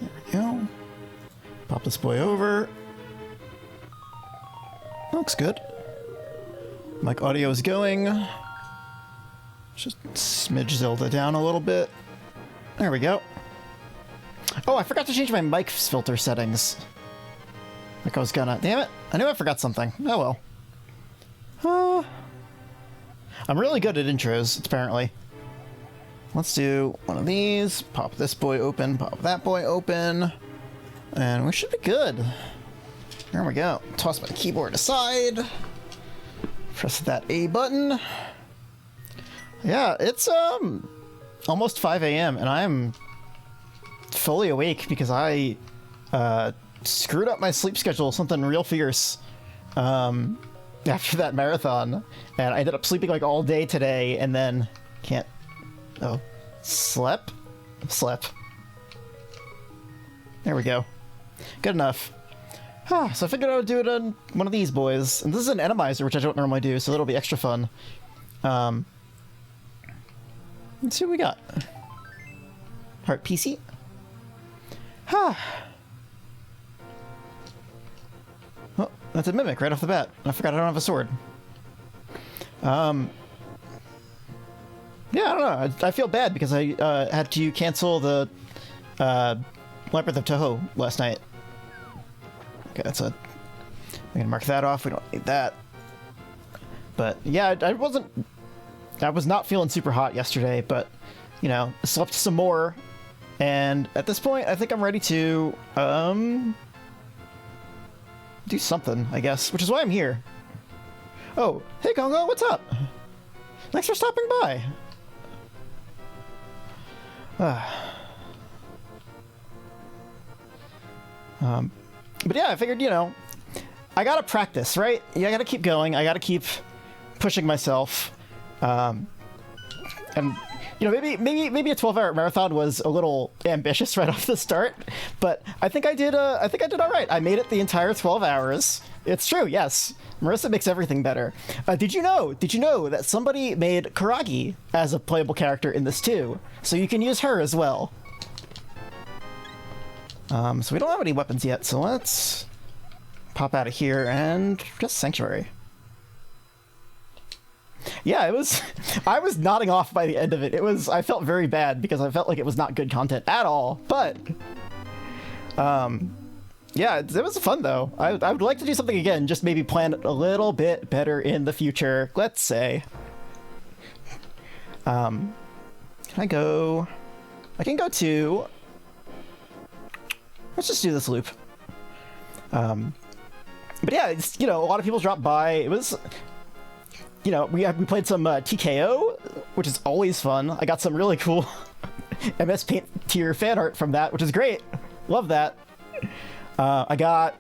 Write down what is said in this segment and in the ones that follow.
There we go. Pop this boy over. Looks good. Mic audio is going. Just smidge Zelda down a little bit. There we go. Oh, I forgot to change my mic filter settings. Like I was gonna... Damn it! I knew I forgot something. Oh well. I'm really good at intros, apparently. Let's do one of these. Pop this boy open, pop that boy open. And we should be good. There we go. Toss my keyboard aside. Press that A button. Yeah, it's almost 5 a.m. and I'm fully awake because I screwed up my sleep schedule, something real fierce, after that marathon, and I ended up sleeping like all day today, and then slept. There we go. Good enough. So I figured I would do it on one of these boys, and this is an Enemizer, which I don't normally do, so that'll be extra fun. Let's see what we got. Heart PC. Oh, that's a mimic right off the bat. I forgot I don't have a sword. Yeah, I don't know. I feel bad because I had to cancel the Labyrinth of Toho last night. Okay, that's a... I'm gonna mark that off. We don't need that. But yeah, I was not feeling super hot yesterday, but you know, slept some more, and at this point, I think I'm ready to do something, I guess, which is why I'm here. Oh, hey Congo, what's up? Thanks for stopping by. But yeah, I figured, you know, I gotta practice, right? Yeah, I gotta keep going. I gotta keep pushing myself. And you know, maybe a 12-hour marathon was a little ambitious right off the start, but I think I did all right. I made it the entire 12 hours. It's true, yes. Marissa makes everything better. Did you know that somebody made Kuragi as a playable character in this too? So you can use her as well. So we don't have any weapons yet, so let's pop out of here and just Sanctuary. Yeah, I was nodding off by the end of it. I felt very bad because I felt like it was not good content at all, but yeah, it was fun though. I would like to do something again, just maybe plan it a little bit better in the future, let's say. Can I go? I can go to... Let's just do this loop. But yeah, it's, you know, a lot of people dropped by. It was, you know, we played some TKO, which is always fun. I got some really cool MS Paint tier fan art from that, which is great. Love that. I got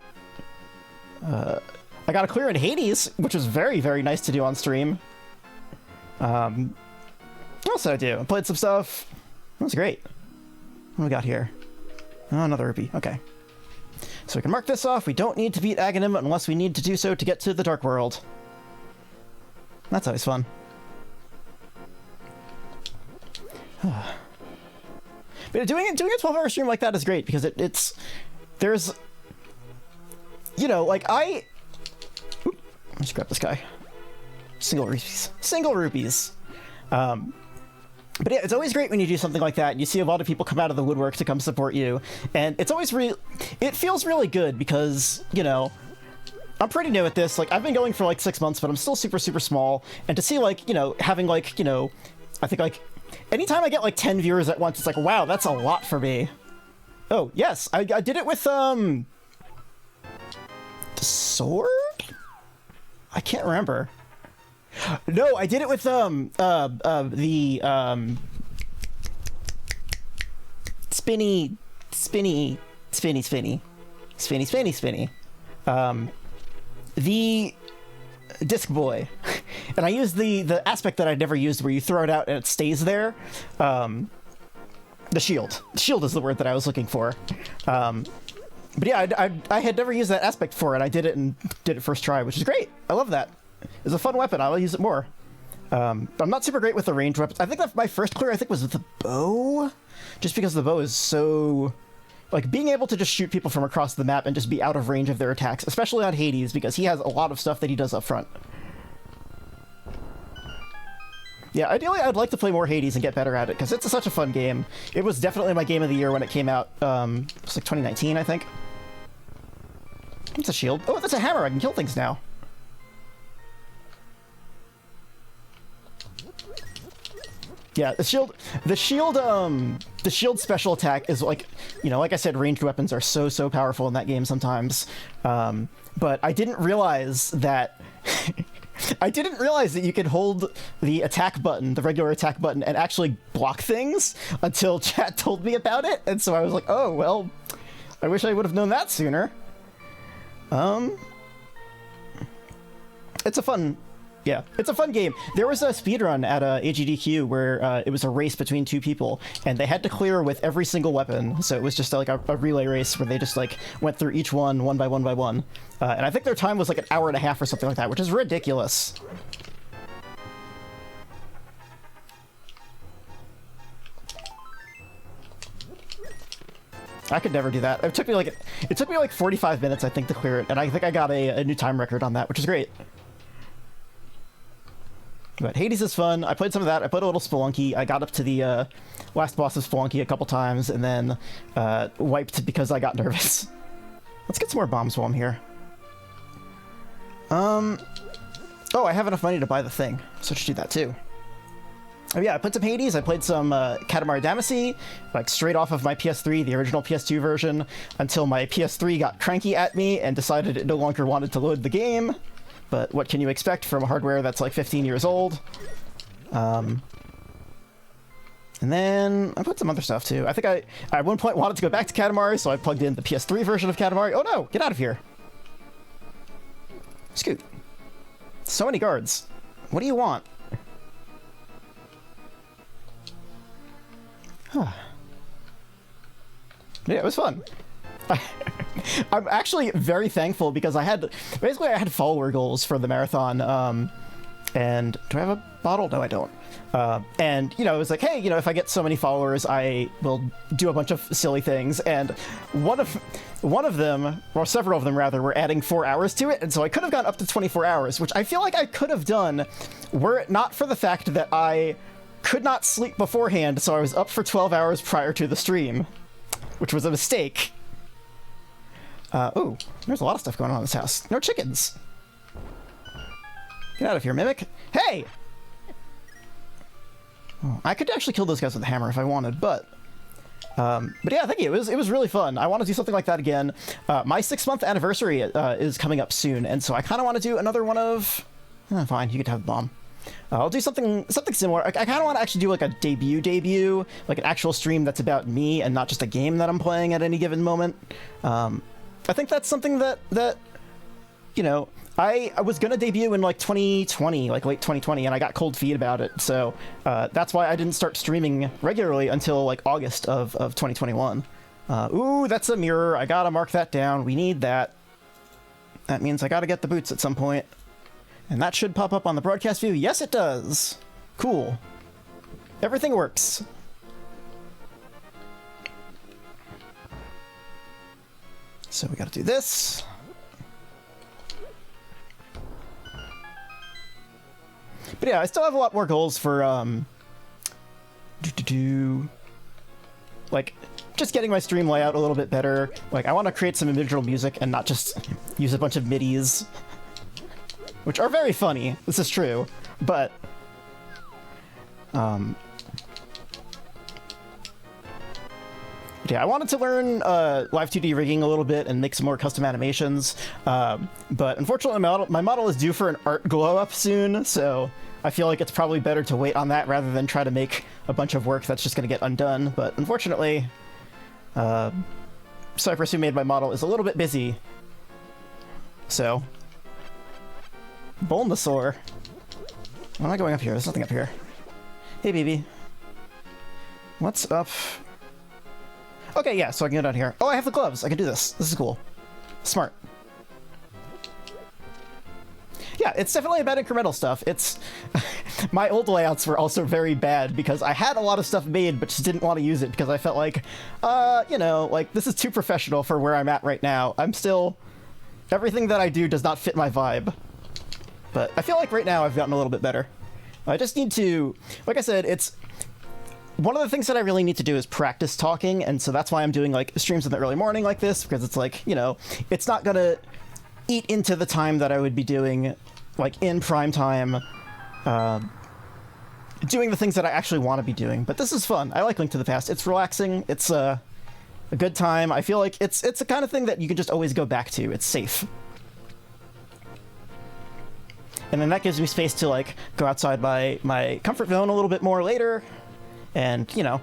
a clear in Hades, which was very, very nice to do on stream. What else did I do? I played some stuff. That was great. What do we got here? Oh, another rupee. Okay. So we can mark this off. We don't need to beat Aghanim unless we need to do so to get to the Dark World. That's always fun. But doing a 12-hour stream like that is great because there's, you know, like let's grab this guy. Single rupees. But yeah, it's always great when you do something like that and you see a lot of people come out of the woodwork to come support you, and it's always it feels really good because, you know, I'm pretty new at this. Like, I've been going for like 6 months, but I'm still super, super small, and to see, like, you know, having like, you know, I think like anytime I get like 10 viewers at once, it's like, wow, that's a lot for me. Oh yes, I did it with the sword? I can't remember. No, I did it with the spinny. The disc boy. And I used the aspect that I'd never used where you throw it out and it stays there. The shield. Shield is the word that I was looking for. But yeah, I had never used that aspect before, and I did it first try, which is great. I love that. It's a fun weapon. I'll use it more. I'm not super great with the ranged weapons. I think that my first clear, was with the bow, just because the bow is so like being able to just shoot people from across the map and just be out of range of their attacks, especially on Hades, because he has a lot of stuff that he does up front. Yeah, ideally I'd like to play more Hades and get better at it, because it's such a fun game. It was definitely my game of the year when it came out. It was like 2019, I think. It's a shield. Oh, that's a hammer. I can kill things now. Yeah, the shield special attack is like, you know, like I said, ranged weapons are so powerful in that game sometimes. But I didn't realize that I didn't realize that you could hold the attack button, the regular attack button, and actually block things until chat told me about it. And so I was like, oh, well, I wish I would have known that sooner. It's a fun game. There was a speedrun at AGDQ where it was a race between two people, and they had to clear with every single weapon. So it was just like a relay race where they just like went through each one by one by one. And I think their time was like an hour and a half or something like that, which is ridiculous. I could never do that. It took me like 45 minutes, I think, to clear it, and I think I got a new time record on that, which is great. But Hades is fun. I played some of that. I played a little Spelunky. I got up to the last boss of Spelunky a couple times, and then wiped because I got nervous. Let's get some more bombs while I'm here. Oh, I have enough money to buy the thing, so I should do that too. Oh yeah, I played some Hades. I played some Katamari Damacy, like straight off of my PS3, the original PS2 version, until my PS3 got cranky at me and decided it no longer wanted to load the game. But what can you expect from a hardware that's like 15 years old? And then I put some other stuff too. I think I at one point wanted to go back to Katamari, so I plugged in the PS3 version of Katamari. Oh no, get out of here. Scoot. So many guards. What do you want? Huh. Yeah, it was fun. I'm actually very thankful because I had follower goals for the marathon. And do I have a bottle? No, I don't. And, you know, it was like, hey, you know, if I get so many followers, I will do a bunch of silly things. And one of them, or several of them rather, were adding 4 hours to it. And so I could have gone up to 24 hours, which I feel like I could have done were it not for the fact that I could not sleep beforehand. So I was up for 12 hours prior to the stream, which was a mistake. Oh, there's a lot of stuff going on in this house. No chickens. Get out of here, Mimic. Hey! Oh, I could actually kill those guys with a hammer if I wanted, but yeah, thank you. It was really fun. I want to do something like that again. My 6-month anniversary is coming up soon, and so I kind of want to do another one of... fine, you could have the bomb. I'll do something similar. I kind of want to actually do like a debut, like an actual stream that's about me and not just a game that I'm playing at any given moment. I think that's something that you know, I was gonna debut in like 2020, like late 2020, and I got cold feet about it. So that's why I didn't start streaming regularly until like August of 2021. Ooh, that's a mirror. I gotta mark that down. We need that. That means I gotta get the boots at some point. And that should pop up on the broadcast view. Yes, it does. Cool. Everything works. So we gotta do this. But yeah, I still have a lot more goals for, like, just getting my stream layout a little bit better. Like, I want to create some original music and not just use a bunch of MIDIs. Which are very funny, this is true, but... yeah, I wanted to learn live 2D rigging a little bit and make some more custom animations, but unfortunately my model is due for an art glow-up soon, so I feel like it's probably better to wait on that rather than try to make a bunch of work that's just going to get undone. But unfortunately, Cypress, who made my model, is a little bit busy. So, Bulbasaur. Why am I going up here? There's nothing up here. Hey, baby. What's up? Okay, yeah, so I can go down here. Oh, I have the gloves. I can do this. This is cool. Smart. Yeah, Yeah, it's definitely about incremental stuff. It's my old layouts were also very bad because I had a lot of stuff made but just didn't want to use it because I felt like, you know, like this is too professional for where I'm at right now. I'm still, everything that I do does not fit my vibe. But I feel like right now I've gotten a little bit better. I just need to, like I said, it's one of the things that I really need to do is practice talking, and so that's why I'm doing like streams in the early morning like this, because it's like, you know, it's not gonna eat into the time that I would be doing like in prime time, doing the things that I actually want to be doing. But this is fun. I like Link to the Past. It's relaxing. It's a good time. I feel like it's the kind of thing that you can just always go back to. It's safe. And then that gives me space to like go outside my comfort zone a little bit more later. And, you know.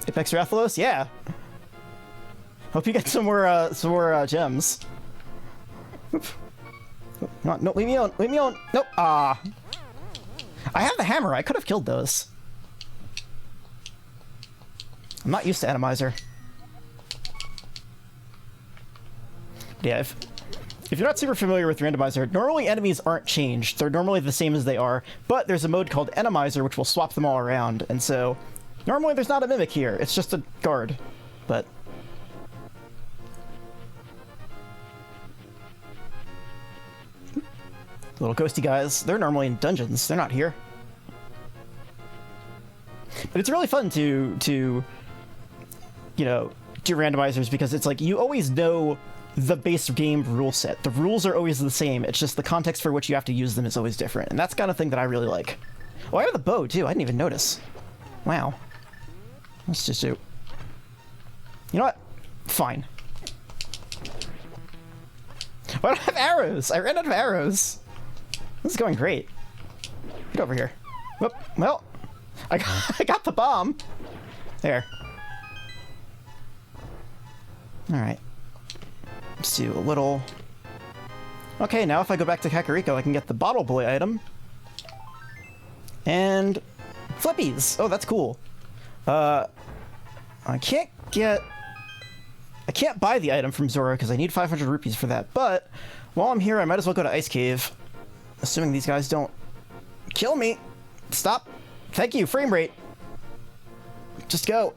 Apex Rathalos? Yeah. Hope you get some more gems. Oop. No, no, leave me alone. Leave me alone. Nope. Ah. I have the hammer. I could have killed those. I'm not used to Enemizer. Yeah, if you're not super familiar with Randomizer, normally enemies aren't changed. They're normally the same as they are, but there's a mode called Enemizer which will swap them all around, and so normally there's not a mimic here. It's just a guard, but little ghosty guys, they're normally in dungeons. They're not here. But it's really fun to you know, do randomizers because it's like you always know the base game rule set. The rules are always the same. It's just the context for which you have to use them is always different. And that's the kind of thing that I really like. Oh, I have the bow too. I didn't even notice. Wow. Let's just do... You know what? Fine. I don't have arrows. I ran out of arrows. This is going great. Get over here. Whoop. Well, I got the bomb. There. All right. Let's do a little... Okay, now if I go back to Kakariko, I can get the Bottle Boy item. And... Flippies! Oh, that's cool. I can't buy the item from Zora because I need 500 rupees for that, but while I'm here, I might as well go to Ice Cave. Assuming these guys don't kill me. Stop. Thank you, frame rate. Just go.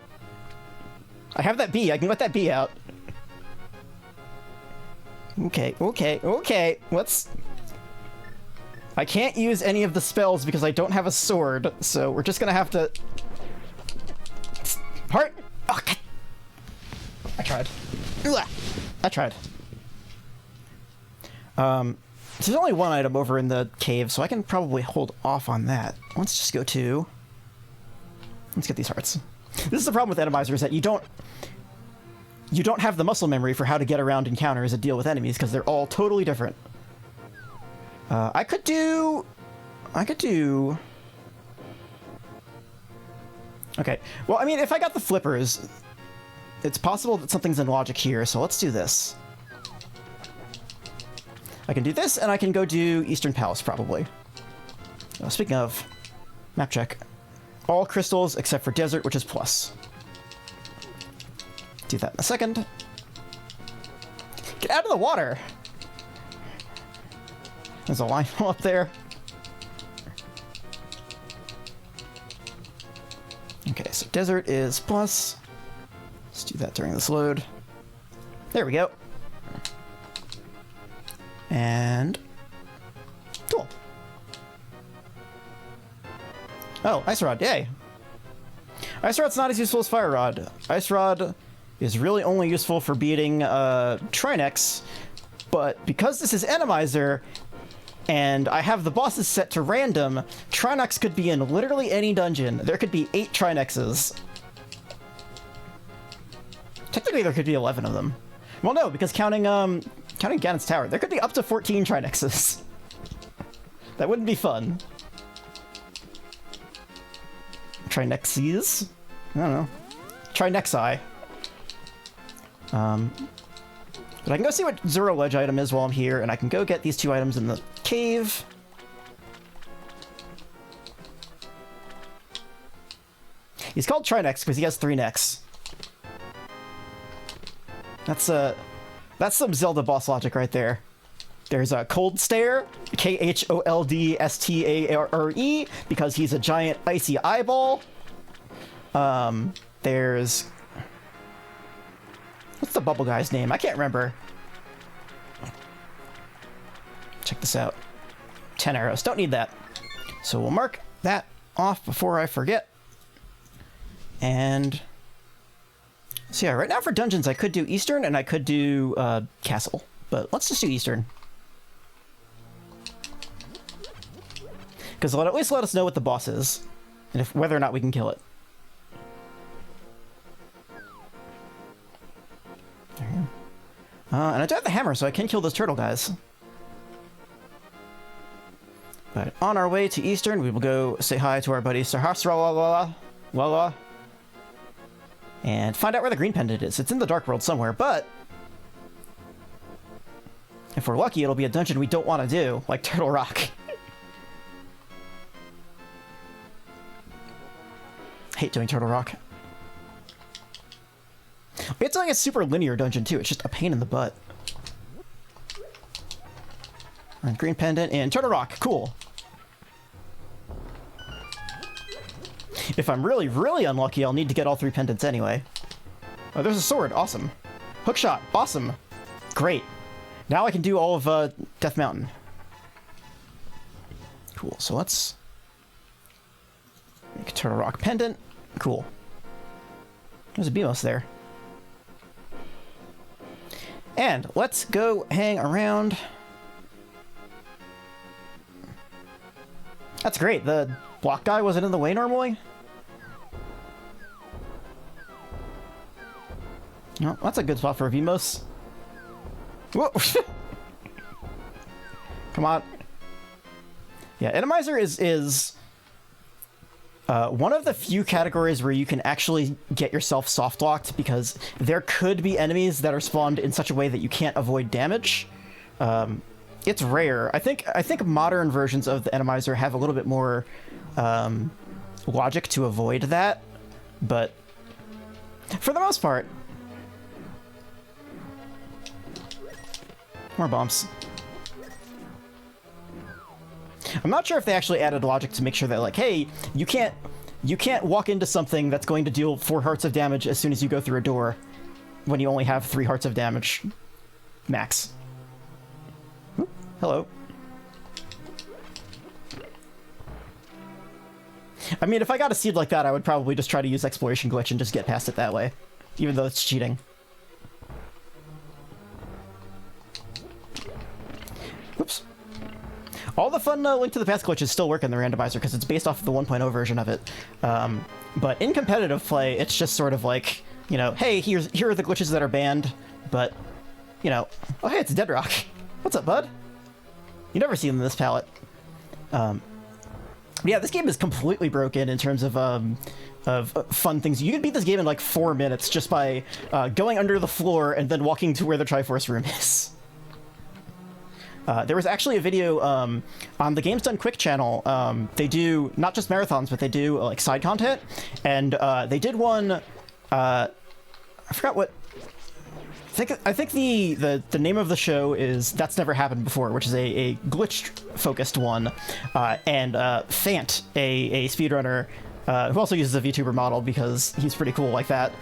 I have that bee. I can let that bee out. Okay, okay, okay. Let's... I can't use any of the spells because I don't have a sword, so we're just gonna have to... Heart! Oh, God. I tried. Ugh. I tried. There's only one item over in the cave, so I can probably hold off on that. Let's just go to... Let's get these hearts. This is the problem with Enemizer, is that you don't have the muscle memory for how to get around encounters and deal with enemies, because they're all totally different. I could do... Okay, well, I mean, if I got the flippers, it's possible that something's in logic here, so let's do this. I can do this, and I can go do Eastern Palace, probably. Speaking of, map check. All crystals except for desert, which is plus. Do that in a second. Get out of the water! There's a line up there. Okay, so desert is plus. Let's do that during this load. There we go. And... Cool. Oh, Ice Rod, yay! Ice Rod's not as useful as Fire Rod. Ice Rod is really only useful for beating Trinex, but because this is Enemizer, and I have the bosses set to random, Trinex could be in literally any dungeon. There could be 8 Trinexes. Technically, there could be 11 of them. Well, no, because counting Ganon's Tower, there could be up to 14 Trinexes. That wouldn't be fun. Trinexes? I don't know. Trinexi. But I can go see what Zero Ledge item is while I'm here, and I can go get these 2 items in the cave. He's called Trinex because he has 3 necks. That's some Zelda boss logic right there. There's a Cold Stare, Kholdsstare, because he's a giant icy eyeball. There's... What's the bubble guy's name? I can't remember. Check this out. 10 arrows. Don't need that. So we'll mark that off before I forget. And... So yeah, right now for dungeons, I could do Eastern and I could do Castle. But let's just do Eastern. Because it'll at least let us know what the boss is. And if whether or not we can kill it. There you go. And I do have the hammer, so I can kill those turtle guys. But on our way to Eastern, we will go say hi to our buddy Sahasralala, and find out where the green pendant is. It's in the Dark World somewhere, but if we're lucky, it'll be a dungeon we don't want to do, like Turtle Rock. Hate doing Turtle Rock. It's like a super linear dungeon too. It's just a pain in the butt. And green pendant and Turtle Rock. Cool. If I'm really, really unlucky, I'll need to get all 3 pendants anyway. Oh, there's a sword. Awesome. Hookshot. Awesome. Great. Now I can do all of Death Mountain. Cool. So let's make a Turtle Rock pendant. Cool. There's a Beamos there. And let's go hang around. That's great. The block guy wasn't in the way normally. Oh, that's a good spot for a Beamos. Whoa! Come on. Yeah, Enemizer is one of the few categories where you can actually get yourself soft locked, because there could be enemies that are spawned in such a way that you can't avoid damage. It's rare. I think modern versions of the Enemizer have a little bit more logic to avoid that, but for the most part, more bumps. I'm not sure if they actually added logic to make sure that, like, hey, you can't walk into something that's going to deal 4 hearts of damage as soon as you go through a door when you only have 3 hearts of damage max. Ooh, hello. I mean, if I got a seed like that, I would probably just try to use Exploration Glitch and just get past it that way, even though it's cheating. Oops. All the fun Link to the Past glitches still work in the Randomizer because it's based off of the 1.0 version of it. But in competitive play, it's just sort of like, you know, hey, here are the glitches that are banned, but, you know, oh hey, it's Deadrock. What's up, bud? You never see them in this palette. Yeah, this game is completely broken in terms of fun things. You can beat this game in like 4 minutes just by going under the floor and then walking to where the Triforce room is. There was actually a video on the Games Done Quick channel. They do not just marathons, but they do like side content, and they did one. I forgot what. I think the name of the show is That's Never Happened Before, which is a glitch focused one, and Fant, a speedrunner. Who also uses a VTuber model because he's pretty cool like that,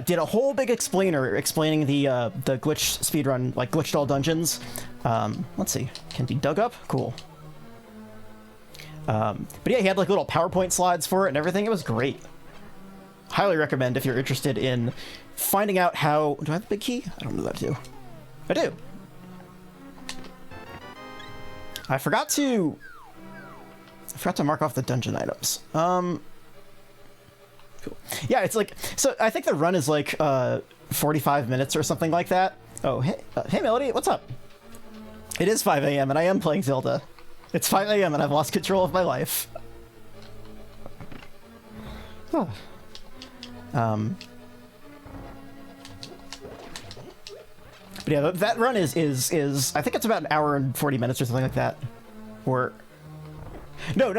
did a whole big explainer explaining the glitch speedrun, like glitched all dungeons. Let's see, can be dug up? Cool. But yeah, he had like little PowerPoint slides for it and everything. It was great. Highly recommend if you're interested in finding out how... Do I have the big key? I don't know that I do. I do. I forgot to mark off the dungeon items. Cool. Yeah, it's like, so I think the run is like 45 minutes or something like that. Oh, hey, hey Melody, what's up? It is 5 a.m. and I am playing Zelda. It's 5 a.m. and I've lost control of my life. Oh. But yeah, that run is I think it's about an hour and 40 minutes or something like that. Or No,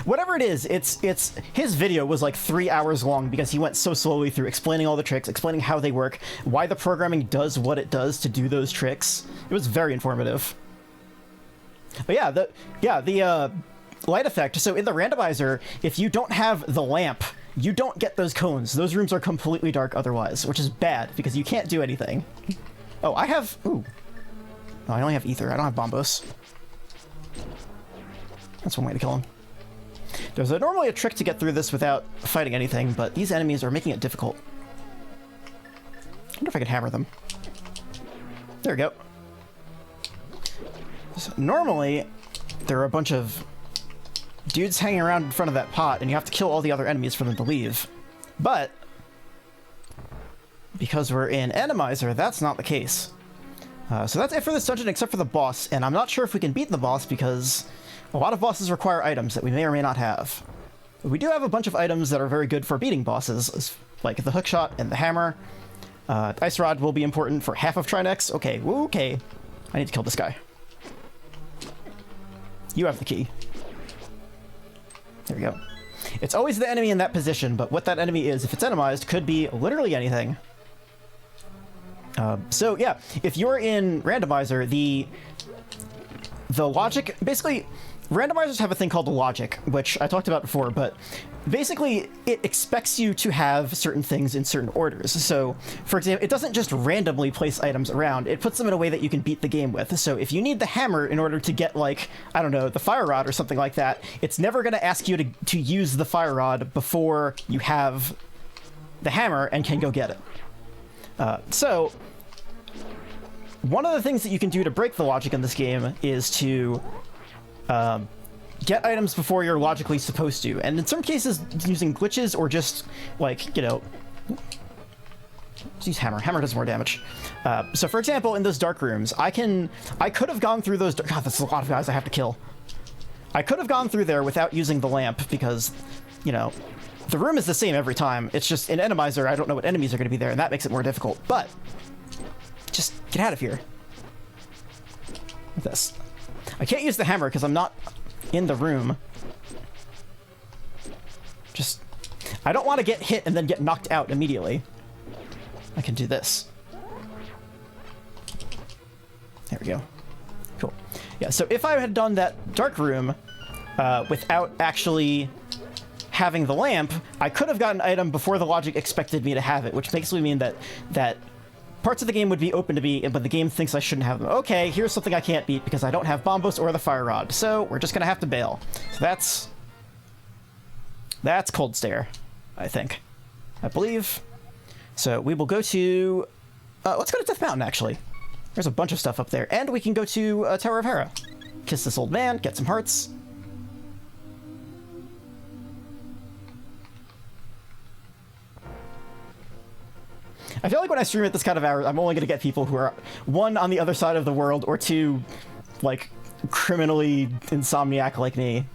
whatever it is, it's his video was like 3 hours long because he went so slowly through explaining all the tricks, explaining how they work, why the programming does what it does to do those tricks. It was very informative. But yeah, the light effect. So in the randomizer, if you don't have the lamp, you don't get those cones. Those rooms are completely dark otherwise, which is bad because you can't do anything. Oh, I have... Ooh. No, I only have ether. I don't have bombos. That's one way to kill him. There's normally a trick to get through this without fighting anything, but these enemies are making it difficult. I wonder if I could hammer them. There we go. So normally, there are a bunch of dudes hanging around in front of that pot, and you have to kill all the other enemies for them to leave. But because we're in Enemizer, that's not the case. So that's it for this dungeon, except for the boss, and I'm not sure if we can beat the boss because a lot of bosses require items that we may or may not have. We do have a bunch of items that are very good for beating bosses, like the hookshot and the hammer. Ice Rod will be important for half of Trinex. Okay, okay. I need to kill this guy. You have the key. There we go. It's always the enemy in that position, but what that enemy is, if it's enemized, could be literally anything. So yeah, if you're in Randomizer, the logic... Basically, randomizers have a thing called the logic, which I talked about before, but basically it expects you to have certain things in certain orders. So, for example, it doesn't just randomly place items around, it puts them in a way that you can beat the game with. So if you need the hammer in order to get, like, I don't know, the fire rod or something like that, it's never going to ask you to use the fire rod before you have the hammer and can go get it. So one of the things that you can do to break the logic in this game is to get items before you're logically supposed to, and in some cases using glitches or just, like, you know, let's use hammer. Hammer does more damage. So for example, in those dark rooms, I could have gone through those... God, that's a lot of guys I have to kill. I could have gone through there without using the lamp because, you know, the room is the same every time. It's just in Enemizer, I don't know what enemies are going to be there, and that makes it more difficult. But just get out of here with this. I can't use the hammer because I'm not in the room. Just... I don't want to get hit and then get knocked out immediately. I can do this. There we go. Cool. Yeah, so if I had done that dark room without actually having the lamp, I could have gotten an item before the logic expected me to have it, which basically mean that parts of the game would be open to me, but the game thinks I shouldn't have them. Okay, here's something I can't beat because I don't have bombos or the fire rod, so we're just gonna have to bail. So that's Cold Stare, I think. I believe. So we will go to... let's go to Death Mountain, actually. There's a bunch of stuff up there. And we can go to Tower of Hera. Kiss this old man, get some hearts. I feel like when I stream at this kind of hour, I'm only going to get people who are, one, on the other side of the world, or two, like, criminally insomniac like me.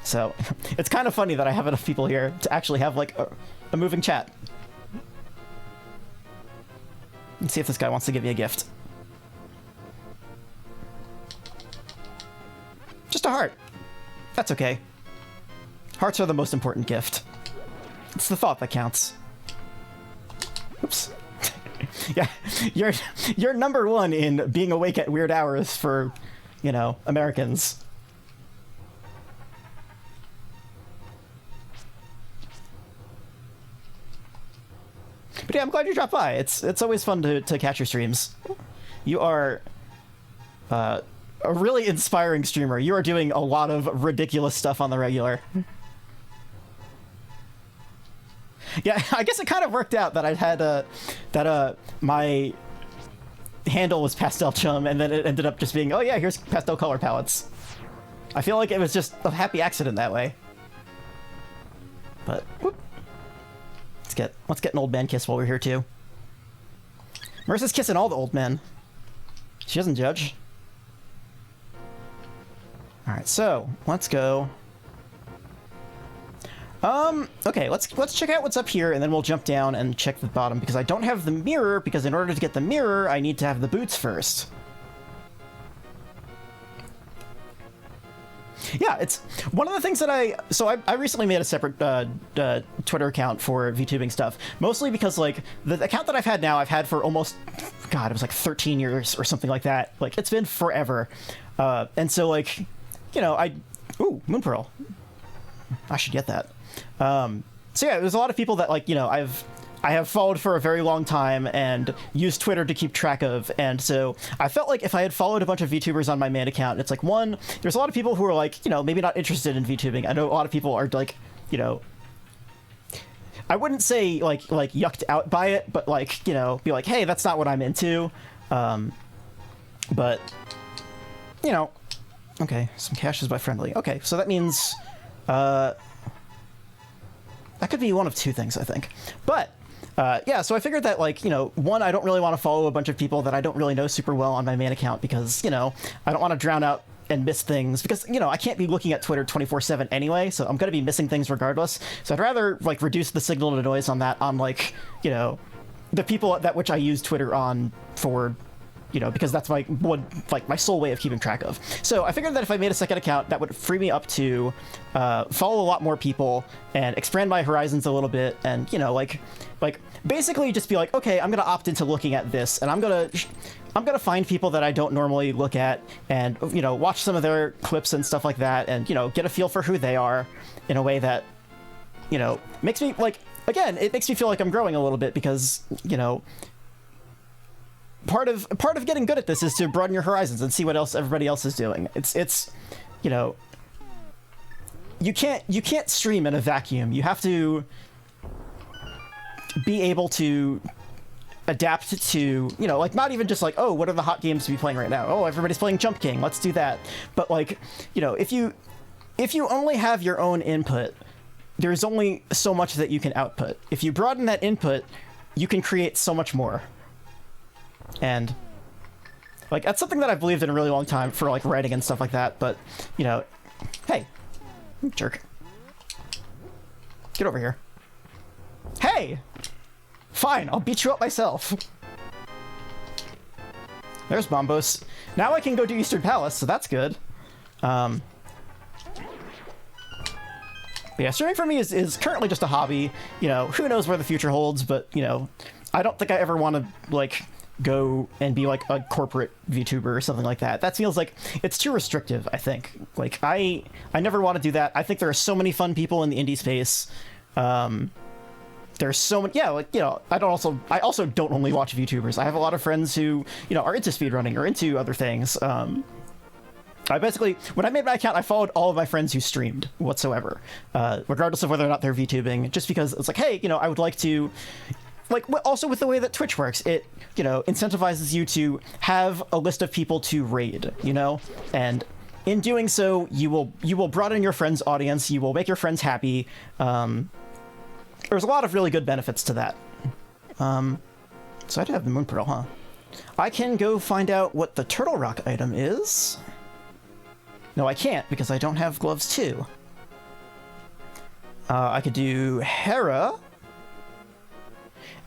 So, it's kind of funny that I have enough people here to actually have, like, a moving chat. Let's see if this guy wants to give me a gift. Just a heart. That's okay. Hearts are the most important gift. It's the thought that counts. Oops. Yeah, you're number one in being awake at weird hours for, you know, Americans. But yeah, I'm glad you dropped by. It's always fun to catch your streams. You are a really inspiring streamer. You are doing a lot of ridiculous stuff on the regular. Yeah, I guess it kind of worked out that I had my handle was Pastel Chum, and then it ended up just being, oh yeah, here's pastel color palettes. I feel like it was just a happy accident that way. But whoop. Let's get an old man kiss while we're here too. Marissa's kissing all the old men. She doesn't judge. All right, so let's go. Okay, let's check out what's up here, and then we'll jump down and check the bottom, because I don't have the mirror, because in order to get the mirror, I need to have the boots first. Yeah, it's one of the things that I recently made a separate Twitter account for VTubing stuff, mostly because like the account that I've had now, I've had for almost, God, it was like 13 years or something like that. Like it's been forever. And so like, you know, ooh, Moon Pearl. I should get that. So yeah, there's a lot of people that like, you know, I have followed for a very long time and used Twitter to keep track of. And so I felt like if I had followed a bunch of VTubers on my main account, it's like, one, there's a lot of people who are like, you know, maybe not interested in VTubing. I know a lot of people are like, you know, I wouldn't say like yucked out by it, but like, you know, be like, hey, that's not what I'm into. But, you know, okay, some caches by friendly. Okay, so that means, that could be one of two things, I think. But, yeah, so I figured that, like, you know, one, I don't really want to follow a bunch of people that I don't really know super well on my main account because, you know, I don't want to drown out and miss things because, you know, I can't be looking at Twitter 24/7 anyway, so I'm going to be missing things regardless. So I'd rather, like, reduce the signal to noise on that on, like, you know, the people that which I use Twitter on for, you know, because that's my my sole way of keeping track of. So I figured that if I made a second account, that would free me up to follow a lot more people and expand my horizons a little bit, and, you know, like basically just be like, okay, I'm gonna opt into looking at this, and I'm gonna find people that I don't normally look at, and, you know, watch some of their clips and stuff like that, and, you know, get a feel for who they are in a way that, you know, makes me like, again, it makes me feel like I'm growing a little bit because, you know, part of getting good at this is to broaden your horizons and see what else everybody else is doing. It's you know, you can't stream in a vacuum. You have to be able to adapt to, you know, like, not even just like, oh, what are the hot games to be playing right now? Oh, everybody's playing Jump King, let's do that. But like, you know, if you only have your own input, there's only so much that you can output. If you broaden that input, you can create so much more. And like, that's something that I've believed in a really long time for like writing and stuff like that. But, you know, hey, jerk, get over here. Hey, fine, I'll beat you up myself. There's Bombos. Now I can go to Eastern Palace, so that's good. But yeah, streaming for me is currently just a hobby. You know, who knows where the future holds, but, you know, I don't think I ever want to like go and be like a corporate VTuber or something like that. That feels like it's too restrictive, I think. Like, I never want to do that. I think there are so many fun people in the indie space. There's so many, yeah, like, you know, I also don't only watch VTubers. I have a lot of friends who, you know, are into speedrunning or into other things. I basically, when I made my account, I followed all of my friends who streamed whatsoever, regardless of whether or not they're VTubing, just because it's like, hey, you know, I would like to, like, also with the way that Twitch works, it, you know, incentivizes you to have a list of people to raid, you know, and in doing so, you will broaden your friends' audience, you will make your friends happy. There's a lot of really good benefits to that. So I do have the Moon Pearl, huh? I can go find out what the Turtle Rock item is. No, I can't, because I don't have gloves too. I could do Hera.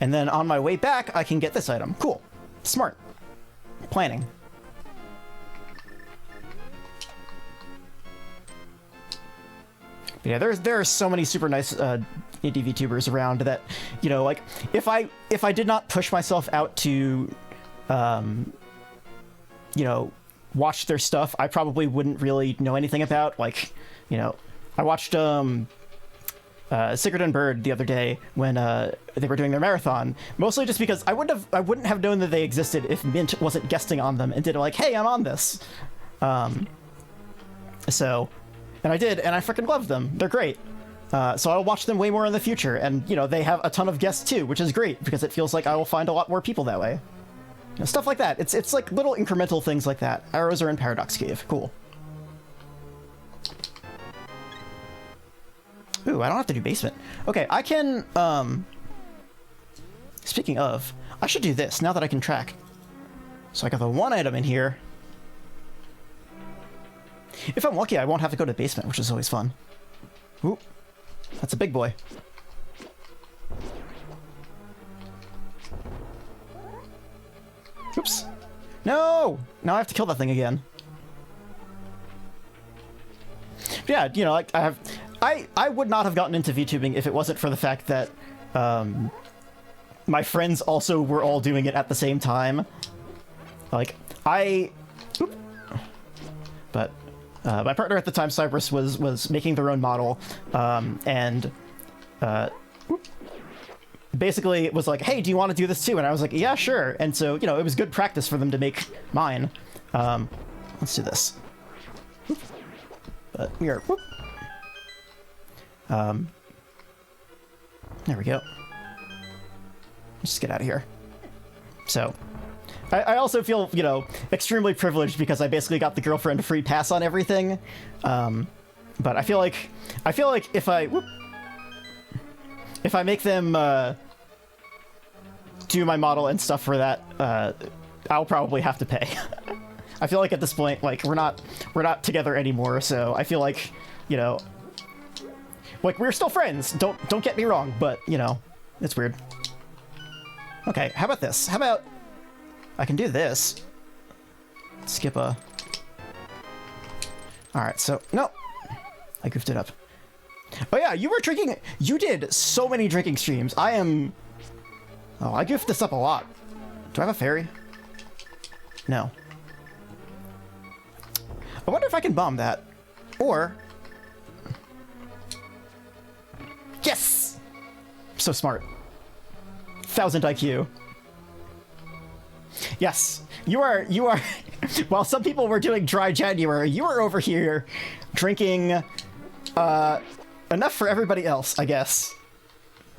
And then on my way back, I can get this item. Cool. Smart. Planning. But yeah, there are so many super nice indie VTubers around that, you know, like, if I did not push myself out to, you know, watch their stuff, I probably wouldn't really know anything about. Like, you know, I watched Sigurd and Bird the other day when they were doing their marathon, mostly just because I wouldn't have known that they existed if Mint wasn't guesting on them and did like, hey, I'm on this. So, and I did, and I freaking love them. They're great. So I'll watch them way more in the future, and, you know, they have a ton of guests too, which is great because it feels like I will find a lot more people that way. You know, stuff like that. It's like little incremental things like that. Arrows are in Paradox Cave. Cool. Ooh, I don't have to do basement. Okay, I can, speaking of, I should do this now that I can track. So I got the one item in here. If I'm lucky, I won't have to go to the basement, which is always fun. Ooh, that's a big boy. Oops. No! Now I have to kill that thing again. Yeah, you know, like I would not have gotten into VTubing if it wasn't for the fact that my friends also were all doing it at the same time. Like but my partner at the time, Cypress, was making their own model, and basically was like, hey, do you want to do this too? And I was like, yeah, sure. And so, you know, it was good practice for them to make mine. Let's do this. But we are, there we go. Let's just get out of here. So, I also feel, you know, extremely privileged because I basically got the girlfriend free pass on everything. But I feel like if I make them do my model and stuff for that, I'll probably have to pay. I feel like at this point, like we're not together anymore, so I feel like, you know, like we're still friends. Don't get me wrong, but you know, it's weird. Okay, how about this? How about I can do this? Skip a. All right, so no, I goofed it up. Oh yeah, you were drinking. You did so many drinking streams. I goofed this up a lot. Do I have a fairy? No. I wonder if I can bomb that. Or... Yes! So smart. 1000 IQ. Yes. You are... While some people were doing dry January, you were over here drinking enough for everybody else, I guess.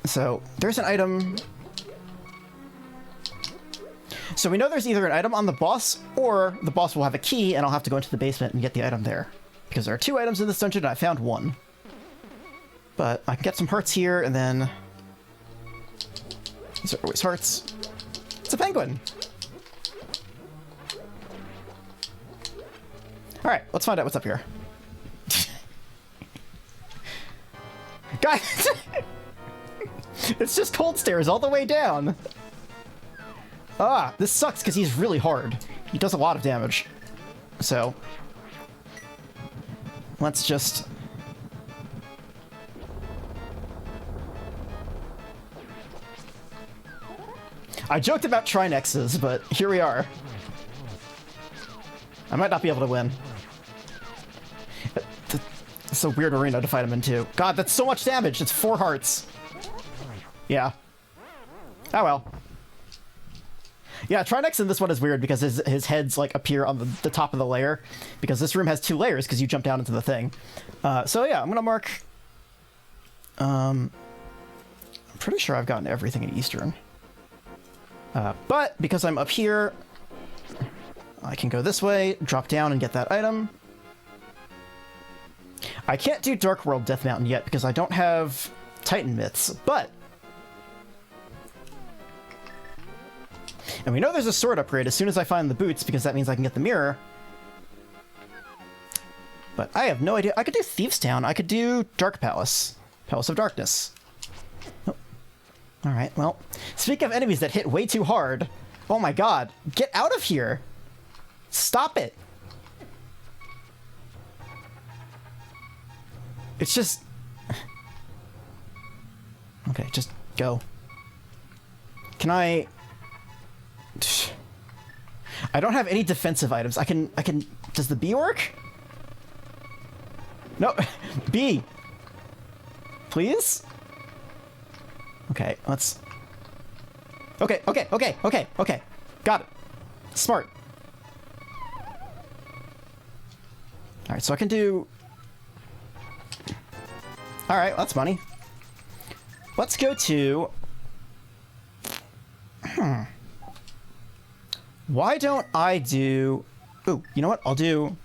So, there's an item... So we know there's either an item on the boss, or the boss will have a key, and I'll have to go into the basement and get the item there. Because there are 2 items in this dungeon, and I found 1. But I can get some hearts here, and then... These are always hearts. It's a penguin! Alright, let's find out what's up here. Guys! It's just cold stairs all the way down! Ah, this sucks because he's really hard. He does a lot of damage. So, let's just... I joked about Trinexes, but here we are. I might not be able to win. It's a weird arena to fight him into. God, that's so much damage! It's 4 hearts. Yeah. Oh well. Yeah, Trinex in this one is weird because his heads like appear on the top of the layer, because this room has 2 layers because you jump down into the thing. So yeah, I'm gonna mark. I'm pretty sure I've gotten everything in Eastern. But because I'm up here, I can go this way, drop down, and get that item. I can't do Dark World Death Mountain yet because I don't have Titan Myths, but. And we know there's a sword upgrade as soon as I find the boots, because that means I can get the mirror. But I have no idea. I could do Thieves Town. I could do Dark Palace. Palace of Darkness. Oh. Alright, well. Speaking of enemies that hit way too hard. Oh my god. Get out of here! Stop it! It's just... Okay, just go. Can I... I don't have any defensive items. I can... Does the B work? No. B! Please? Okay, let's... Okay. Got it. Smart. Alright, so I can do... Alright, that's money. Let's go to... Why don't I do... Ooh, you know what? I'll do...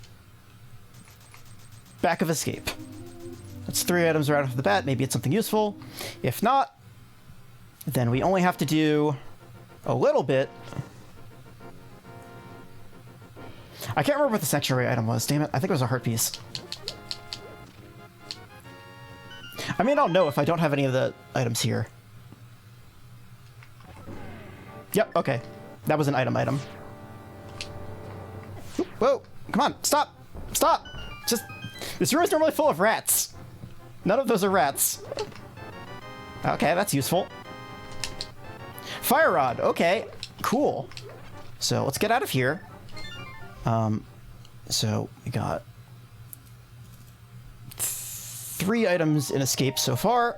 Back of Escape. That's 3 items right off the bat. Maybe it's something useful. If not, then we only have to do a little bit. I can't remember what the sanctuary item was. Damn it. I think it was a heart piece. I mean, I'll know if I don't have any of the items here. Yep, okay. That was an item. Whoa, come on, stop! Stop! Just This room is normally full of rats. None of those are rats. Okay, that's useful. Fire rod. Okay, cool. So let's get out of here. So we got 3 items in escape so far.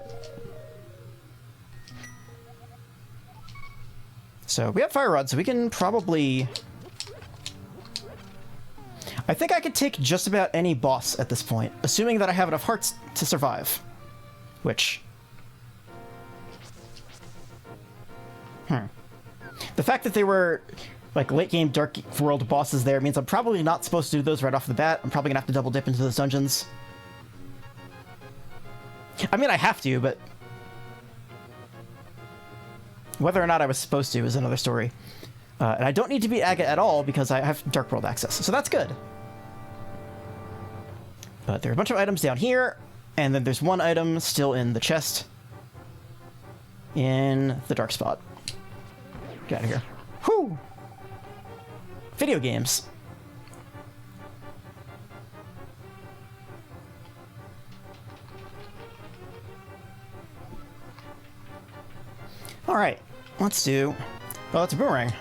So we have fire rod, so we can probably... I think I could take just about any boss at this point, assuming that I have enough hearts to survive. Which... The fact that they were, like, late-game Dark World bosses there means I'm probably not supposed to do those right off the bat. I'm probably gonna have to double dip into those dungeons. I mean, I have to, but... Whether or not I was supposed to is another story. And I don't need to beat Aga at all because I have Dark World access, so that's good. But there are a bunch of items down here, and then there's one item still in the chest in the dark spot. Get out of here. Whew! Video games. Alright, let's do... Well, it's a boomerang.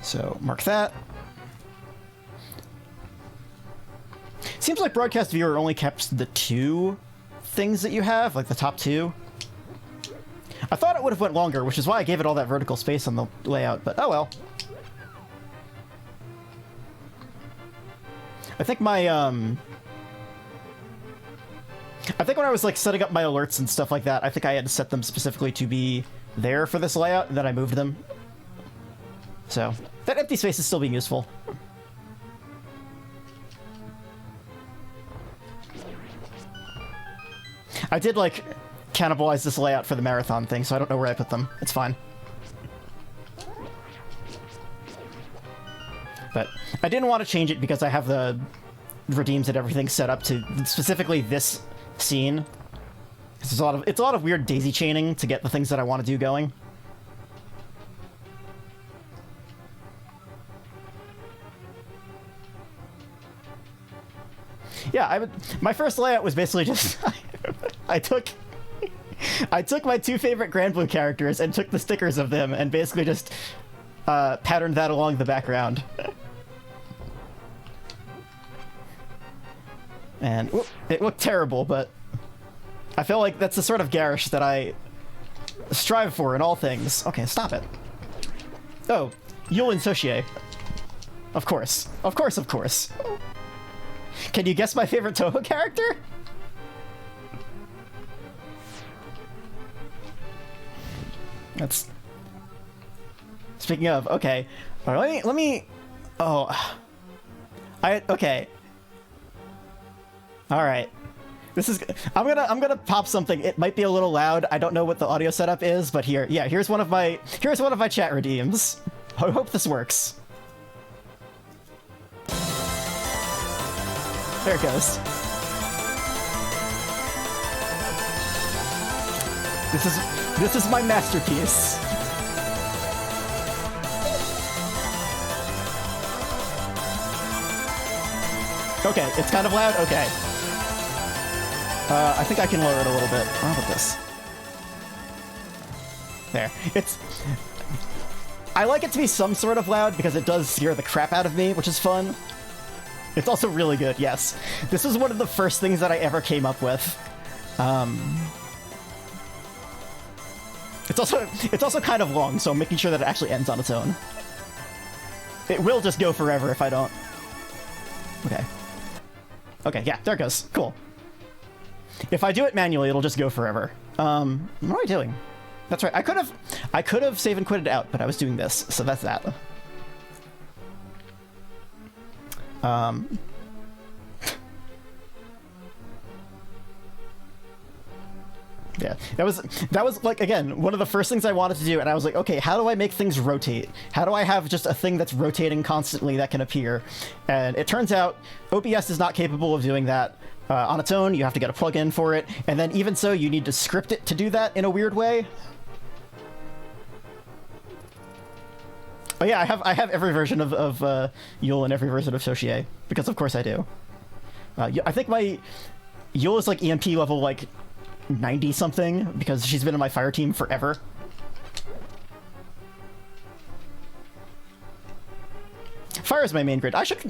So, mark that. Seems like Broadcast Viewer only kept the 2 things that you have, like the top 2. I thought it would have went longer, which is why I gave it all that vertical space on the layout, but oh well. I think my, I think when I was, like, setting up my alerts and stuff like that, I think I had to set them specifically to be there for this layout, and then I moved them. So, that empty space is still being useful. I did, like, cannibalize this layout for the marathon thing, so I don't know where I put them. It's fine. But I didn't want to change it because I have the redeems and everything set up to specifically this scene. It's a lot of weird daisy chaining to get the things that I want to do going. Yeah, my first layout was basically just I took my 2 favorite Grand Blue characters and took the stickers of them and basically just patterned that along the background. And it looked terrible, but I feel like that's the sort of garish that I strive for in all things. Okay, stop it. Oh, Yulin Sochie. Of course. Of course, of course. Can you guess my favorite Toho character? That's... Speaking of, okay. All right, let me... Oh. Okay. Alright. This is... I'm gonna pop something. It might be a little loud. I don't know what the audio setup is, but here's one of my chat redeems. I hope this works. There it goes. This is my masterpiece. Okay, it's kind of loud? Okay. I think I can lower it a little bit. How about this? There. I like it to be some sort of loud because it does scare the crap out of me, which is fun. It's also really good, yes. This was one of the first things that I ever came up with. It's also kind of long, so I'm making sure that it actually ends on its own. It will just go forever if I don't. Okay. Okay, yeah, there it goes. Cool. If I do it manually, it'll just go forever. What am I doing? That's right. I could have save and quitted out, but I was doing this, so that's that. Yeah, that was like, again, one of the first things I wanted to do, and I was like, okay, how do I make things rotate? How do I have just a thing that's rotating constantly that can appear? And it turns out OBS is not capable of doing that on its own. You have to get a plugin for it, and then even so, you need to script it to do that in a weird way. Oh yeah, I have every version of Yule and every version of Shoshie, because of course I do. I think my Yule is like EMP level like 90 something because she's been in my fire team forever. Fire is my main grid. I should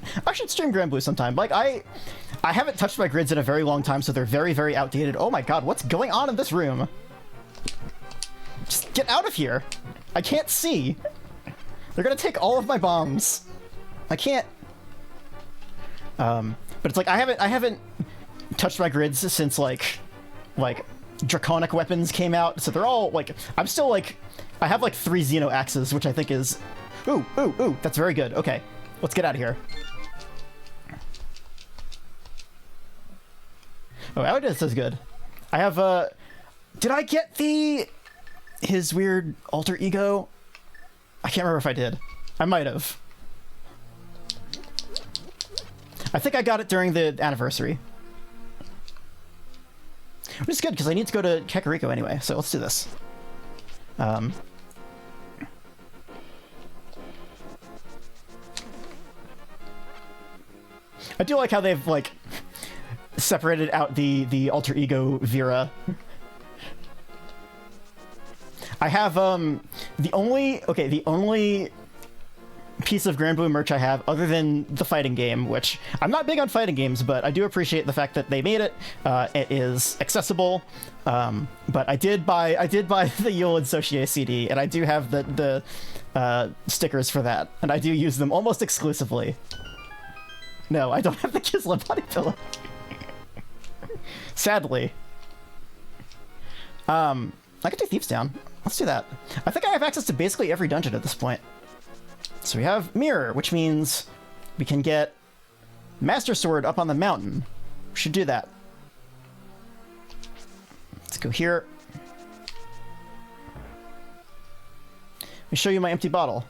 stream Granblue sometime. Like I haven't touched my grids in a very long time, so they're very, very outdated. Oh my god, what's going on in this room? Just get out of here. I can't see. They're gonna take all of my bombs. I can't. But it's like I haven't touched my grids since like draconic weapons came out, so they're all like, I'm still like, I have like 3 Xeno axes, which I think is, ooh, that's very good. Okay, let's get out of here. Oh, Alidus is good. I have did I get his weird alter ego? I can't remember if I did. I might have. I think I got it during the anniversary. Which is good, because I need to go to Kakariko anyway, so let's do this. I do like how they've, like, separated out the alter ego Vera. I have, the only piece of Granblue merch I have, other than the fighting game, which I'm not big on fighting games, but I do appreciate the fact that they made it. It is accessible, but I did buy the Yule and Sochie CD, and I do have the stickers for that, and I do use them almost exclusively. No, I don't have the Kisla body pillow. Sadly. I could do Thieves Down. Let's do that. I think I have access to basically every dungeon at this point. So we have Mirror, which means we can get Master Sword up on the mountain. We should do that. Let's go here. Let me show you my empty bottle.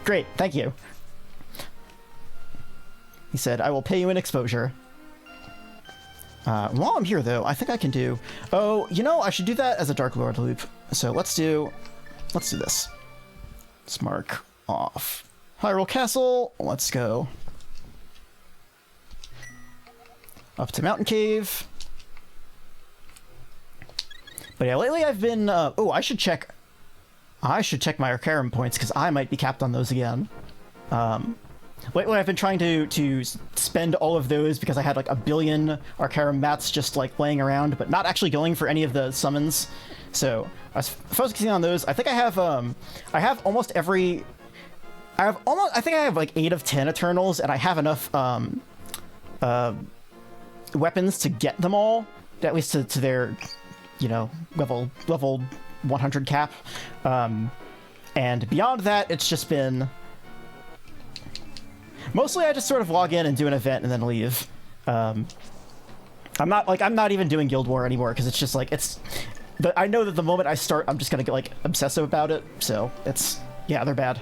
Great, thank you. He said, I will pay you in exposure. While I'm here, though, I think I can do... Oh, you know, I should do that as a Dark Lord loop. So let's do this. Let's mark off Hyrule Castle. Let's go up to Mountain Cave. But yeah, lately I've been... oh, I should check my Arcarum points, because I might be capped on those again. Lately I've been trying to spend all of those because I had like 1 billion Arcarum mats just like laying around, but not actually going for any of the summons. So I was focusing on those. I think I have almost every... I think I have like 8 of 10 Eternals, and I have enough weapons to get them all, at least to their, you know, level 100 cap. And beyond that, it's just been... Mostly I just sort of log in and do an event and then leave. I'm not even doing Guild War anymore, because it's just like, I know that the moment I start, I'm just gonna get like obsessive about it, so yeah, they're bad.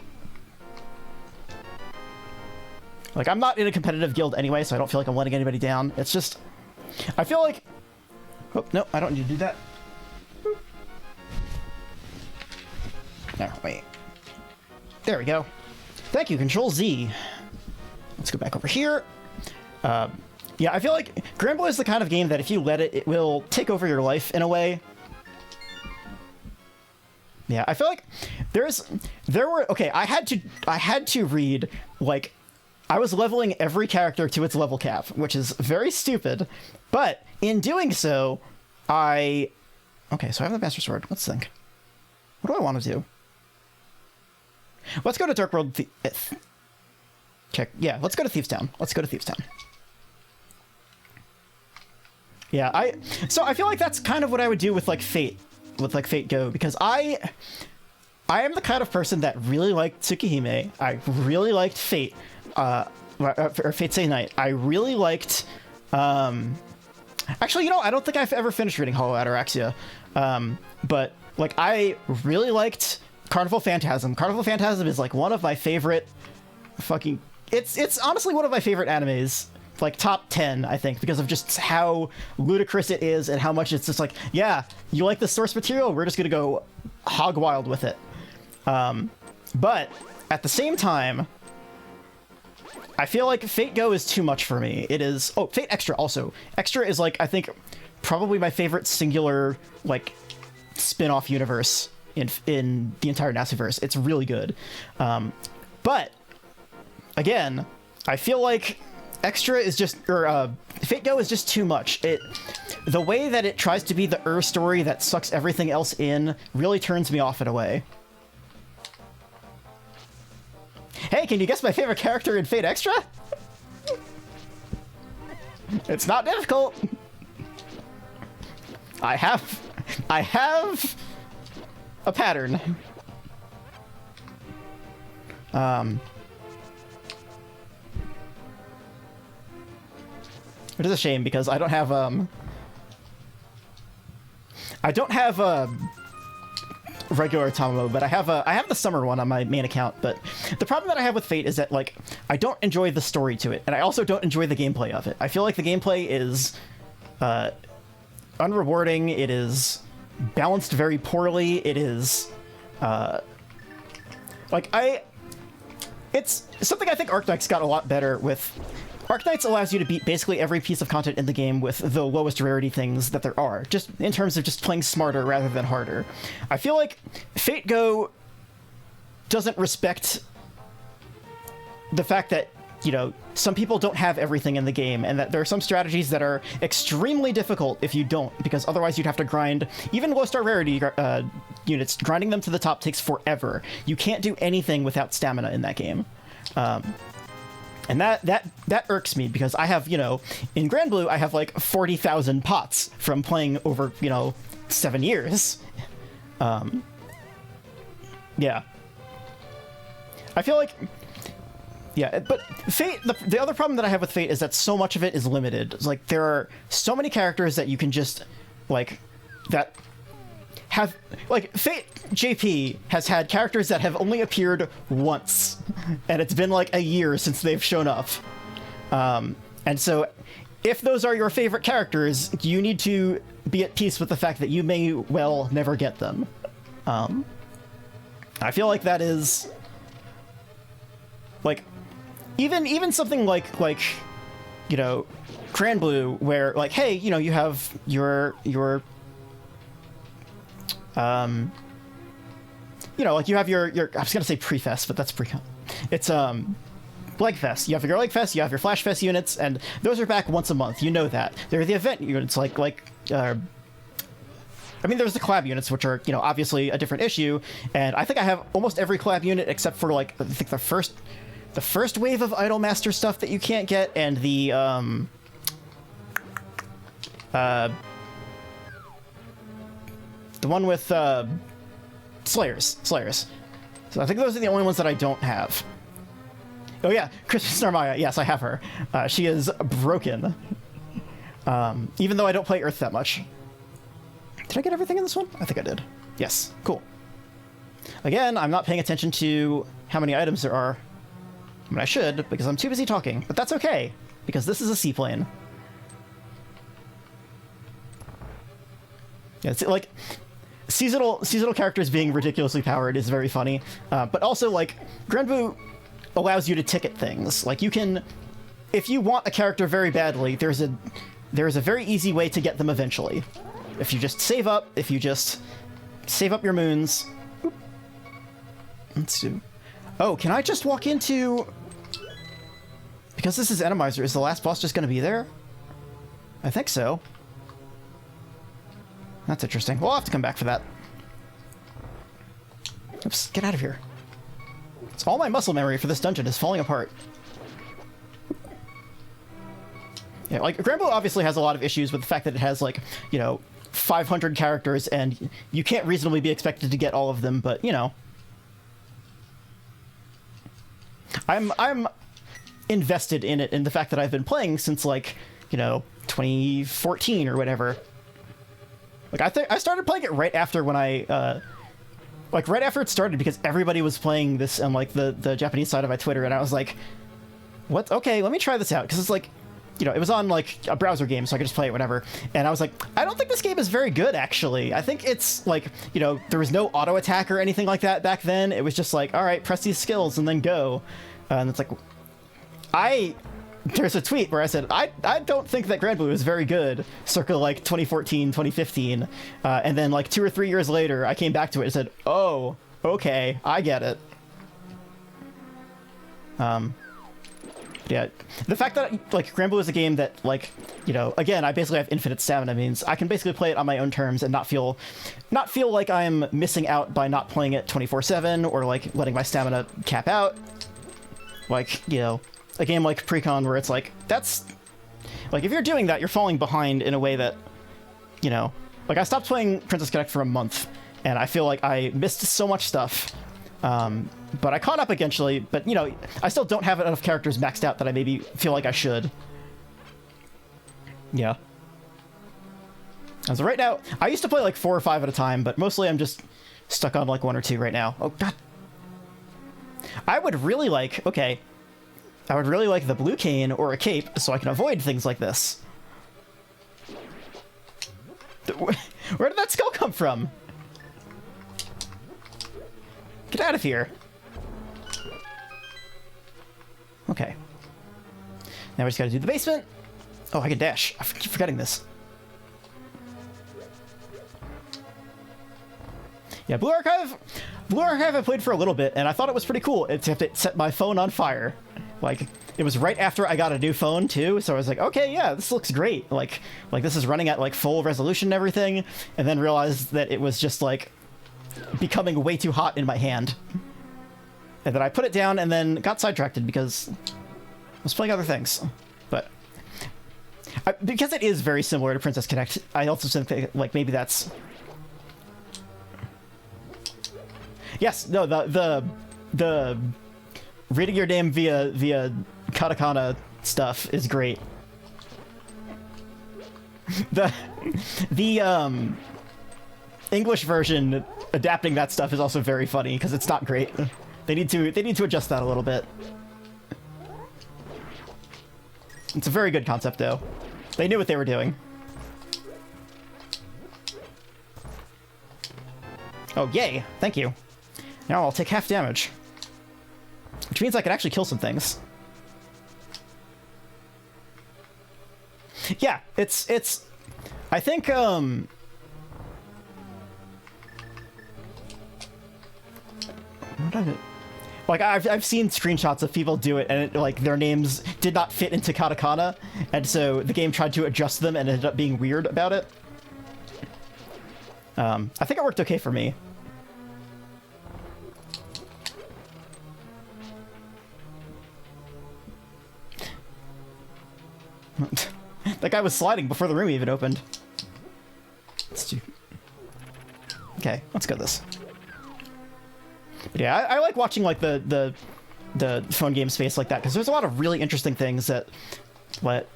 Like, I'm not in a competitive guild anyway, so I don't feel like I'm letting anybody down. It's just, I feel like, oh, no, I don't need to do that. No, wait. There we go. Thank you, Control Z. Let's go back over here. Yeah, I feel like Granblue is the kind of game that if you let it, it will take over your life in a way. Yeah, I feel like I had to read, like, I was leveling every character to its level cap, which is very stupid, but in doing so, okay, so I have the Master Sword. Let's think. What do I want to do? Let's go to Dark World. Yeah, let's go to Thieves Town. Yeah, so I feel like that's kind of what I would do with like Fate Go, because I am the kind of person that really liked Tsukihime. I really liked Fate, or Fate Stay Night. I really liked, actually, you know, I don't think I've ever finished reading Hollow Ataraxia, but like I really liked Carnival Phantasm. Carnival Phantasm is like one of my favorite fucking... It's honestly one of my favorite animes like top 10, I think, because of just how ludicrous it is and how much it's just like, yeah, you like the source material, we're just gonna go hog wild with it. But at the same time, I feel like Fate Go is too much for me. It is... Oh, Fate Extra also. Extra is, like, I think, probably my favorite singular, like, spin-off universe in the entire Naziverse. It's really good. But, again, I feel like Extra is just... Or, Fate Go is just too much. The way that it tries to be the story that sucks everything else in really turns me off in a way. Hey, can you guess my favorite character in Fate Extra? It's not difficult. I have a pattern. It is a shame because I don't have regular Tomomo, but I have the summer one on my main account. But the problem that I have with Fate is that, like, I don't enjoy the story to it, and I also don't enjoy the gameplay of it. I feel like the gameplay is unrewarding. It is balanced very poorly. It is it's something I think Arknights got a lot better with. Arknights allows you to beat basically every piece of content in the game with the lowest rarity things that there are, just in terms of just playing smarter rather than harder. I feel like Fate Go doesn't respect the fact that, you know, some people don't have everything in the game, and that there are some strategies that are extremely difficult if you don't, because otherwise you'd have to grind even low-star rarity units. Grinding them to the top takes forever. You can't do anything without stamina in that game. And that irks me, because I have, you know, in Grand Blue, I have like 40,000 pots from playing over, you know, 7 years. Yeah. I feel like... Yeah, but Fate, the other problem that I have with Fate is that so much of it is limited. It's like, there are so many characters that you can just, like, that have... Like, Fate JP has had characters that have only appeared once, and it's been like a year since they've shown up. And so, if those are your favorite characters, you need to be at peace with the fact that you may well never get them. I feel like that is... Like, even something like, you know, Grand Blue, where, like, hey, you know, you have your you know, like, you have your I was gonna say pre-fest, but that's pre-con. It's Leg Fest. You have your Leg Fest, you have your Flash Fest units, and those are back once a month. You know that. They're the event units, like I mean, there's the collab units, which are, you know, obviously a different issue, and I think I have almost every collab unit except for, like, I think the first wave of Idolmaster stuff that you can't get, and the one with Slayers. So I think those are the only ones that I don't have. Oh yeah, Christmas Narmaya. Yes, I have her. She is broken. Even though I don't play Earth that much. Did I get everything in this one? I think I did. Yes, cool. Again, I'm not paying attention to how many items there are. I mean, I should, because I'm too busy talking, but that's okay, because this is a seaplane. Yeah, it's like... Seasonal characters being ridiculously powered is very funny, but also, like, Grand Blue allows you to ticket things. Like, you can, if you want a character very badly, there's a very easy way to get them eventually. If you just save up, your moons. Oop. Let's do. Oh, can I just walk into? Because this is Enemizer, is the last boss just going to be there? I think so. That's interesting. We'll have to come back for that. Oops, get out of here. It's all my muscle memory for this dungeon is falling apart. Yeah, like, Grand Blue obviously has a lot of issues with the fact that it has, like, you know, 500 characters, and you can't reasonably be expected to get all of them, but, you know. I'm invested in it, in the fact that I've been playing since, like, you know, 2014 or whatever. Like, I started playing it right after when like, right after it started, because everybody was playing this on, like, the Japanese side of my Twitter, and I was like, what? Okay, let me try this out, because it's, like, you know, it was on like a browser game, so I could just play it whenever. And I was like, I don't think this game is very good, actually. I think it's like, you know, there was no auto attack or anything like that back then. It was just like, all right, press these skills and then go. And it's like, there's a tweet where I said, I don't think that Grand Blue is very good, circa like 2014, 2015. And then like 2 or 3 years later, I came back to it and said, oh, okay, I get it. Yeah, the fact that like Grand Blue is a game that, like, you know, again, I basically have infinite stamina means I can basically play it on my own terms and not feel like I'm missing out by not playing it 24/7 or like letting my stamina cap out. Like, you know, a game like Precon where it's like, that's like, if you're doing that, you're falling behind in a way that, you know, like I stopped playing Princess Connect for a month and I feel like I missed so much stuff. But I caught up eventually, but, you know, I still don't have enough characters maxed out that I maybe feel like I should. Yeah. As of right now, I used to play like 4 or 5 at a time, but mostly I'm just stuck on like 1 or 2 right now. Oh, God. I would really like the blue cane or a cape so I can avoid things like this. Where did that skull come from? Get out of here. Okay. Now we just gotta do the basement. Oh, I can dash. I keep forgetting this. Yeah, Blue Archive I played for a little bit, and I thought it was pretty cool, except it set my phone on fire. Like, it was right after I got a new phone, too, so I was like, okay, yeah, this looks great. Like this is running at, like, full resolution and everything, and then realized that it was just, like, becoming way too hot in my hand. And then I put it down and then got sidetracked because I was playing other things. But because it is very similar to Princess Connect, I also think like maybe that's... Yes, no, the reading your name via katakana stuff is great. The English version adapting that stuff is also very funny because it's not great. They need to adjust that a little bit. It's a very good concept though. They knew what they were doing. Oh, yay. Thank you. Now I'll take half damage. Which means I can actually kill some things. Yeah, it's I think like I've seen screenshots of people do it and it, like their names did not fit into katakana, and so the game tried to adjust them and ended up being weird about it. I think it worked okay for me. That guy was sliding before the room even opened. Okay, let's go this. But yeah, I like watching like the phone game space like that because there's a lot of really interesting things that, what,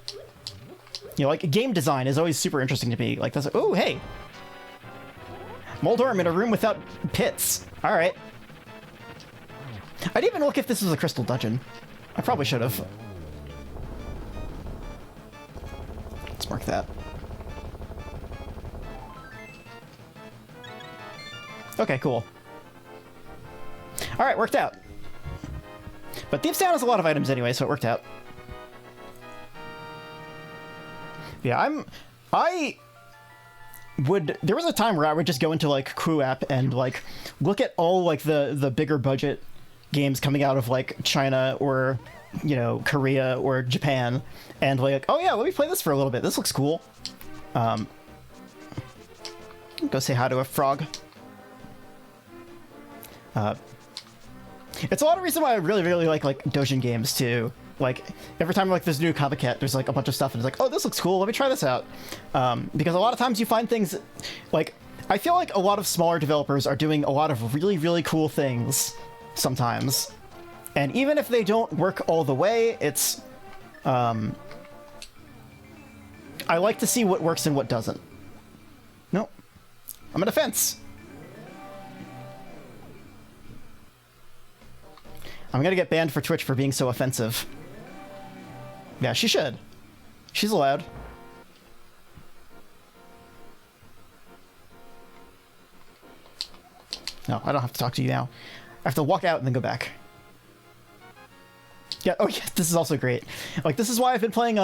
you know, like game design is always super interesting to me. Like that's like, oh hey, Moldorm in a room without pits. All right. I didn't even look if this was a crystal dungeon. I probably should have. Let's mark that. Okay, cool. All right, worked out. But Thieves Town has a lot of items anyway, so it worked out. Yeah, there was a time where I would just go into like Crew App and like look at all like the bigger budget games coming out of like China or, you know, Korea or Japan, and like, oh yeah, let me play this for a little bit. This looks cool. Go say hi to a frog. It's a lot of reason why I really like Dojin games too. Like every time like there's a new copycat, there's like a bunch of stuff and it's like, oh, this looks cool, let me try this out. Because a lot of times you find things like, I feel like a lot of smaller developers are doing a lot of really cool things sometimes. And even if they don't work all the way, it's I like to see what works and what doesn't. Nope. I'm in a fence. I'm gonna get banned for Twitch for being so offensive. Yeah, she should. She's allowed. No, I don't have to talk to you now. I have to walk out and then go back. Yeah, oh yeah, this is also great. Like, this is why I've been playing,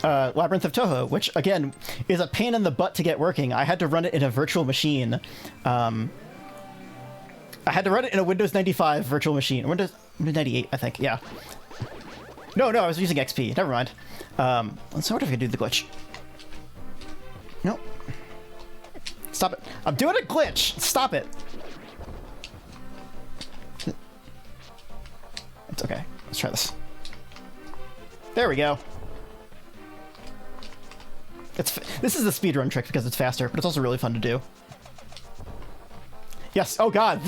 Labyrinth of Toho, which, again, is a pain in the butt to get working. I had to run it in a virtual machine. I had to run it in a Windows 95 virtual machine. Windows 98, I think, yeah. No, I was using XP. Never mind. Let's wonder if I can do the glitch. Nope. Stop it. I'm doing a glitch! Stop it! It's okay. Let's try this. There we go. This is the speedrun trick because it's faster, but it's also really fun to do. Yes, oh god,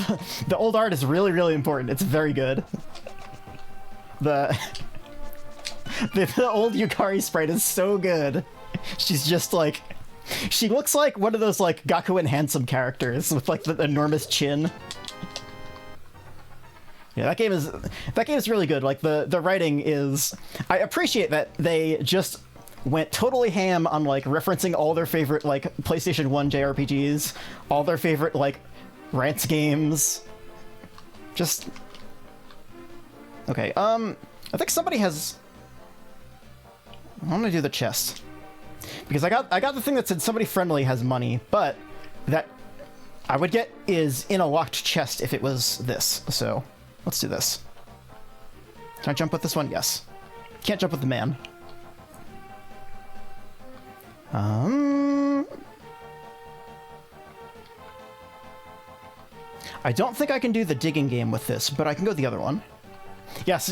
the old art is really, really important. It's very good. The old Yukari sprite is so good. She's just like, she looks like one of those like Gakuen Handsome characters with like the enormous chin. Yeah, that game is really good. Like the writing is, I appreciate that they just went totally ham on like referencing all their favorite like PlayStation 1 JRPGs, all their favorite like rants games. Just okay. I think somebody has. I want to do the chest because I got the thing that said somebody friendly has money, but that I would get is in a locked chest if it was this. So let's do this. Can I jump with this one? Yes. Can't jump with the man. I don't think I can do the digging game with this, but I can go the other one. Yes,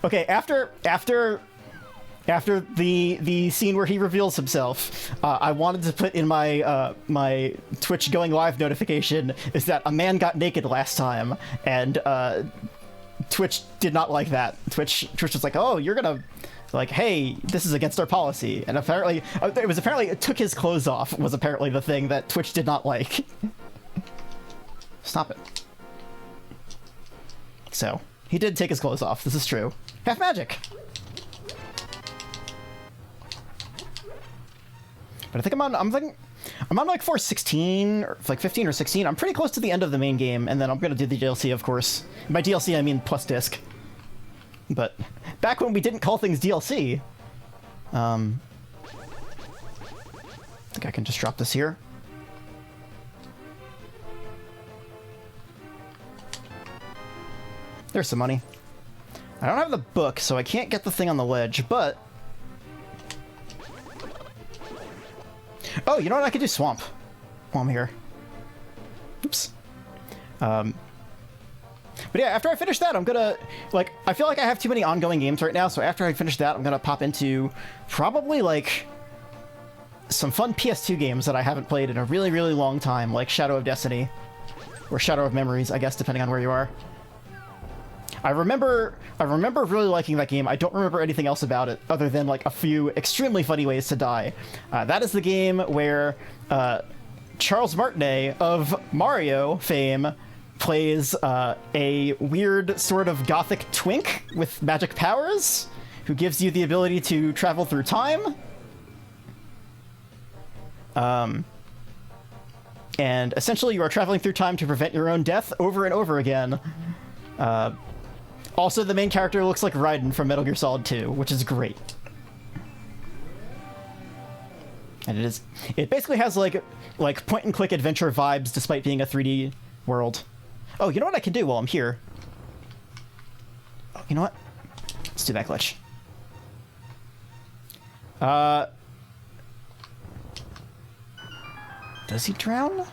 okay, after the scene where he reveals himself, I wanted to put in my my Twitch going live notification is that a man got naked last time, and Twitch did not like that. Twitch was like, oh, you're gonna, like, hey, this is against our policy, and apparently it took his clothes off was apparently the thing that Twitch did not like. Stop it. So he did take his clothes off. This is true. Half magic. But I think I'm on like 416 or like 15 or 16. I'm pretty close to the end of the main game, and then I'm gonna do the DLC, of course. By DLC I mean plus disc. But back when we didn't call things DLC. I think I can just drop this here. There's some money. I don't have the book, so I can't get the thing on the ledge, but... Oh, you know what? I could do swamp while I'm here. Oops. But yeah, after I finish that, I'm gonna... Like, I feel like I have too many ongoing games right now, so after I finish that, I'm gonna pop into probably, like, some fun PS2 games that I haven't played in a really, really long time, like Shadow of Destiny. Or Shadow of Memories, I guess, depending on where you are. I remember really liking that game. I don't remember anything else about it other than like a few extremely funny ways to die. That is the game where Charles Martinet of Mario fame plays a weird sort of gothic twink with magic powers who gives you the ability to travel through time. And essentially you are traveling through time to prevent your own death over and over again. Also, the main character looks like Raiden from Metal Gear Solid 2, which is great. And it basically has like point-and-click adventure vibes despite being a 3D world. Oh, you know what I can do while I'm here? Oh, you know what? Let's do that glitch. Does he drown?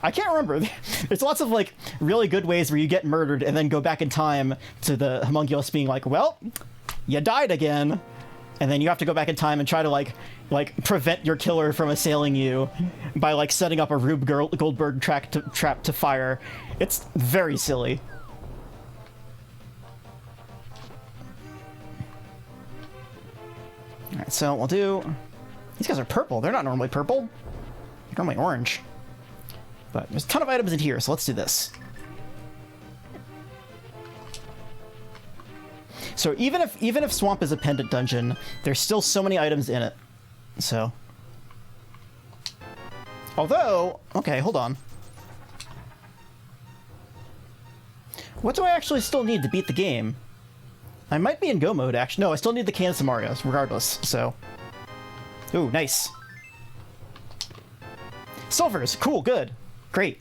I can't remember. There's lots of like really good ways where you get murdered and then go back in time to the homunculus being like, well, you died again. And then you have to go back in time and try to like prevent your killer from assailing you by like setting up a Rube Goldberg trap to fire. It's very silly. All right, so we'll do... These guys are purple. They're not normally purple. They're normally orange. But there's a ton of items in here, so let's do this. So even if Swamp is a pendant dungeon, there's still so many items in it. So, although, okay, hold on. What do I actually still need to beat the game? I might be in go mode, actually. No, I still need the cans of Marios, regardless, so. Ooh, nice. Silvers, cool, good. Great.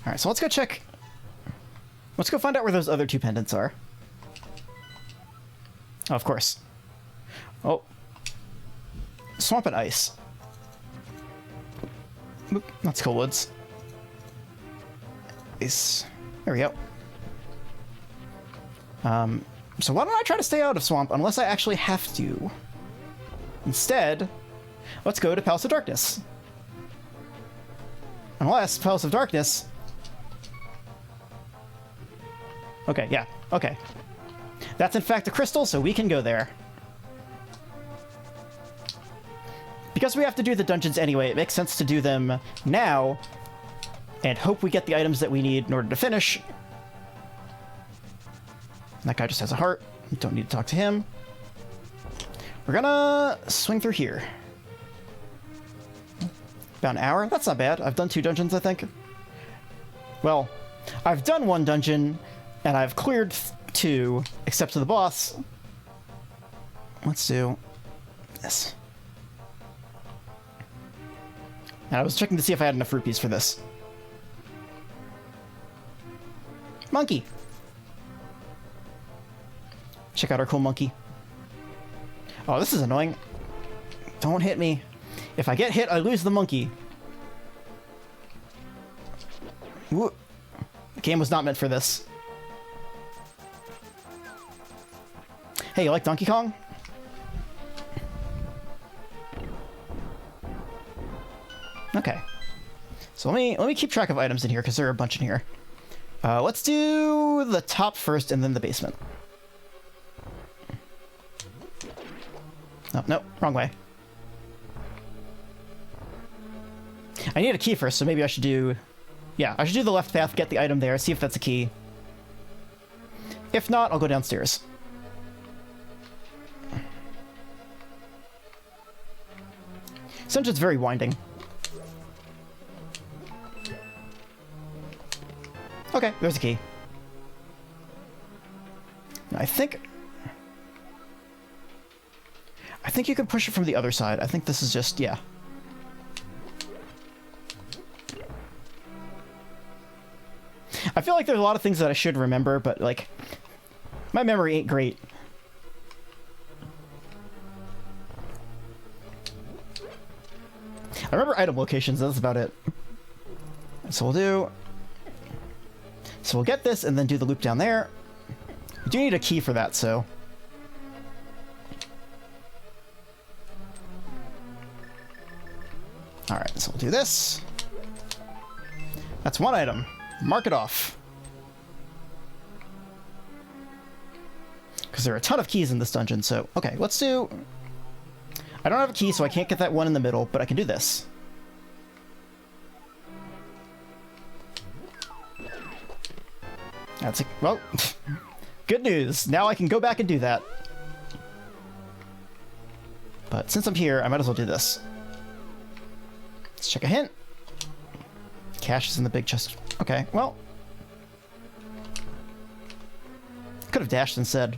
Alright, so let's go check. Let's go find out where those other two pendants are. Oh, of course. Oh. Swamp and ice. Oop, that's cool woods. Ice. There we go. So why don't I try to stay out of Swamp unless I actually have to? Instead, let's go to Palace of Darkness. Unless Palace of Darkness... Okay, yeah, okay. That's in fact a crystal, so we can go there. Because we have to do the dungeons anyway, it makes sense to do them now and hope we get the items that we need in order to finish. That guy just has a heart. Don't need to talk to him. We're gonna swing through here. About an hour? That's not bad. I've done 2 dungeons, I think. Well, I've done 1 dungeon, and I've cleared 2, except to the boss. Let's do this. And I was checking to see if I had enough rupees for this. Monkey! Check out our cool monkey. Oh, this is annoying. Don't hit me. If I get hit, I lose the monkey. Ooh. The game was not meant for this. Hey, you like Donkey Kong? Okay. So let me keep track of items in here because there are a bunch in here. Let's do the top first and then the basement. Oh, no, wrong way. I need a key first, so maybe I should do... Yeah, I should do the left path, get the item there, see if that's a key. If not, I'll go downstairs. This dungeon's very winding. Okay, there's a key. I think you can push it from the other side. I think this is just, yeah. I feel like there's a lot of things that I should remember, but, like, my memory ain't great. I remember item locations, that's about it. So we'll get this and then do the loop down there. We do need a key for that, so... Alright, so we'll do this. That's 1 item. Mark it off. Because there are a ton of keys in this dungeon, so... Okay, let's do... I don't have a key, so I can't get that one in the middle, but I can do this. That's a... Well, good news. Now I can go back and do that. But since I'm here, I might as well do this. Let's check a hint. Cash is in the big chest. Okay, well. Could have dashed instead.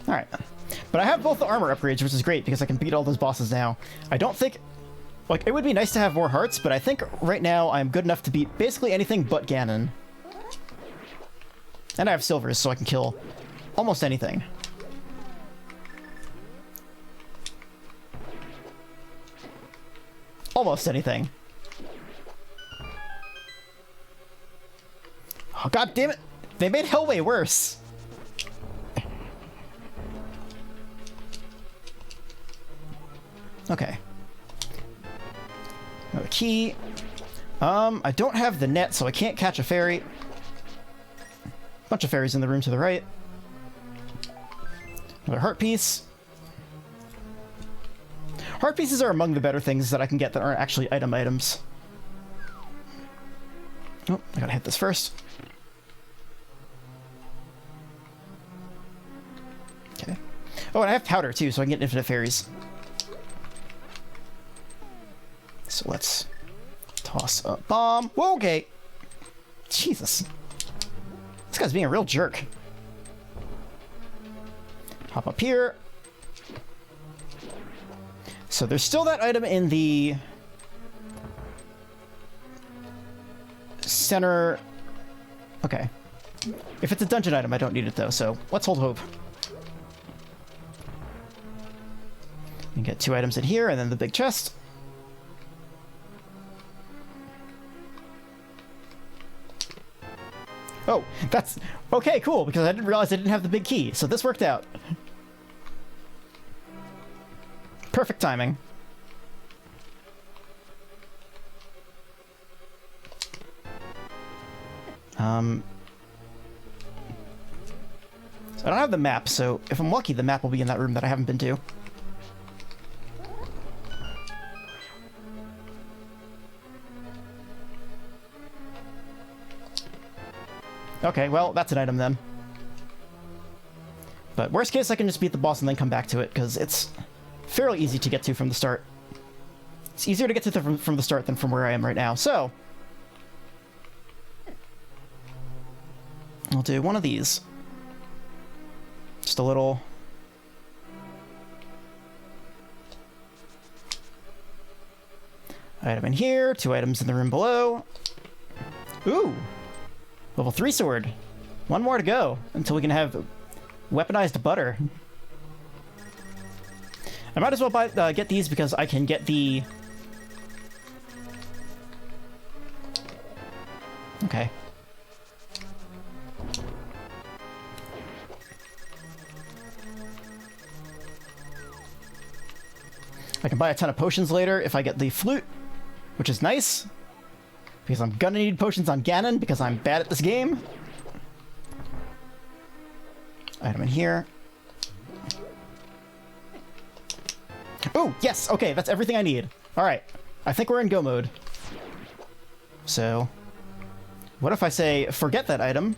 Alright. But I have both the armor upgrades, which is great because I can beat all those bosses now. I don't think... Like, it would be nice to have more hearts, but I think right now I'm good enough to beat basically anything but Ganon. And I have silvers, so I can kill almost anything. Almost anything. Oh, god damn it! They made hell way worse! Okay. Another key. I don't have the net, so I can't catch a fairy. Bunch of fairies in the room to the right. Another heart piece. Heart pieces are among the better things that I can get that aren't actually items. Oh, I gotta hit this first. Okay. Oh, and I have powder too, so I can get infinite fairies. So let's toss a bomb. Whoa, okay. Jesus. This guy's being a real jerk. Hop up here. So there's still that item in the center. Okay. If it's a dungeon item, I don't need it though, so let's hold hope. We get 2 items in here, and then the big chest. Oh, that's... Okay, cool, because I didn't realize I didn't have the big key, so this worked out. Perfect timing. So I don't have the map, so if I'm lucky, the map will be in that room that I haven't been to. Okay, well, that's an item then. But worst case, I can just beat the boss and then come back to it, because it's fairly easy to get to from the start. It's easier to get to from the start than from where I am right now, so... I'll do one of these. Just a little... item in here, 2 items in the room below. Ooh! Level 3 sword. 1 more to go until we can have weaponized butter. I might as well get these because I can get the... Okay. I can buy a ton of potions later if I get the flute, which is nice. Because I'm gonna need potions on Ganon, because I'm bad at this game. Item in here. Oh, yes! Okay, that's everything I need. Alright, I think we're in go mode. So, what if I say, forget that item?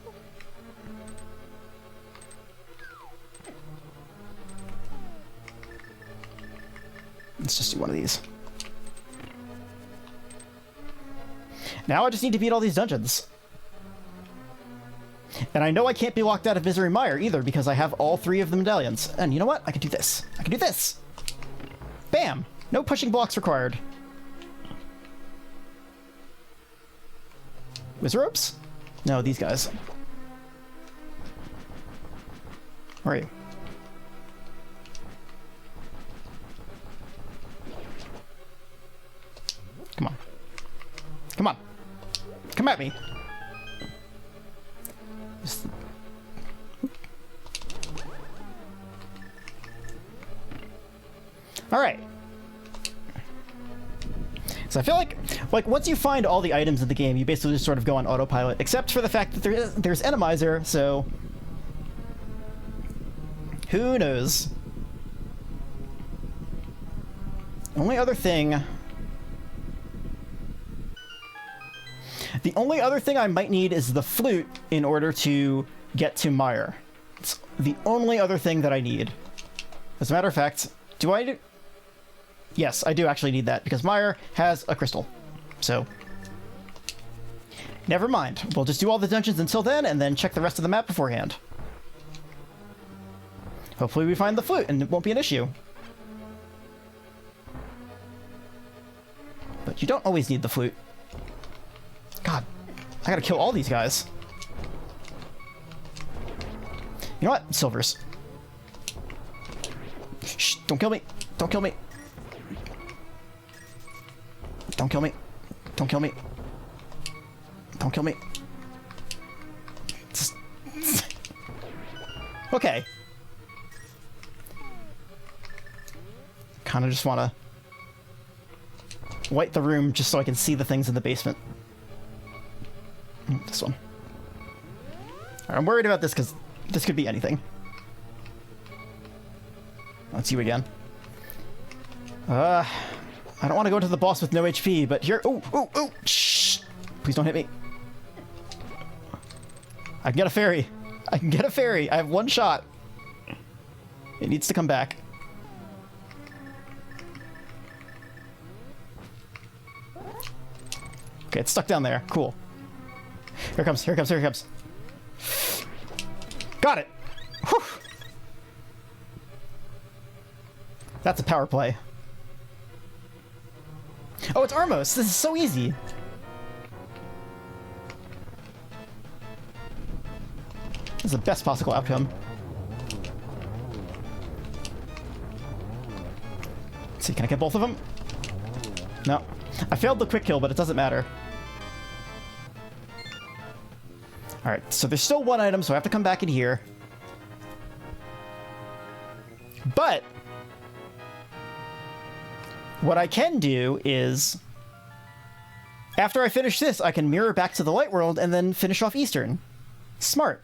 Let's just do one of these. Now I just need to beat all these dungeons. And I know I can't be locked out of Misery Mire either, because I have all 3 of the medallions. And you know what? I can do this. I can do this! Bam! No pushing blocks required. Wizardropes? No, these guys. Where are you? Come on. Come on. Come at me. Just... All right. So I feel like once you find all the items in the game, you basically just sort of go on autopilot, except for the fact that there's Enemizer, so who knows? Only other thing. The only other thing I might need is the flute in order to get to Mire. It's the only other thing that I need. As a matter of fact, do I do... Yes, I do actually need that, because Mire has a crystal. So, never mind. We'll just do all the dungeons until then, and then check the rest of the map beforehand. Hopefully we find the flute, and it won't be an issue. But you don't always need the flute. God, I gotta kill all these guys. You know what? Silvers. Shh, don't kill me. Don't kill me. Don't kill me. Don't kill me. Don't kill me. Okay. Kinda just wanna wipe the room just so I can see the things in the basement. This one. Right, I'm worried about this because this could be anything. Let's see you again. I don't want to go to the boss with no HP, but here... Oh, oh, oh! Shh! Please don't hit me. I can get a fairy. I can get a fairy. I have one shot. It needs to come back. Okay, it's stuck down there. Cool. Here it comes, here it comes, here it comes. Got it! Whew. That's a power play. Oh, it's Armos! This is so easy! This is the best possible outcome. Let's see, can I get both of them? No. I failed the quick kill, but it doesn't matter. Alright, so there's still one item, so I have to come back in here. But what I can do is, after I finish this, I can mirror back to the light world and then finish off Eastern. Smart.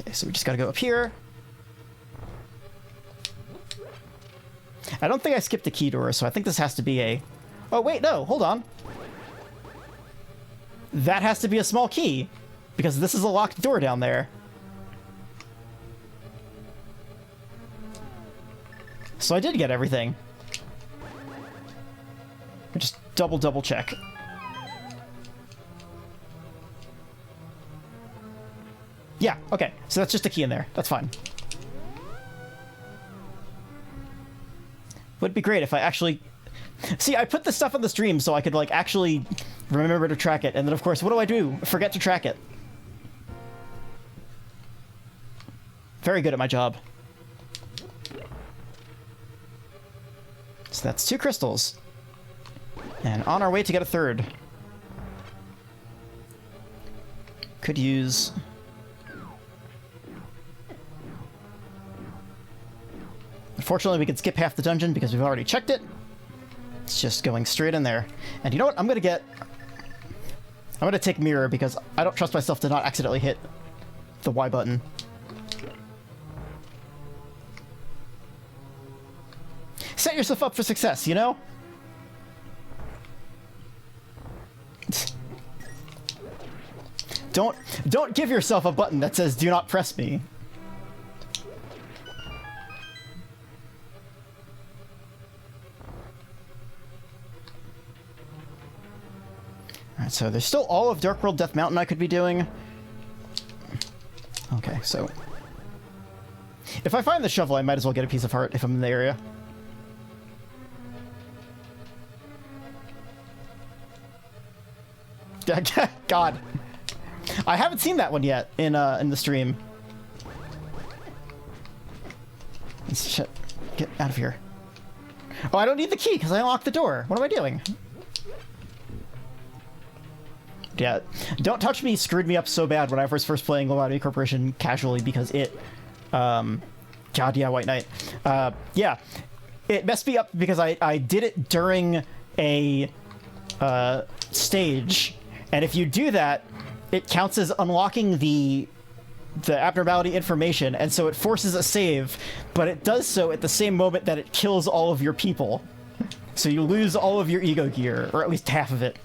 Okay, so we just gotta go up here. I don't think I skipped a key door, so I think this has to be a... Oh, wait, no, hold on. That has to be a small key, because this is a locked door down there. So I did get everything. Just double check. Yeah, okay, so that's just a key in there. That's fine. Would be great if I actually... See, I put this stuff on the stream so I could, like, actually remember to track it. And then, of course, what do? Forget to track it. Very good at my job. So that's 2 crystals. And on our way to get a third. Could use... Unfortunately, we can skip half the dungeon because we've already checked it. It's just going straight in there. And you know what? I'm gonna take mirror because I don't trust myself to not accidentally hit the Y button. Set yourself up for success, you know? Don't give yourself a button that says do not press me. Alright, so there's still all of Dark World Death Mountain I could be doing. Okay, so... If I find the shovel, I might as well get a piece of heart if I'm in the area. God. I haven't seen that one yet in the stream. Shit. Get out of here. Oh, I don't need the key because I unlocked the door. What am I doing? Yeah, Don't Touch Me screwed me up so bad when I was first playing Lobotomy Corporation casually because it, God, yeah, White Knight. Yeah, it messed me up because I did it during a stage, and if you do that, it counts as unlocking the abnormality information, and so it forces a save, but it does so at the same moment that it kills all of your people. So you lose all of your ego gear, or at least half of it.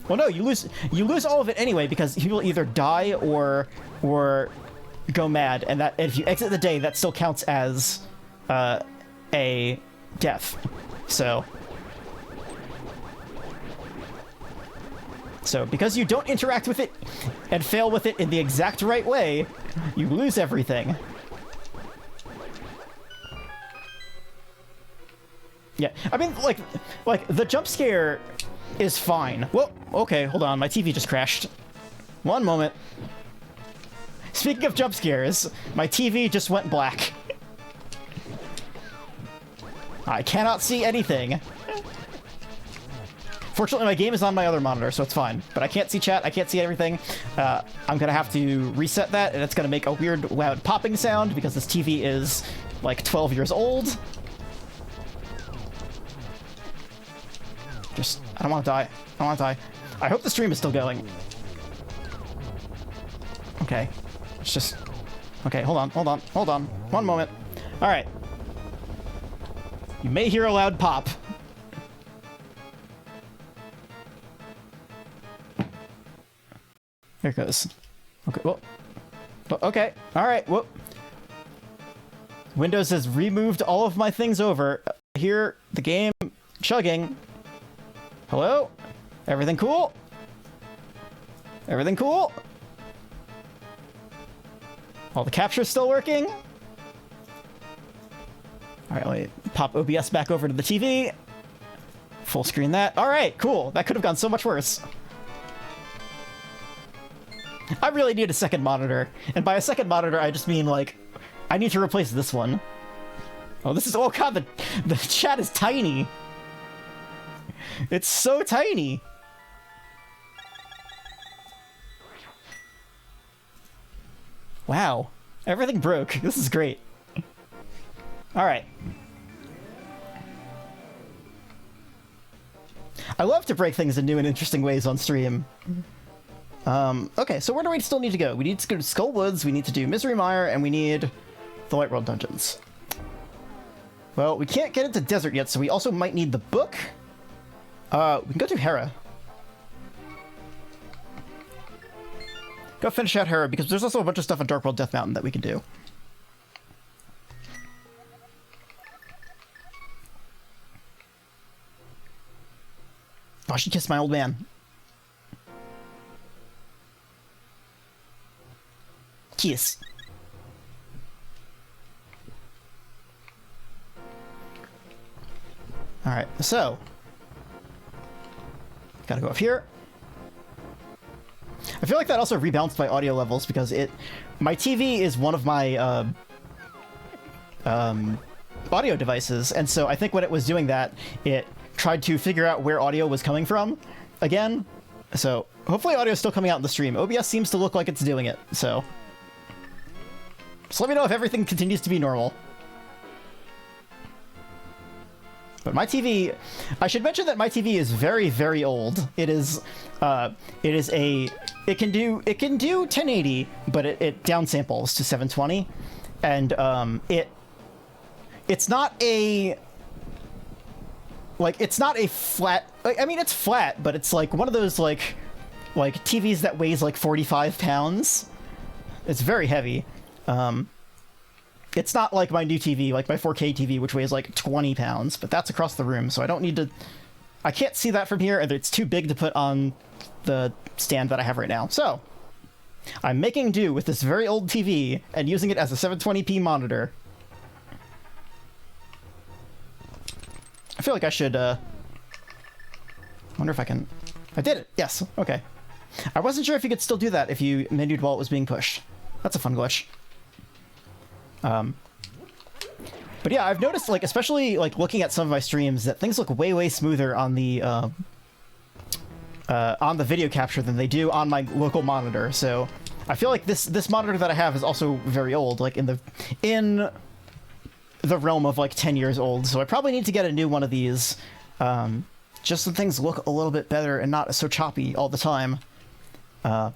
Well, no, you lose all of it anyway because he will either die or go mad, and if you exit the day, that still counts as a death. So because you don't interact with it and fail with it in the exact right way, you lose everything. Yeah, I mean, like the jump scare is fine. Whoa, okay, hold on, my TV just crashed. One moment. Speaking of jump scares, my TV just went black. I cannot see anything. Fortunately, my game is on my other monitor, so it's fine. But I can't see chat, I can't see everything. I'm gonna have to reset that, and it's gonna make a weird, loud popping sound because this TV is, like, 12 years old. I don't want to die. I don't want to die. I hope the stream is still going. Okay. It's just... Okay, hold on. One moment. Alright. You may hear a loud pop. There it goes. Okay, well, okay, all right, whoop. Windows has removed all of my things over. I hear the game chugging. Hello? Everything cool? Everything cool? All the capture's still working? All right, let me pop OBS back over to the TV. Full screen that. All right, cool. That could have gone so much worse. I really need a second monitor. And by a second monitor, I just mean, like, I need to replace this one. Oh, this is... Oh, God, the chat is tiny. It's so tiny. Wow. Everything broke. This is great. All right. I love to break things in new and interesting ways on stream. Okay, so where do we still need to go? We need to go to Skull Woods, we need to do Misery Mire, and we need the White World Dungeons. Well, we can't get into Desert yet, so we also might need the book. We can go to Hera. Go finish out Hera, because there's also a bunch of stuff on Dark World Death Mountain that we can do. Oh, she kissed my old man. Kiss. Alright, so. Gotta go up here. I feel like that also rebalanced my audio levels because my TV is one of my audio devices, and so I think when it was doing that, it tried to figure out where audio was coming from again. So hopefully audio is still coming out in the stream. OBS seems to look like it's doing it, so let me know if everything continues to be normal. But my TV, I should mention that my TV is very, very old. It can do 1080, but it downsamples to 720, and it's not a flat. I mean, it's flat, but it's like one of those like TVs that weighs like 45 pounds. It's very heavy. It's not like my new TV, like my 4K TV, which weighs like 20 pounds, but that's across the room, so I don't need to... I can't see that from here, and it's too big to put on the stand that I have right now. So, I'm making do with this very old TV and using it as a 720p monitor. I feel like I should, wonder if I can... I did it! Yes, okay. I wasn't sure if you could still do that if you menued while it was being pushed. That's a fun glitch. But yeah, I've noticed, like, especially like looking at some of my streams, that things look way, way smoother on the video capture than they do on my local monitor. So I feel like this monitor that I have is also very old, like in the realm of like 10 years old. So I probably need to get a new one of these, just so things look a little bit better and not so choppy all the time. Okay,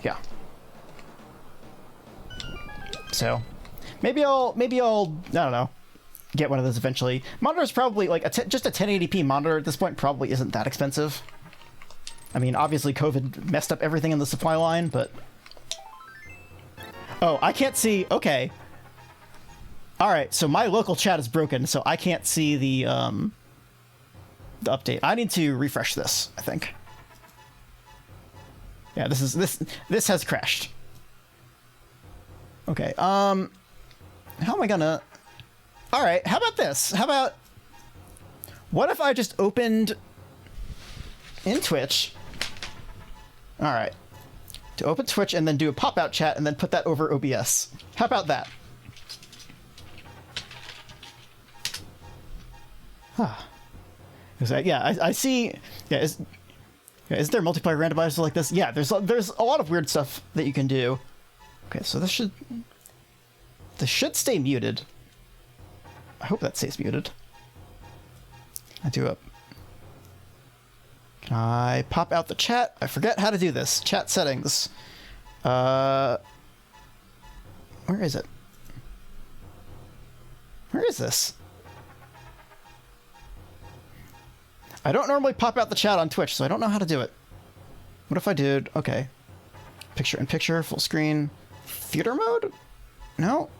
yeah. So, maybe I'll, I don't know, get one of those eventually. Monitor's probably, like, just a 1080p monitor at this point probably isn't that expensive. I mean, obviously COVID messed up everything in the supply line, but... Oh, I can't see... Okay. Alright, so my local chat is broken, so I can't see the update. I need to refresh this, I think. Yeah, this has crashed. Okay, how am I gonna... Alright, how about this? How about... What if I just opened... in Twitch... Alright. To open Twitch and then do a pop-out chat and then put that over OBS. How about that? Huh. Yeah, I see... Yeah, is there multiplayer randomizers like this? Yeah, there's a lot of weird stuff that you can do. Okay, so this should stay muted. I hope that stays muted. Can I pop out the chat? I forget how to do this. Chat settings. Where is it? Where is this? I don't normally pop out the chat on Twitch, so I don't know how to do it. What if I did, okay, picture in picture, full screen, theater mode? No.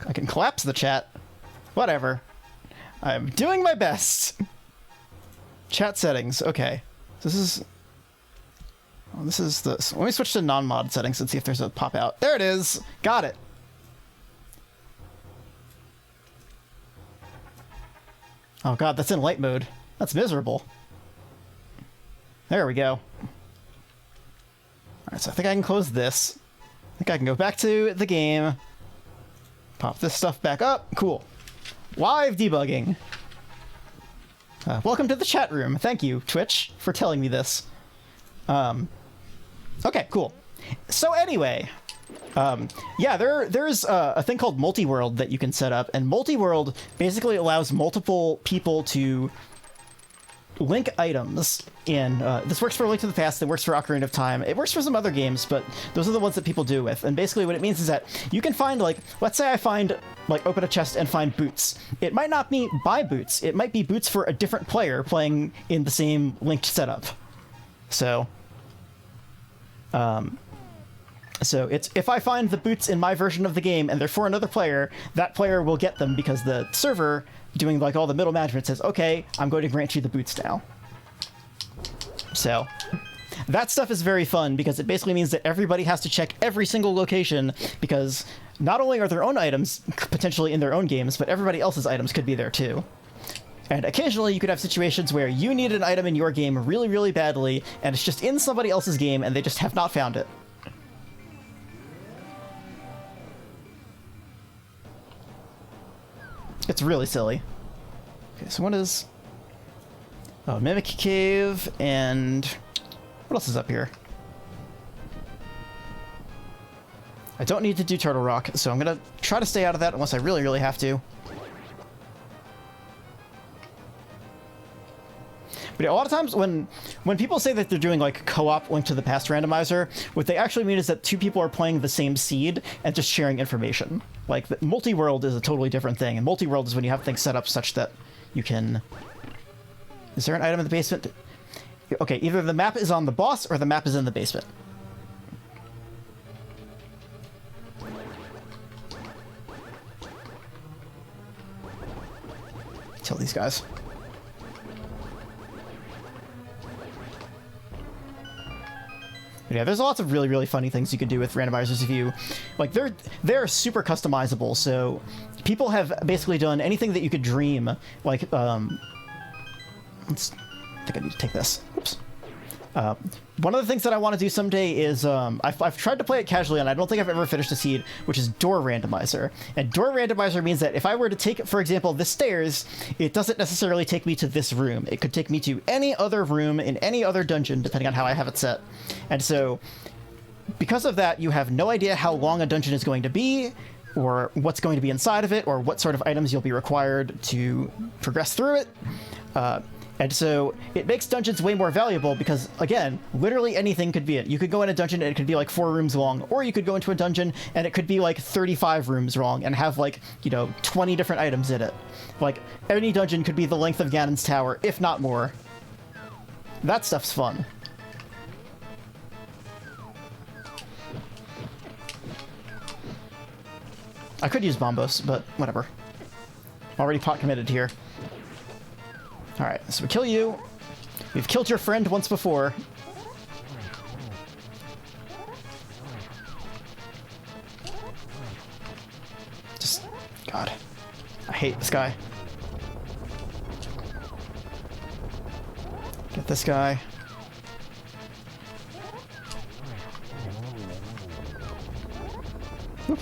I can collapse the chat. Whatever. I'm doing my best. Chat settings, okay. This is... Oh, this is this. Let me switch to non-mod settings and see if there's a pop-out. There it is! Got it! Oh god, that's in light mode. That's miserable. There we go. Alright, so I think I can close this. I think I can go back to the game. Pop this stuff back up. Cool. Live debugging. Welcome to the chat room. Thank you, Twitch, for telling me this. Okay, cool. So anyway, yeah, there's a thing called multi-world that you can set up, and multi-world basically allows multiple people to link items in. This works for Link to the Past, it works for Ocarina of Time, it works for some other games, but those are the ones that people do with. And basically what it means is that you can find, like, let's say I find, like, open a chest and find boots. It might not be buy boots, it might be boots for a different player playing in the same linked setup. So it's, if I find the boots in my version of the game and they're for another player, that player will get them because the server doing, like, all the middle management says, okay, I'm going to grant you the boots now. So that stuff is very fun because it basically means that everybody has to check every single location, because not only are their own items potentially in their own games, but everybody else's items could be there too. And occasionally you could have situations where you need an item in your game really, really badly, and it's just in somebody else's game and they just have not found it. It's really silly. Okay, so what is... Oh, Mimic Cave, and... What else is up here? I don't need to do Turtle Rock, so I'm gonna try to stay out of that unless I really, really have to. But yeah, a lot of times when people say that they're doing, like, co-op Link to the Past randomizer, what they actually mean is that two people are playing the same seed and just sharing information. Like, multi-world is a totally different thing, and multi-world is when you have things set up such that you can... Is there an item in the basement? Okay, either the map is on the boss or the map is in the basement. Kill these guys. But yeah, there's lots of really, really funny things you can do with randomizers if you... Like, they're super customizable, so people have basically done anything that you could dream. Like, I think I need to take this. Oops. One of the things that I want to do someday is, I've tried to play it casually, and I don't think I've ever finished a seed, which is Door Randomizer. And Door Randomizer means that if I were to take, for example, this stairs, it doesn't necessarily take me to this room. It could take me to any other room in any other dungeon, depending on how I have it set. And so, because of that, you have no idea how long a dungeon is going to be, or what's going to be inside of it, or what sort of items you'll be required to progress through it. And so it makes dungeons way more valuable because, again, literally anything could be it. You could go in a dungeon and it could be like 4 rooms long, or you could go into a dungeon and it could be like 35 rooms long and have, like, you know, 20 different items in it. Like, any dungeon could be the length of Ganon's tower, if not more. That stuff's fun. I could use bombos, but whatever. Already pot committed here. Alright, so we kill you. We've killed your friend once before. Just... God. I hate this guy. Get this guy. Whoop.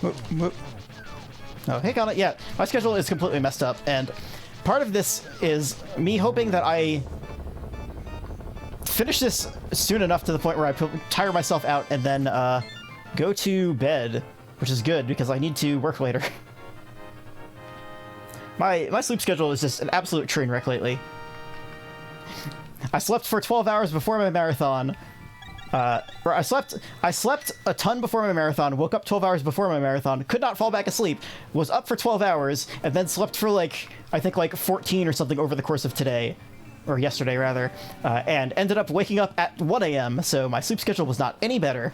Whoop, whoop. Oh, hey, got it. Yeah, my schedule is completely messed up, and part of this is me hoping that I finish this soon enough to the point where I tire myself out and then go to bed, which is good because I need to work later. My sleep schedule is just an absolute train wreck lately. I slept for 12 hours before my marathon. Or I slept a ton before my marathon, woke up 12 hours before my marathon, could not fall back asleep, was up for 12 hours, and then slept for, like, I think, like 14 or something over the course of today. or yesterday rather, and ended up waking up at 1 a.m., so my sleep schedule was not any better.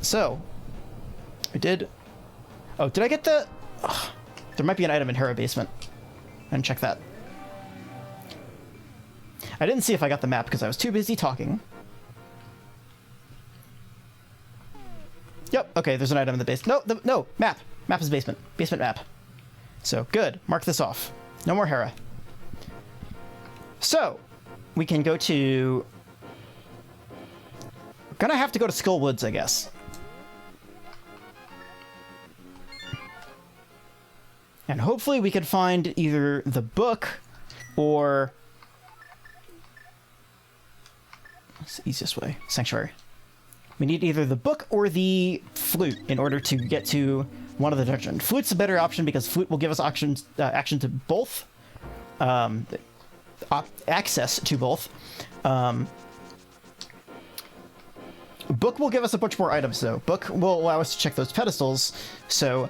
So, I did... Oh, did I get the... Ugh, there might be an item in Hera Basement. I didn't check that. I didn't see if I got the map because I was too busy talking. Yep, okay, there's an item in the basement. No, no, map. Map is basement. Basement map. So, good. Mark this off. No more Hera. So, we can go to... We're gonna have to go to Skull Woods, I guess. And hopefully we can find either the book or... What's the easiest way? Sanctuary. We need either the book or the flute in order to get to one of the dungeons. Flute's a better option because flute will give us action to both. Access to both. Book will give us a bunch more items, though. Book will allow us to check those pedestals, so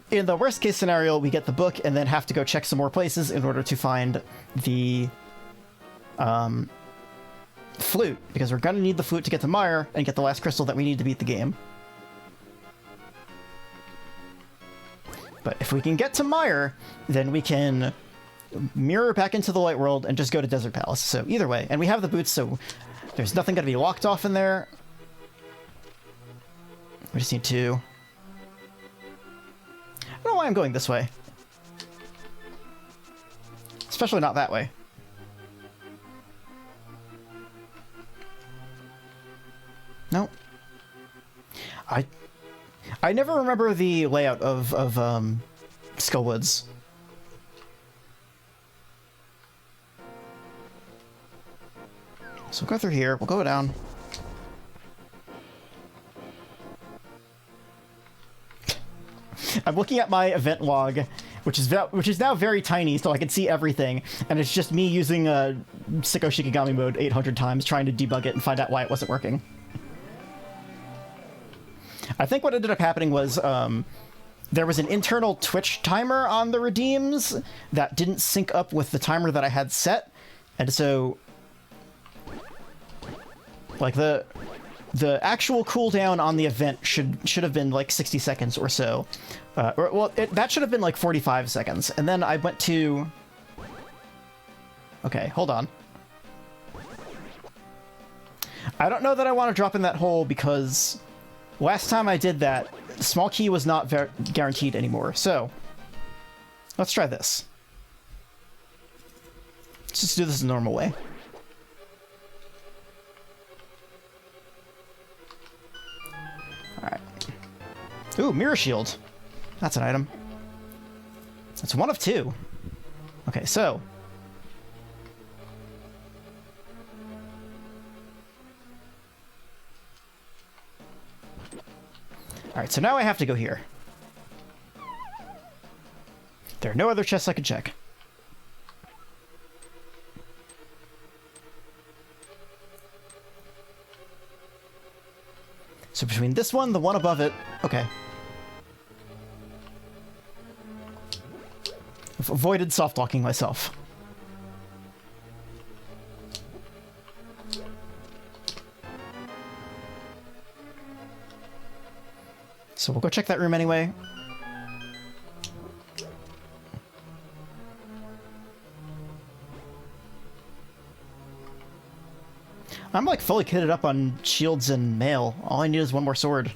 in the worst case scenario, we get the book and then have to go check some more places in order to find the flute, because we're gonna need the flute to get to Mire and get the last crystal that we need to beat the game. But if we can get to Mire, then we can mirror back into the light world and just go to Desert Palace. So either way, and we have the boots, so there's nothing gonna be locked off in there. We just need to... I don't know why I'm going this way. Especially not that way. No. I never remember the layout of Skullwoods. So we'll go through here, we'll go down. I'm looking at my event log, which is now very tiny, so I can see everything, and it's just me using Sicko Shikigami mode 800 times, trying to debug it and find out why it wasn't working. I think what ended up happening was there was an internal Twitch timer on the redeems that didn't sync up with the timer that I had set, and so like the actual cooldown on the event should have been like 60 seconds or so. That should have been like 45 seconds. And then I went to... Okay, hold on. I don't know that I want to drop in that hole because last time I did that, small key was not guaranteed anymore. So, let's try this. Let's just do this the normal way. Alright. Ooh, Mirror Shield. That's an item. That's one of two. Okay, so... Alright, so now I have to go here. There are no other chests I can check. So between this one, the one above it... Okay. I've avoided soft-locking myself. So we'll go check that room anyway. I'm like fully kitted up on shields and mail. All I need is one more sword.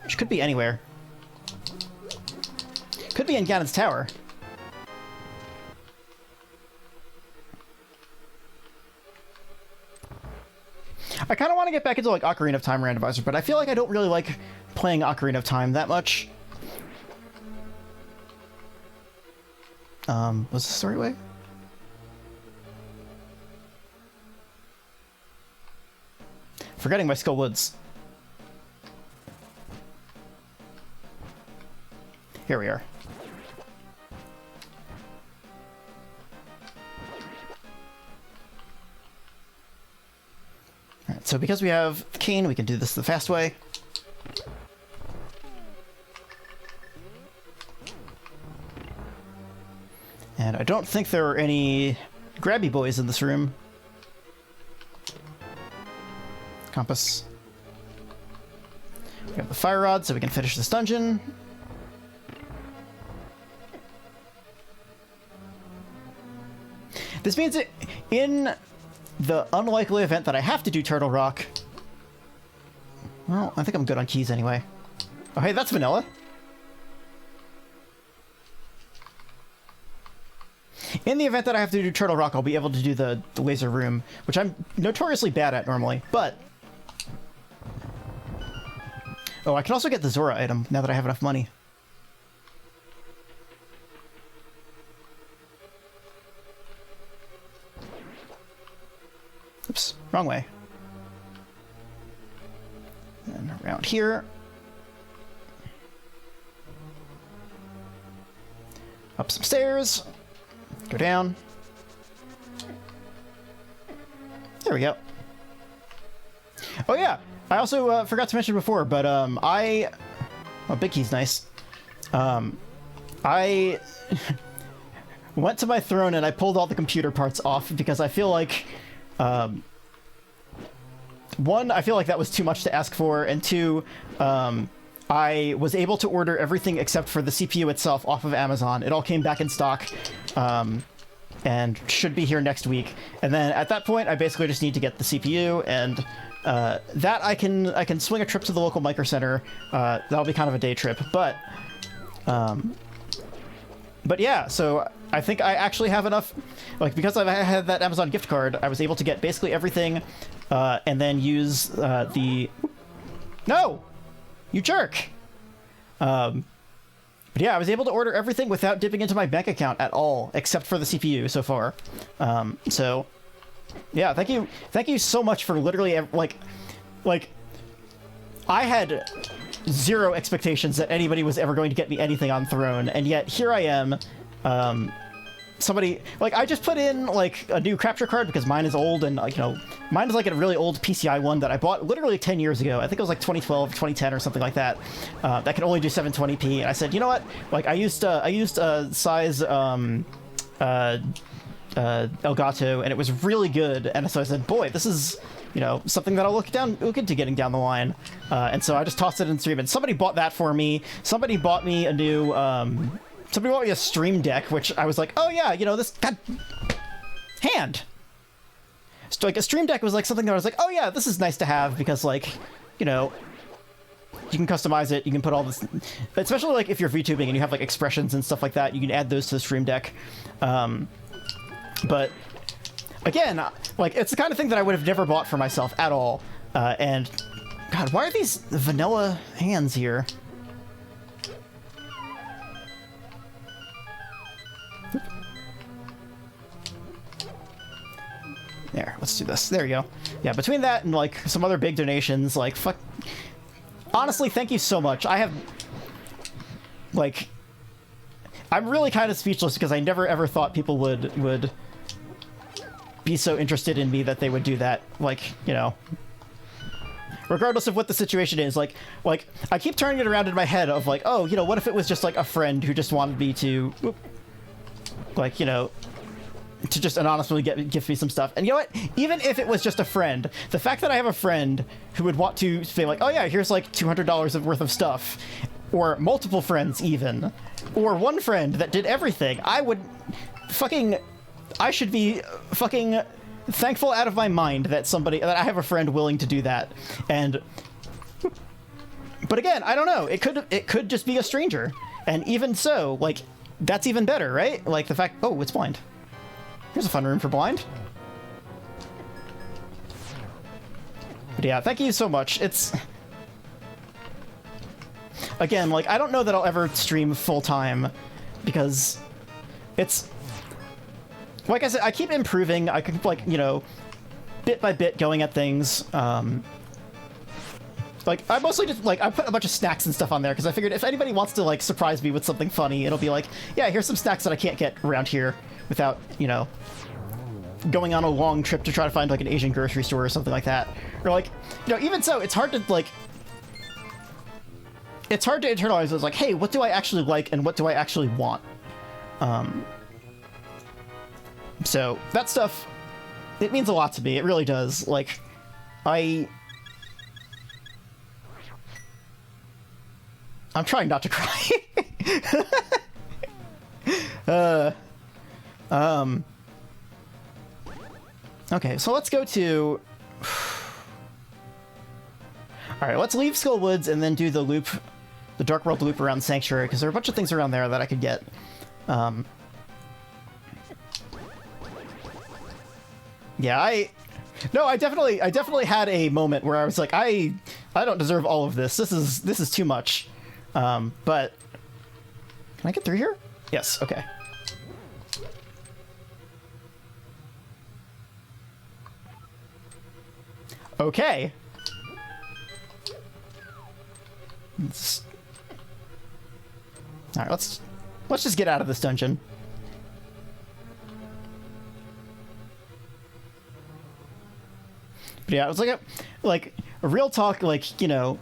Which could be anywhere. Could be in Ganon's tower. I kind of want to get back into like Ocarina of Time Randomizer, but I feel like I don't really like playing Ocarina of Time that much. Was this the story way? Forgetting my Skull Woods. Here we are. Alright, so because we have Cane, we can do this the fast way. And I don't think there are any grabby boys in this room. Compass. We have the fire rod so we can finish this dungeon. This means that in the unlikely event that I have to do Turtle Rock, well, I think I'm good on keys anyway. Oh, hey, that's vanilla. In the event that I have to do Turtle Rock, I'll be able to do the laser room, which I'm notoriously bad at normally, but... Oh, I can also get the Zora item now that I have enough money. Oops, wrong way. And around here. Up some stairs. Go down. There we go. Oh yeah, I also forgot to mention before, but oh, big key's nice. I went to my throne and I pulled all the computer parts off because I feel like, one, I feel like that was too much to ask for, and two, I was able to order everything except for the CPU itself off of Amazon. It all came back in stock, and should be here next week. And then at that point, I basically just need to get the CPU, and that I can swing a trip to the local Micro Center. That'll be kind of a day trip, but yeah. So I think I actually have enough, like, because I had that Amazon gift card, I was able to get basically everything, and then use the. No. You jerk! But yeah, I was able to order everything without dipping into my bank account at all, except for the CPU so far. So, yeah, thank you so much for literally, like, I had zero expectations that anybody was ever going to get me anything on Throne, and yet here I am. Somebody, like, I just put in, like, a new capture card because mine is old, and, you know, mine is, like, a really old PCI one that I bought literally 10 years ago. I think it was, like, 2012, 2010 or something like that. That can only do 720p, and I said, you know what? Like, I used size, Elgato, and it was really good, and so I said, boy, this is, you know, something that I'll look into getting down the line. And so I just tossed it in stream, and somebody bought that for me. Somebody bought me a new, somebody bought me a Stream Deck, which I was like, oh yeah, you know, this... God... Hand! So, like, a Stream Deck was, like, something that I was like, oh yeah, this is nice to have, because, like, you know, you can customize it, you can put all this... Especially, like, if you're VTubing and you have, like, expressions and stuff like that, you can add those to the Stream Deck. But, again, like, it's the kind of thing that I would have never bought for myself at all. And, God, why are these vanilla hands here? There, let's do this. There you go. Yeah, between that and, like, some other big donations, like, fuck... Honestly, thank you so much. I have... Like... I'm really kind of speechless because I never ever thought people would be so interested in me that they would do that. Like, you know... Regardless of what the situation is, like, I keep turning it around in my head of, like, oh, you know, what if it was just, like, a friend who just wanted me to... Like, you know... to just anonymously give me some stuff. And you know what? Even if it was just a friend, the fact that I have a friend who would want to say, like, oh yeah, here's like $200 worth of stuff, or multiple friends even, or one friend that did everything, I should be fucking thankful out of my mind that I have a friend willing to do that. And, but again, I don't know. It could just be a stranger. And even so, like, that's even better, right? Like the fact, oh, it's blind. Here's a fun room for blind. But yeah, thank you so much. It's... Again, like, I don't know that I'll ever stream full-time, because it's... Like I said, I keep improving. I can, like, you know, bit by bit going at things. Like, I mostly just, like, I put a bunch of snacks and stuff on there, because I figured if anybody wants to, like, surprise me with something funny, it'll be like, yeah, here's some snacks that I can't get around here without, you know, going on a long trip to try to find, like, an Asian grocery store or something like that. Or, like, you know, even so, it's hard to, like... It's hard to internalize. It's like, hey, what do I actually like and what do I actually want? So that stuff, it means a lot to me. It really does. Like, I'm trying not to cry. Okay, so let's go to... Alright, let's leave Skull Woods and then do the loop, the Dark World loop around Sanctuary, because there are a bunch of things around there that I could get. Yeah, I definitely had a moment where I was like, I don't deserve all of this. This is too much. But can I get through here? Yes, okay. Okay. All right, let's just get out of this dungeon. But yeah, it was like a real talk, like, you know,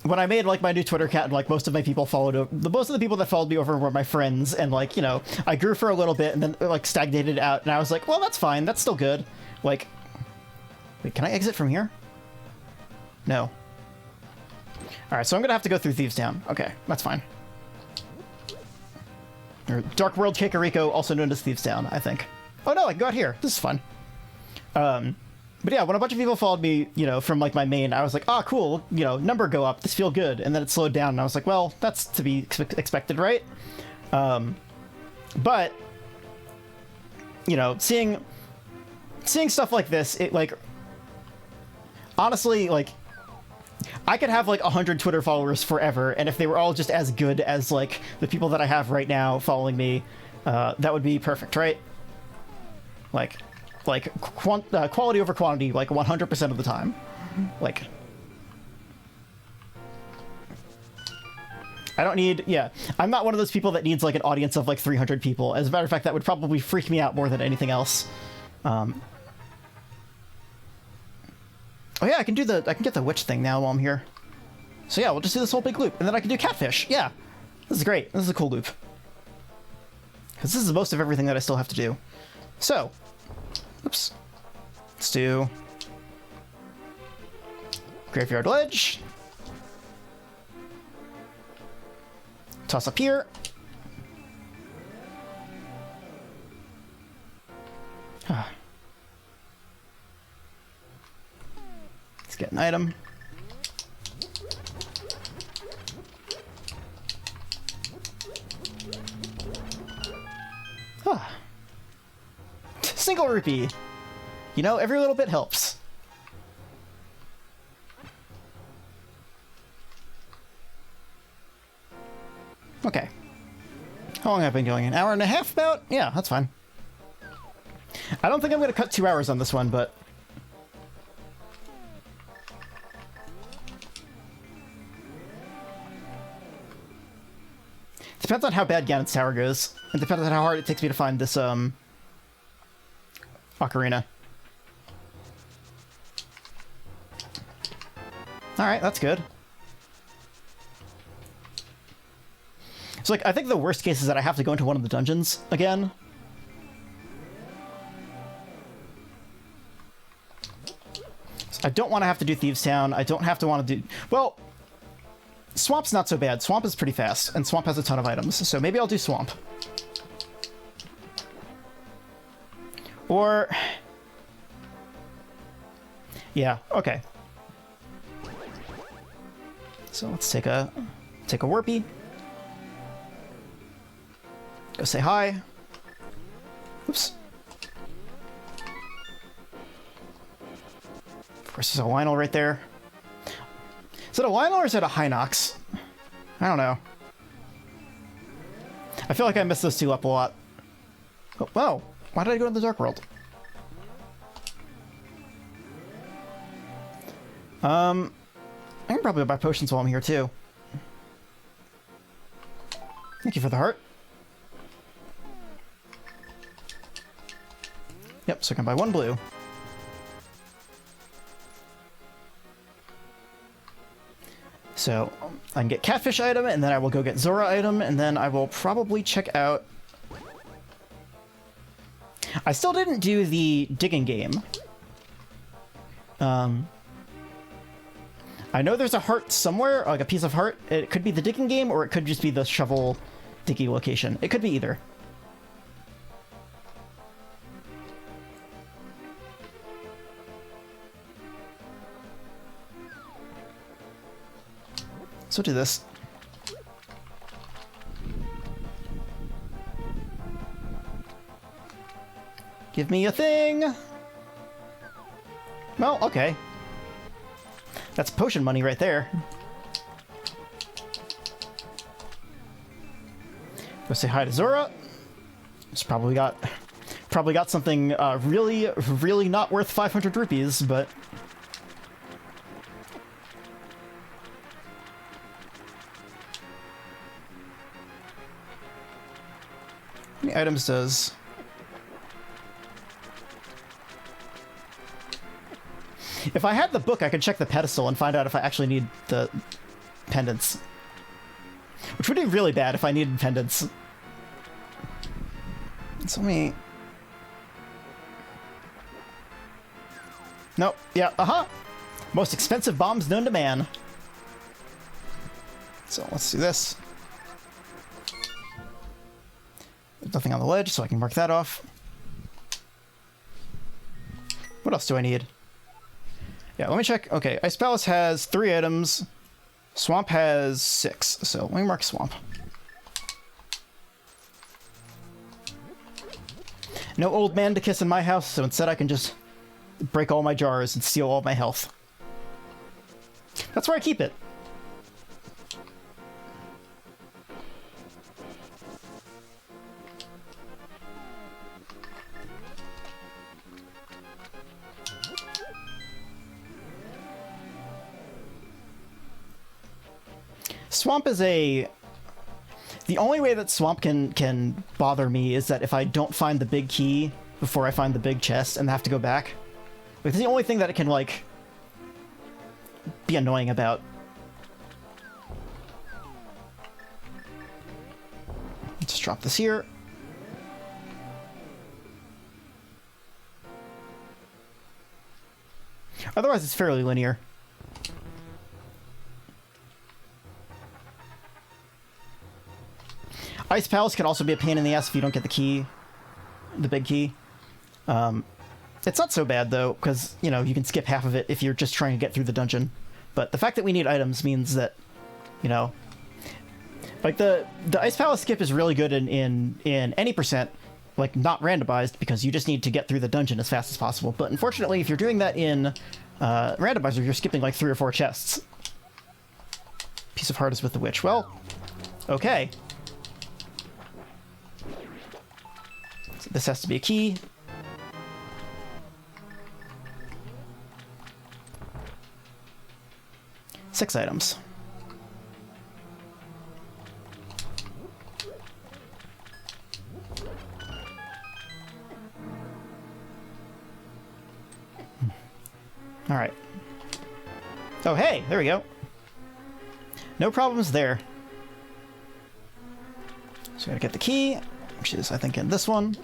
when I made like my new Twitter account, like most of my people followed, most of the people that followed me over were my friends, and like, you know, I grew for a little bit and then like stagnated out, and I was like, well, that's fine, that's still good. Like, wait, can I exit from here? No. All right, so I'm gonna have to go through Thieves Town. Okay, that's fine. Or Dark World Kakariko, also known as Thieves Town, I think. Oh no, I can go out here. This is fun. But yeah, when a bunch of people followed me, you know, from like my main, I was like, ah, cool, you know, number go up, this feel good, and then it slowed down, and I was like, well, that's to be expected, right? But you know, seeing stuff like this, it like, honestly, like, I could have like 100 Twitter followers forever, and if they were all just as good as like the people that I have right now following me, that would be perfect, right? Like quality over quantity, like 100% of the time. Like, I don't need, yeah, I'm not one of those people that needs like an audience of like 300 people. As a matter of fact, that would probably freak me out more than anything else. Oh yeah, I can get the witch thing now while I'm here. So yeah, we'll just do this whole big loop, and then I can do catfish. Yeah, this is great. This is a cool loop. Because this is most of everything that I still have to do. So, oops. Let's do Graveyard Ledge. Toss up here. Let's get an item. Single rupee. You know, every little bit helps. Okay. How long have I been going? An hour and a half about? Yeah, that's fine. I don't think I'm going to cut 2 hours on this one, but... Depends on how bad Ganon's Tower goes. It depends on how hard it takes me to find this, ocarina. Alright, that's good. So, like, I think the worst case is that I have to go into one of the dungeons again. So I don't want to have to do Thieves Town. I don't have to want to do... Well, Swamp's not so bad. Swamp is pretty fast, and Swamp has a ton of items, so maybe I'll do Swamp. Or... Yeah, okay. So let's take a Warpy. Go say hi. Oops. Of course, there's a Lionel right there. Is it a Lionel or is it a Hinox? I don't know. I feel like I messed those two up a lot. Oh, wow. Why did I go to the Dark World? I can probably buy potions while I'm here, too. Thank you for the heart. Yep, so I can buy 1 blue. So, I can get Catfish item, and then I will go get Zora item, and then I will probably check out... I still didn't do the digging game. I know there's a heart somewhere, like a piece of heart. It could be the digging game, or it could just be the shovel diggy location. It could be either. So do this. Give me a thing! Well, okay. That's potion money right there. Go say hi to Zora. It's probably got something really, really not worth 500 rupees, but... How many items does... If I had the book, I could check the pedestal and find out if I actually need the pendants. Which would be really bad if I needed pendants. So let me... Nope. Yeah, most expensive bombs known to man. So let's do this. There's nothing on the ledge, so I can mark that off. What else do I need? Yeah, let me check. Okay, Ice Palace has 3 items. Swamp has 6, so let me mark Swamp. No old man to kiss in my house, so instead I can just break all my jars and steal all my health. That's where I keep it. Swamp is a... The only way that Swamp can bother me is that if I don't find the big key before I find the big chest and have to go back. It's the only thing that it can, like, be annoying about. Let's drop this here. Otherwise, it's fairly linear. Ice Palace can also be a pain in the ass if you don't get the key, the big key. It's not so bad, though, because, you know, you can skip half of it if you're just trying to get through the dungeon. But the fact that we need items means that, you know... Like, the Ice Palace skip is really good in any percent, like, not randomized, because you just need to get through the dungeon as fast as possible. But unfortunately, if you're doing that in Randomizer, you're skipping, like, 3 or 4 chests. Piece of heart is with the witch. Well, okay. So this has to be a key. Six items. All right. Oh, hey, there we go. No problems there. So we gotta get the key, which is, I think, in this one.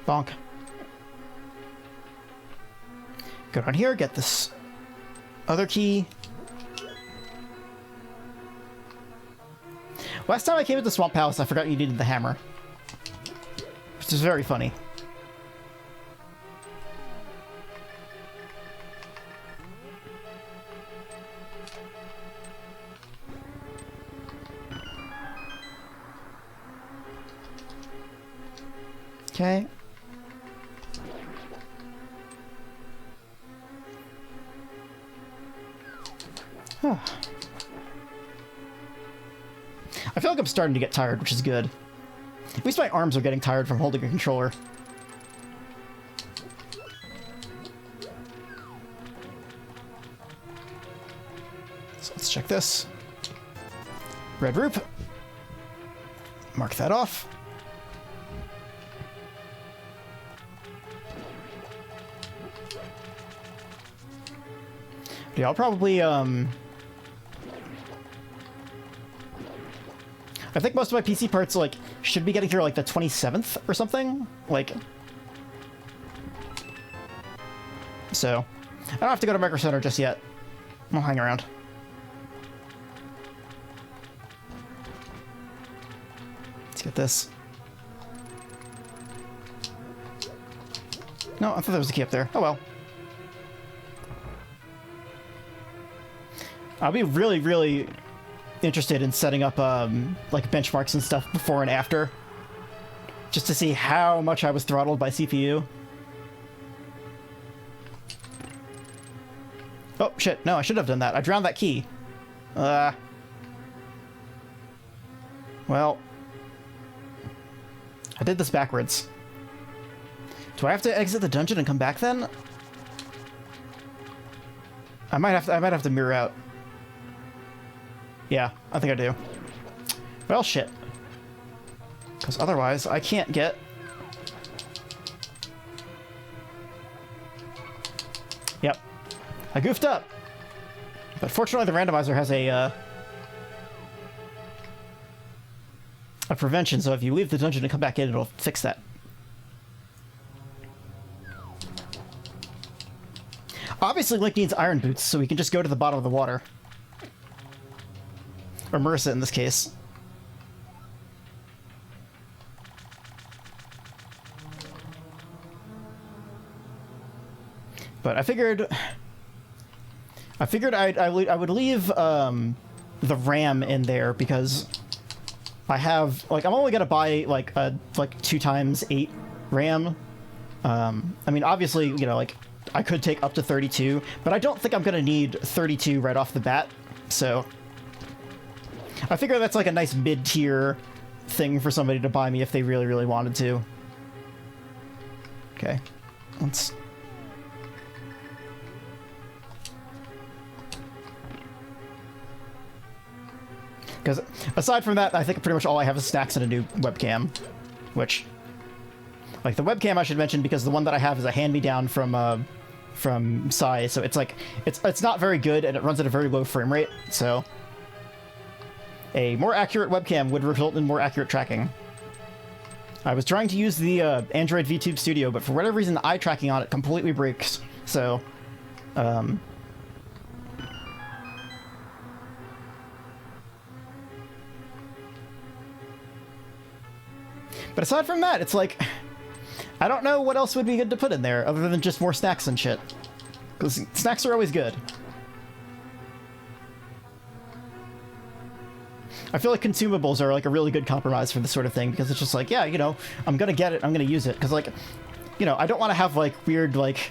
Bonk. Go down here, get this other key. Last time I came into Swamp Palace, I forgot you needed the hammer. Which is very funny. Okay. Huh. I feel like I'm starting to get tired, which is good. At least my arms are getting tired from holding a controller. So let's check this. Red Roop. Mark that off. Yeah, I'll probably, I think most of my PC parts, like, should be getting here, like, the 27th or something. Like... So, I don't have to go to Micro Center just yet. I'll hang around. Let's get this. No, I thought there was a key up there. Oh well. I'll be really, really interested in setting up, like, benchmarks and stuff before and after. Just to see how much I was throttled by CPU. Oh, shit. No, I should have done that. I drowned that key. Well... I did this backwards. Do I have to exit the dungeon and come back then? I might have to mirror out. Yeah, I think I do. Well, shit. Because otherwise, I can't get... Yep. I goofed up. But fortunately, the randomizer has a prevention, so if you leave the dungeon and come back in, it'll fix that. Obviously, Link needs iron boots, so we can just go to the bottom of the water. Or Marissa, in this case. But I figured I would leave the RAM in there because I have, like, I'm only gonna buy like a 2x8 RAM. I mean, obviously, you know, like, I could take up to 32, but I don't think I'm gonna need 32 right off the bat. So I figure that's like a nice mid-tier thing for somebody to buy me if they really, really wanted to. Okay, let's... Because aside from that, I think pretty much all I have is snacks and a new webcam, which, like, the webcam I should mention because the one that I have is a hand-me-down from Sai, so it's like it's not very good and it runs at a very low frame rate. So a more accurate webcam would result in more accurate tracking. I was trying to use the Android VTube Studio, but for whatever reason, the eye tracking on it completely breaks. So, but aside from that, it's like, I don't know what else would be good to put in there other than just more snacks and shit. Because snacks are always good. I feel like consumables are like a really good compromise for this sort of thing because it's just like, yeah, you know, I'm gonna get it, I'm gonna use it. Because, like, you know, I don't want to have like weird, like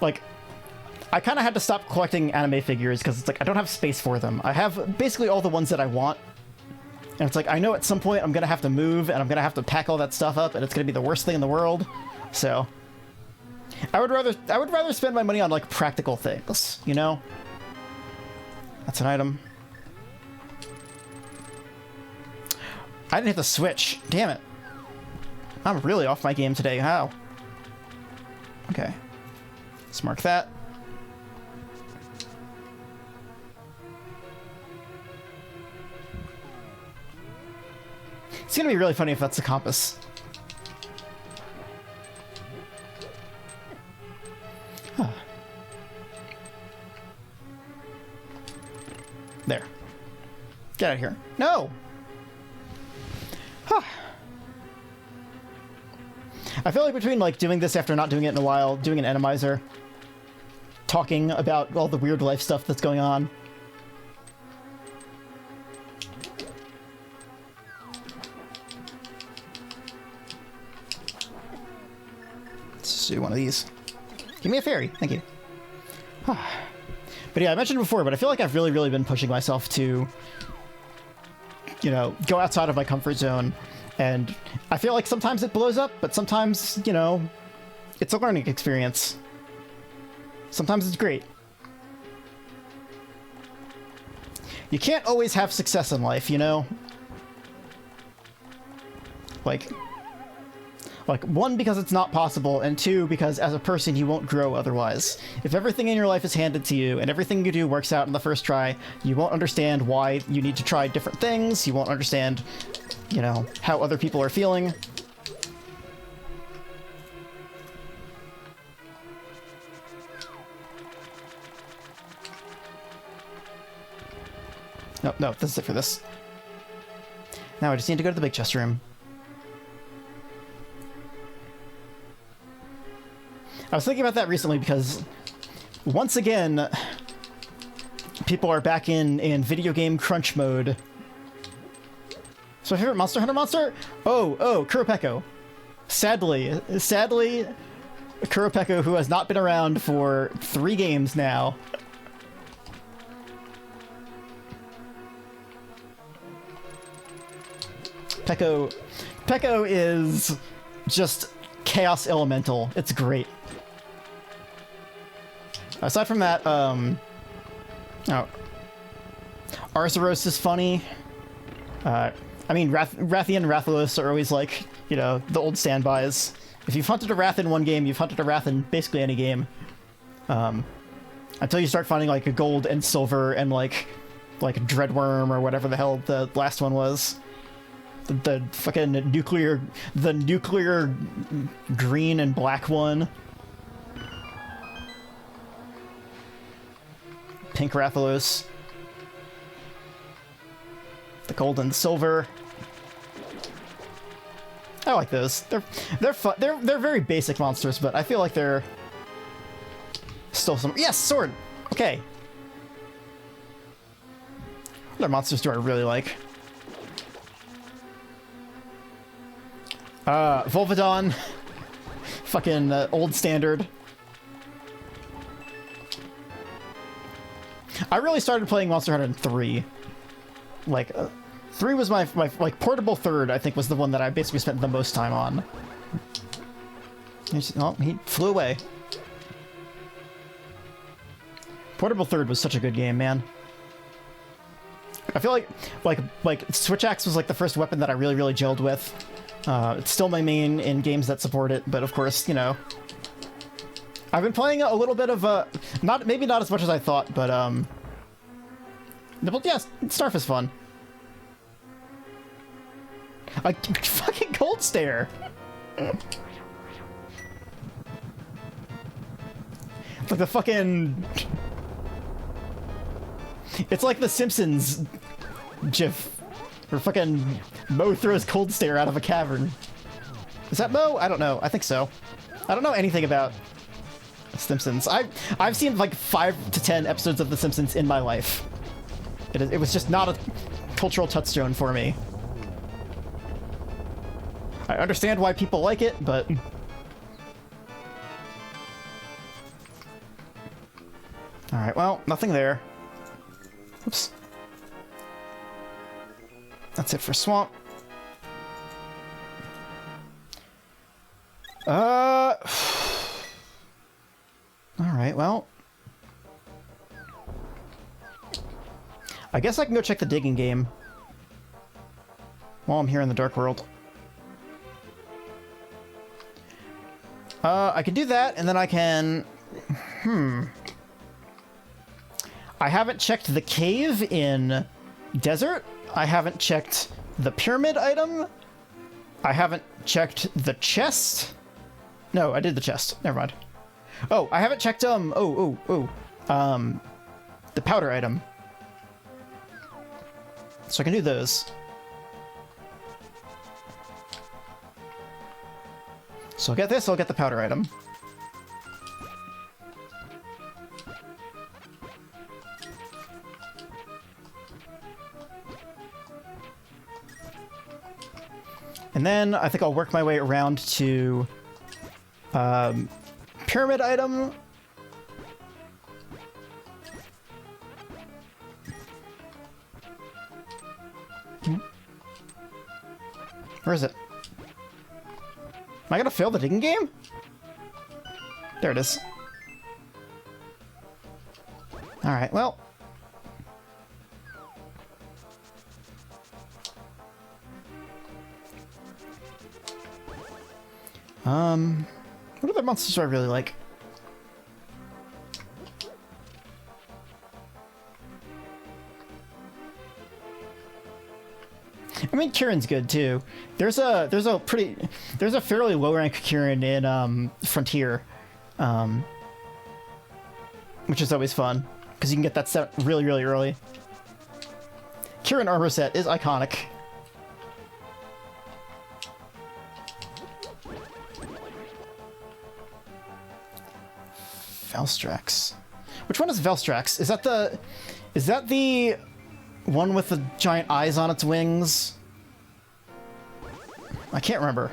I kind of had to stop collecting anime figures because it's like I don't have space for them. I have basically all the ones that I want. And it's like, I know at some point I'm going to have to move and I'm going to have to pack all that stuff up and it's going to be the worst thing in the world. So I would rather spend my money on, like, practical things, you know? That's an item. I didn't hit the switch. Damn it. I'm really off my game today. How? Okay. Let's mark that. It's gonna be really funny if that's the compass. Huh. There. Get out of here. No! Huh. I feel like between, like, doing this after not doing it in a while, doing an Enemizer, talking about all the weird life stuff that's going on, do one of these. Give me a fairy. Thank you. But yeah, I mentioned before, but I feel like I've really, really been pushing myself to, you know, go outside of my comfort zone. And I feel like sometimes it blows up, but sometimes, you know, it's a learning experience. Sometimes it's great. You can't always have success in life, you know? Like Like, one, because it's not possible, and two, because as a person you won't grow otherwise. If everything in your life is handed to you, and everything you do works out in the first try, you won't understand why you need to try different things, you won't understand, you know, how other people are feeling. No, this is it for this. Now I just need to go to the big chest room. I was thinking about that recently because, once again, people are back in video game crunch mode. So my favorite Monster Hunter monster? Oh, Kuropeko. Sadly, Kuropeko, who has not been around for 3 games now. Peko is just chaos elemental. It's great. Aside from that, Arzuros is funny. I mean, Rathian and Rathalos are always like, you know, the old standbys. If you've hunted a Wrath in one game, you've hunted a Wrath in basically any game. Until you start finding like a gold and silver and like a Dreadworm or whatever the hell the last one was. The fucking nuclear green and black one. Pink Rathalos. The gold and silver. I like those. They're fun. They're very basic monsters, but I feel like they're still some. Yes, sword. Okay. What other monsters do I really like? Volvidon. Fucking old standard. I really started playing Monster Hunter in 3. Like, 3 was my like portable third. I think was the one that I basically spent the most time on. Oh, he flew away. Portable third was such a good game, man. I feel like Switch Axe was like the first weapon that I really gelled with. It's still my main in games that support it, but of course, you know, I've been playing a little bit of maybe not as much as I thought, but yeah, Starf is fun. Like fucking Cold Stare. Like the fucking. It's like the Simpsons gif. Where fucking Mo throws Cold Stare out of a cavern. Is that Mo? I don't know. I think so. I don't know anything about Simpsons. I've seen like 5 to 10 episodes of The Simpsons in my life. It was just not a cultural touchstone for me. I understand why people like it, but... Alright, well, nothing there. Oops. That's it for Swamp. Alright, well... I guess I can go check the digging game while I'm here in the Dark World. I can do that, and then I can... I haven't checked the cave in Desert. I haven't checked the pyramid item. I haven't checked the chest. No, I did the chest. Never mind. Oh, I haven't checked, the powder item. So I can do those. So I'll get this, I'll get the powder item. And then I think I'll work my way around to pyramid item. Where is it? Am I gonna fail the digging game? There it is. Alright, well. What other monsters do I really like? I mean, Kieran's good too. There's a fairly low rank Kieran in Frontier, which is always fun because you can get that set really early. Kieran armor set is iconic. Velstrax. Which one is Velstrax? Is that the one with the giant eyes on its wings? I can't remember.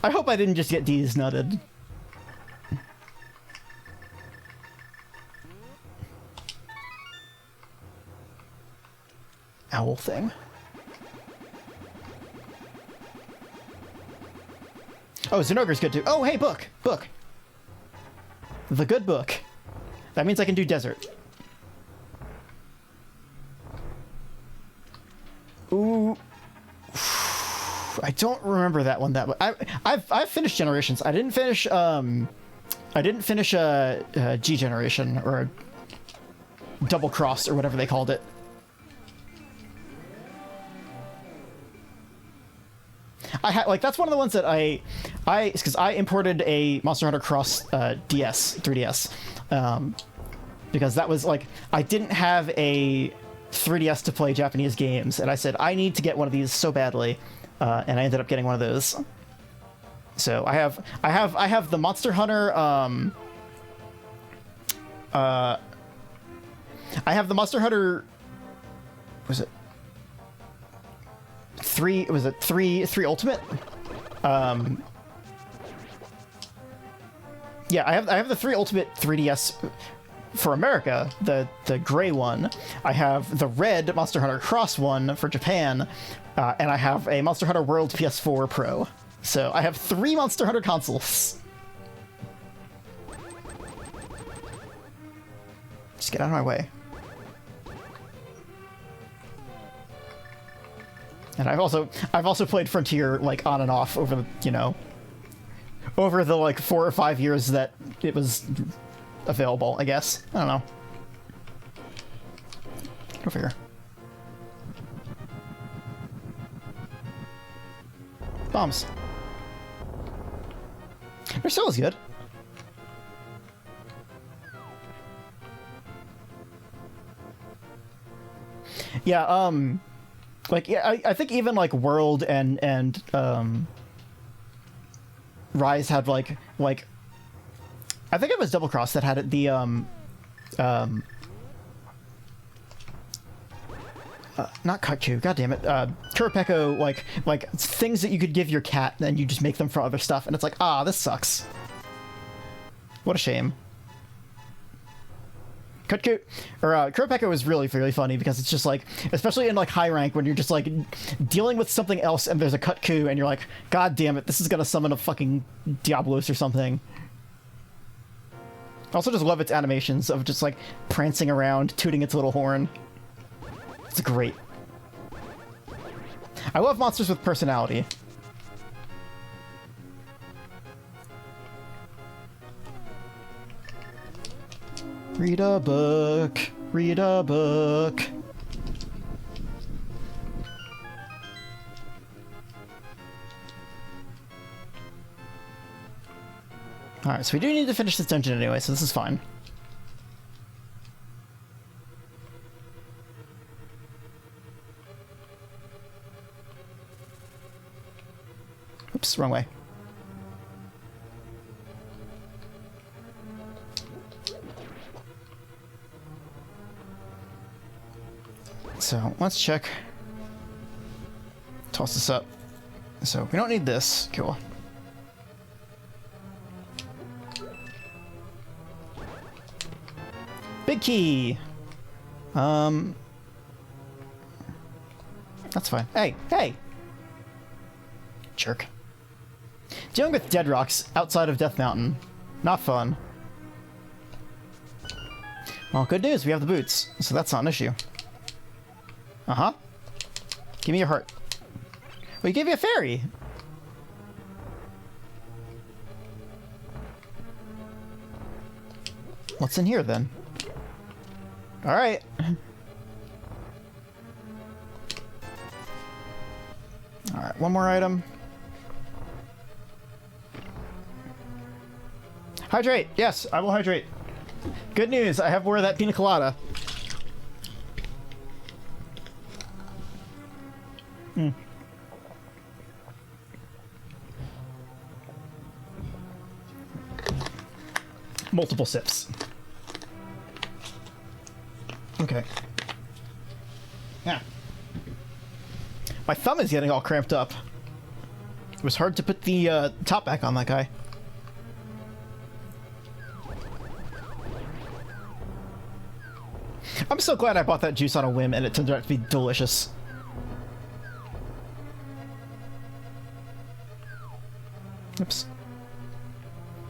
I hope I didn't just get D's nutted. Owl thing. Oh, Zenogre's good too. Oh, hey, book! Book! The good book. That means I can do desert. Ooh. I don't remember that one that much. I've finished Generations. I didn't finish G Generation, or Double Cross, or whatever they called it. That's one of the ones that because I imported a Monster Hunter Cross DS, 3DS, because that was like, I didn't have a 3DS to play Japanese games, and I said I need to get one of these so badly, and I ended up getting one of those. So I have the Monster Hunter I have the Monster Hunter, was it three Ultimate? Yeah, I have the 3 Ultimate 3DS for America, the gray one. I have the red Monster Hunter Cross one for Japan, and I have a Monster Hunter World PS4 Pro. So I have 3 Monster Hunter consoles. Just get out of my way. And I've also played Frontier like on and off over the like 4 or 5 years that it was available, I guess. I don't know. Go figure. Bombs. They're still as good. Yeah, like, yeah, I think even like World and Rise had like I think it was Double Cross that had it, the not Kutchu, god damn it, Kurapeko, like things that you could give your cat and then you just make them for other stuff, and it's like, ah, this sucks. What a shame. Kurapeko is really funny because it's just like, especially in like high rank when you're just like dealing with something else and there's a Kutku and you're like, god damn it, this is gonna summon a fucking Diablos or something. I also just love its animations of just like prancing around, tooting its little horn. It's great. I love monsters with personality. Read a book. Read a book. Alright, so we do need to finish this dungeon anyway, so this is fine. Oops, wrong way. So let's check. Toss this up. So we don't need this. Cool. Big key. That's fine. Hey, hey. Jerk. Dealing with dead rocks outside of Death Mountain. Not fun. Well, good news, we have the boots, so that's not an issue. Uh-huh. Give me your heart. Well, you gave me a fairy! What's in here, then? Alright. Alright, one more item. Hydrate! Yes, I will hydrate. Good news, I have more of that pina colada. Multiple sips. Okay. Yeah. My thumb is getting all cramped up. It was hard to put the top back on that guy. I'm so glad I bought that juice on a whim and it turned out to be delicious. Oops.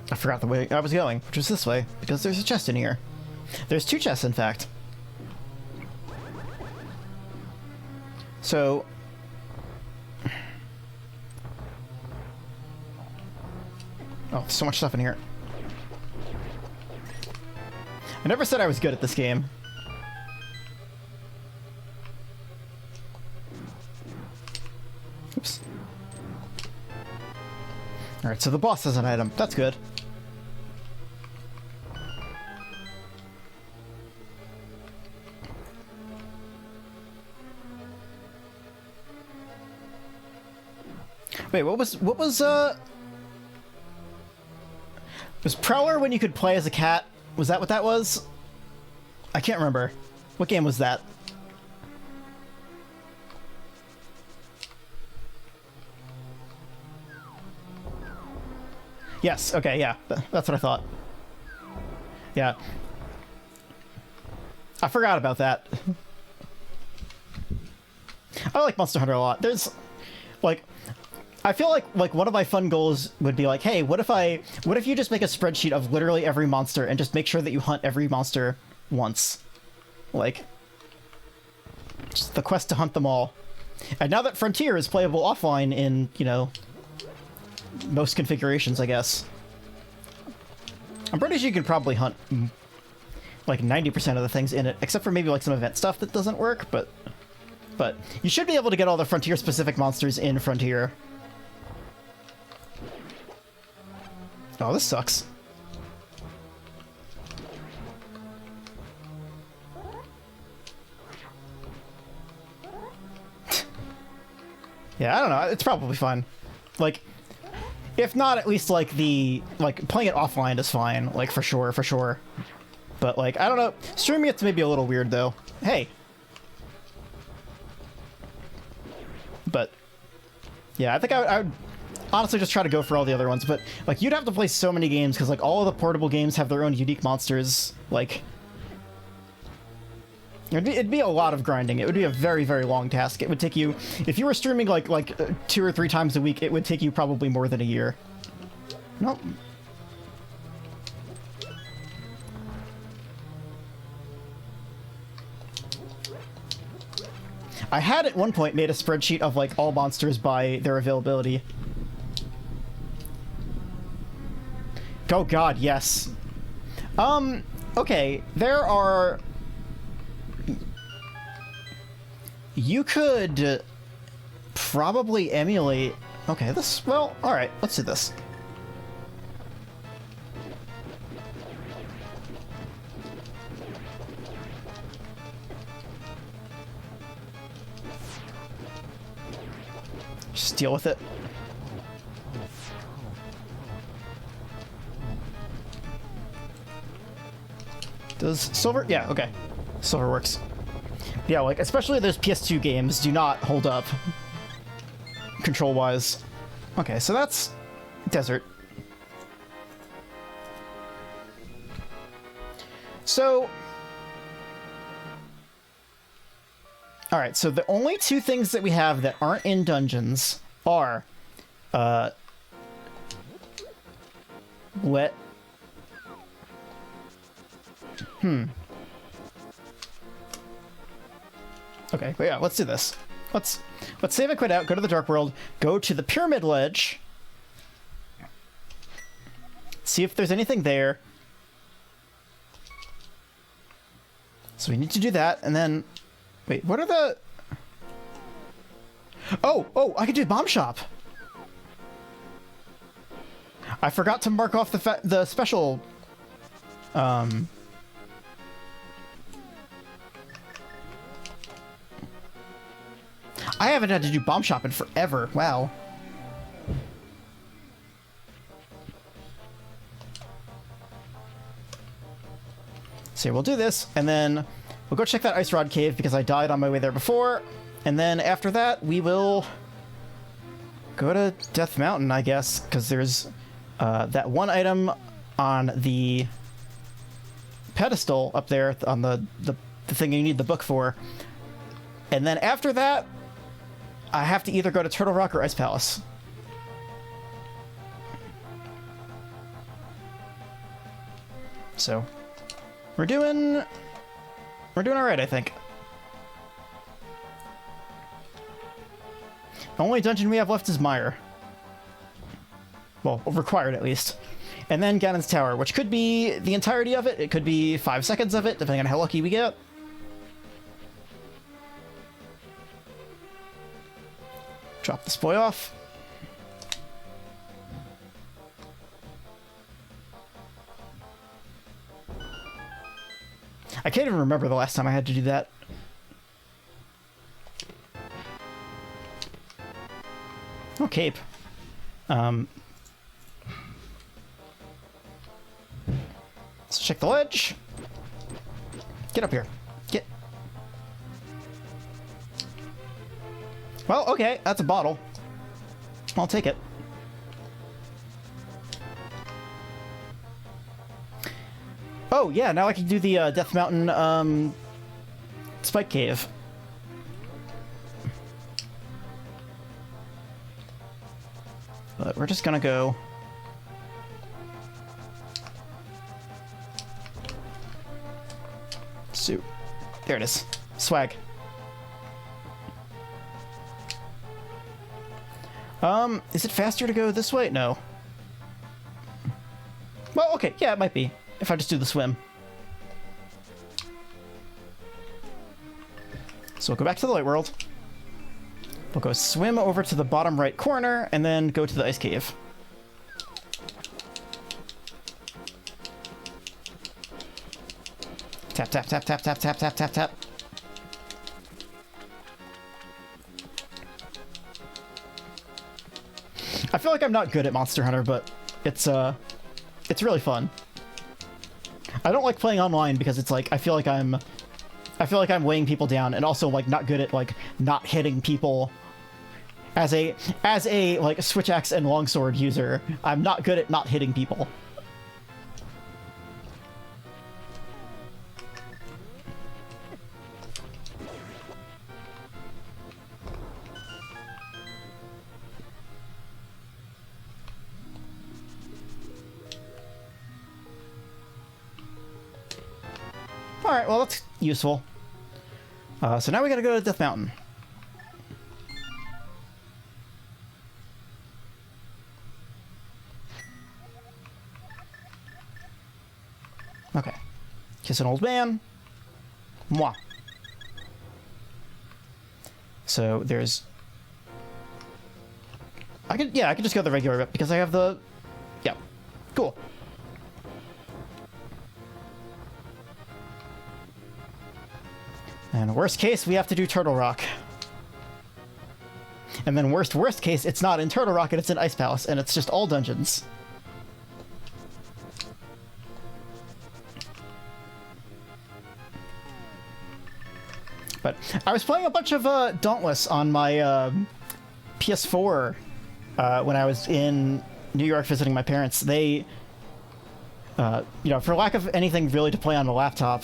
I forgot the way I was going, which was this way, because there's a chest in here. There's two chests, in fact. So... oh, so much stuff in here. I never said I was good at this game. Oops. Alright, so the boss has an item. That's good. Wait, was Prowler when you could play as a cat? Was that what that was? I can't remember. What game was that? Yes, okay, yeah. That's what I thought. Yeah. I forgot about that. I like Monster Hunter a lot. There's, like... I feel like one of my fun goals would be like, hey, what if you just make a spreadsheet of literally every monster and just make sure that you hunt every monster once? Like, just the quest to hunt them all. And now that Frontier is playable offline in, you know, most configurations, I guess. I'm pretty sure you could probably hunt like 90% of the things in it, except for maybe like some event stuff that doesn't work, but you should be able to get all the Frontier-specific monsters in Frontier. Oh, this sucks. Yeah, I don't know. It's probably fine. Like, if not, at least, like, playing it offline is fine. Like, for sure, for sure. But, like, I don't know. Streaming it's maybe a little weird, though. Hey. But, yeah, I think I would honestly just try to go for all the other ones, but like you'd have to play so many games because like all of the portable games have their own unique monsters. Like it'd be a lot of grinding. It would be a very, very long task. It would take you, if you were streaming like 2 or 3 times a week, it would take you probably more than a year. Nope. I had at one point made a spreadsheet of like all monsters by their availability. Oh god, yes. Okay, there are... You could probably emulate... Okay, this... Well, alright, let's do this. Just deal with it. Does silver? Yeah, okay. Silver works. Yeah, like, especially those PS2 games do not hold up control-wise. Okay, so that's desert. So... Alright, so the only 2 things that we have that aren't in dungeons are... Okay, but yeah, let's do this. Let's save and quit out, go to the Dark World, go to the Pyramid Ledge, see if there's anything there. So we need to do that, and then... Wait, what are the... Oh, I can do Bomb Shop! I forgot to mark off the special... I haven't had to do Bomb Shop in forever. Wow. So we'll do this, and then we'll go check that Ice Rod Cave because I died on my way there before. And then after that, we will go to Death Mountain, I guess, because there's that one item on the pedestal up there on the thing you need the book for. And then after that, I have to either go to Turtle Rock or Ice Palace. So we're doing all right, I think. The only dungeon we have left is Mire. Well, required at least. And then Ganon's Tower, which could be the entirety of it. It could be 5 seconds of it, depending on how lucky we get. Drop this boy off. I can't even remember the last time I had to do that. Oh, cape. Let's check the ledge. Get up here. Get. Well, okay, that's a bottle. I'll take it. Oh, yeah, now I can do the Death Mountain Spike Cave. But we're just gonna go... Suit. There it is. Swag. Is it faster to go this way? No. Well, okay, yeah, it might be. If I just do the swim. So we'll go back to the Light World. We'll go swim over to the bottom right corner, and then go to the Ice Cave. Tap, tap, tap, tap, tap, tap, tap, tap, tap. I feel like I'm not good at Monster Hunter, but it's really fun. I don't like playing online because it's like I feel like I'm weighing people down, and also like not good at like not hitting people. As a like switch axe and longsword user, I'm not good at not hitting people. Alright, well that's useful. So now we gotta go to Death Mountain. Okay. Kiss an old man. Mwah. So there's... I could just go the regular route because I have the... Yeah. Cool. And worst case, we have to do Turtle Rock. And then worst case, it's not in Turtle Rock and it's in Ice Palace, and it's just all dungeons. But I was playing a bunch of Dauntless on my PS4 when I was in New York visiting my parents. They, you know, for lack of anything really to play on the laptop,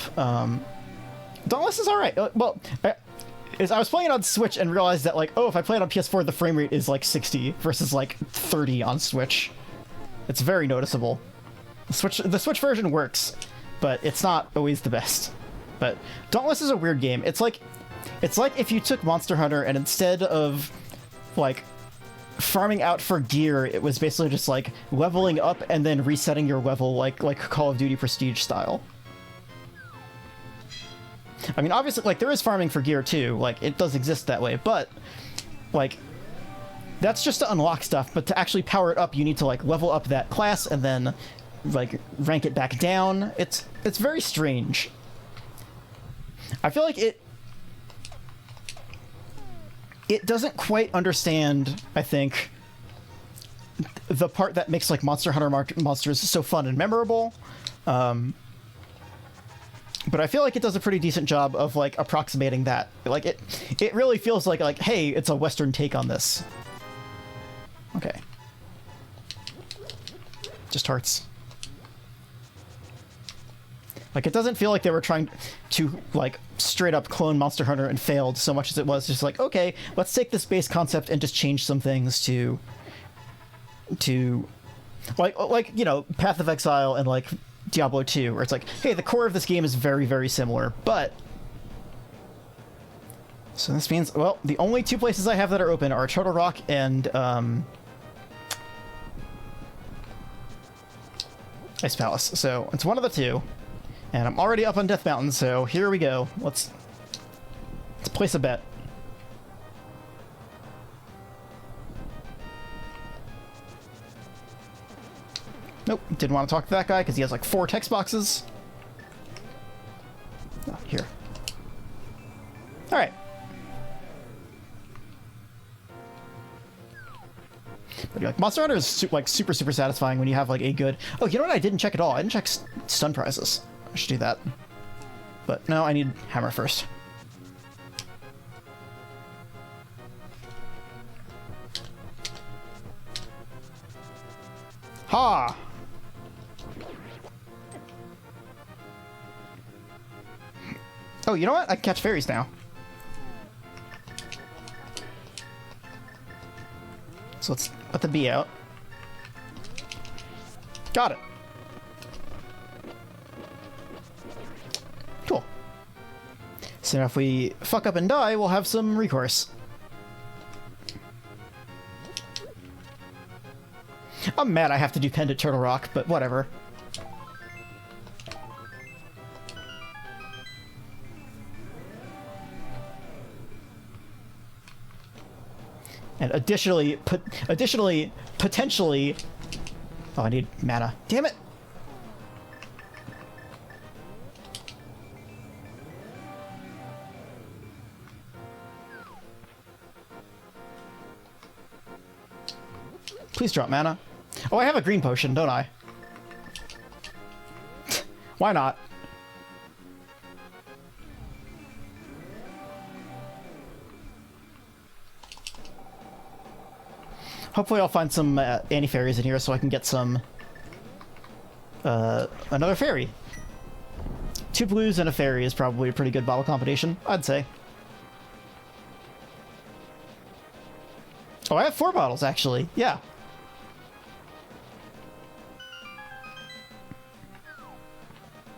Dauntless is alright. Well, I was playing it on Switch and realized that, like, oh, if I play it on PS4, the frame rate is like 60 versus like 30 on Switch. It's very noticeable. The Switch version works, but it's not always the best. But Dauntless is a weird game. It's like It's like if you took Monster Hunter and instead of, like, farming out for gear, it was basically just, like, leveling up and then resetting your level like Call of Duty Prestige style. I mean, obviously, like, there is farming for gear, too. Like, it does exist that way, but, like, that's just to unlock stuff, but to actually power it up, you need to, like, level up that class and then, like, rank it back down. It's very strange. I feel like it doesn't quite understand, I think, the part that makes, like, Monster Hunter monsters so fun and memorable. But I feel like it does a pretty decent job of, like, approximating that. Like, it really feels like, hey, it's a Western take on this. Okay. Just hearts. Like, it doesn't feel like they were trying to, like, straight up clone Monster Hunter and failed so much as it was just like, okay, let's take this base concept and just change some things to like, you know, Path of Exile and, like, Diablo 2, where it's like, hey, the core of this game is very, very similar, but... So this means, well, the only two places I have that are open are Turtle Rock and, Ice Palace. So it's one of the two. And I'm already up on Death Mountain, so here we go. Let's place a bet. Nope, didn't want to talk to that guy because he has like 4 text boxes. Oh, here. All right. But you're like, Monster Hunter is super satisfying when you have like a good... Oh, you know what? I didn't check at all. I didn't check stun prizes. I should do that. But no, I need hammer first. Ha! Oh, you know what? I can catch fairies now. So let's let the bee out. Got it. Cool. So now if we fuck up and die, we'll have some recourse. I'm mad I have to do Pendant Turtle Rock, but whatever. And additionally, potentially... Oh, I need mana. Damn it! Please drop mana. Oh, I have a green potion, don't I? Why not? Hopefully I'll find some anti-fairies in here so I can get some... another fairy. 2 blues and a fairy is probably a pretty good bottle combination, I'd say. Oh, I have 4 bottles, actually. Yeah.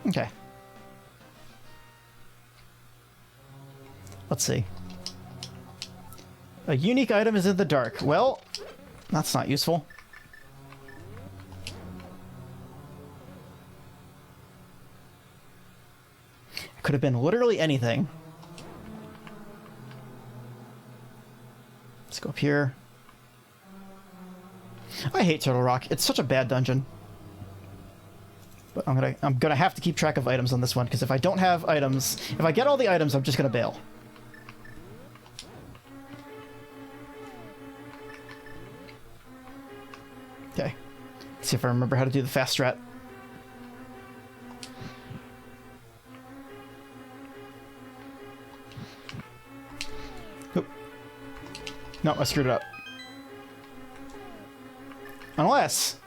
Okay. Let's see. A unique item is in the dark. Well, that's not useful. It could have been literally anything. Let's go up here. I hate Turtle Rock. It's such a bad dungeon. But I'm gonna have to keep track of items on this one, because if I don't have items, if I get all the items, I'm just gonna bail. Okay. Let's see if I remember how to do the fast strat. Oop. No, I screwed it up. Unless...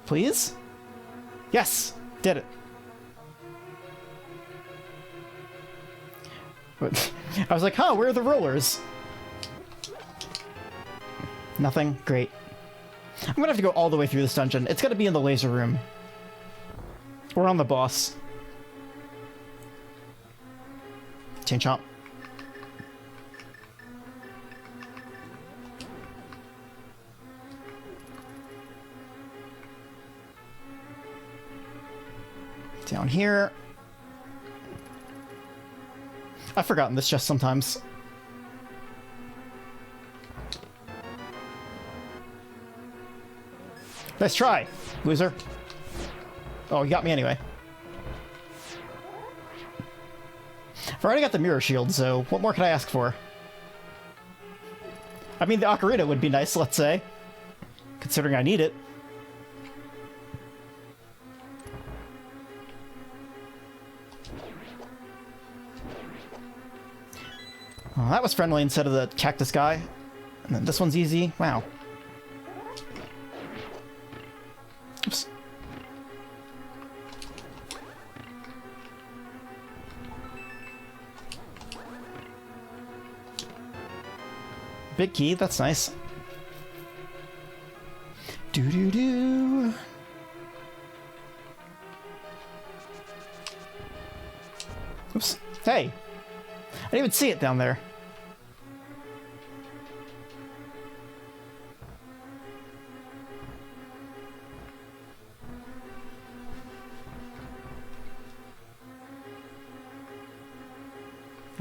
Please? Yes! Did it. I was like, huh, where are the rollers? Nothing? Great. I'm gonna have to go all the way through this dungeon. It's gonna be in the laser room. Or on the boss. Chain chomp. Down here. I've forgotten this just sometimes. Nice try, loser. Oh, you got me anyway. I've already got the mirror shield, so what more can I ask for? I mean, the ocarina would be nice, let's say. Considering I need it. Well, that was friendly instead of the cactus guy. And then this one's easy. Wow. Oops. Big key, that's nice. Do-do-do. Oops. Hey! I didn't even see it down there.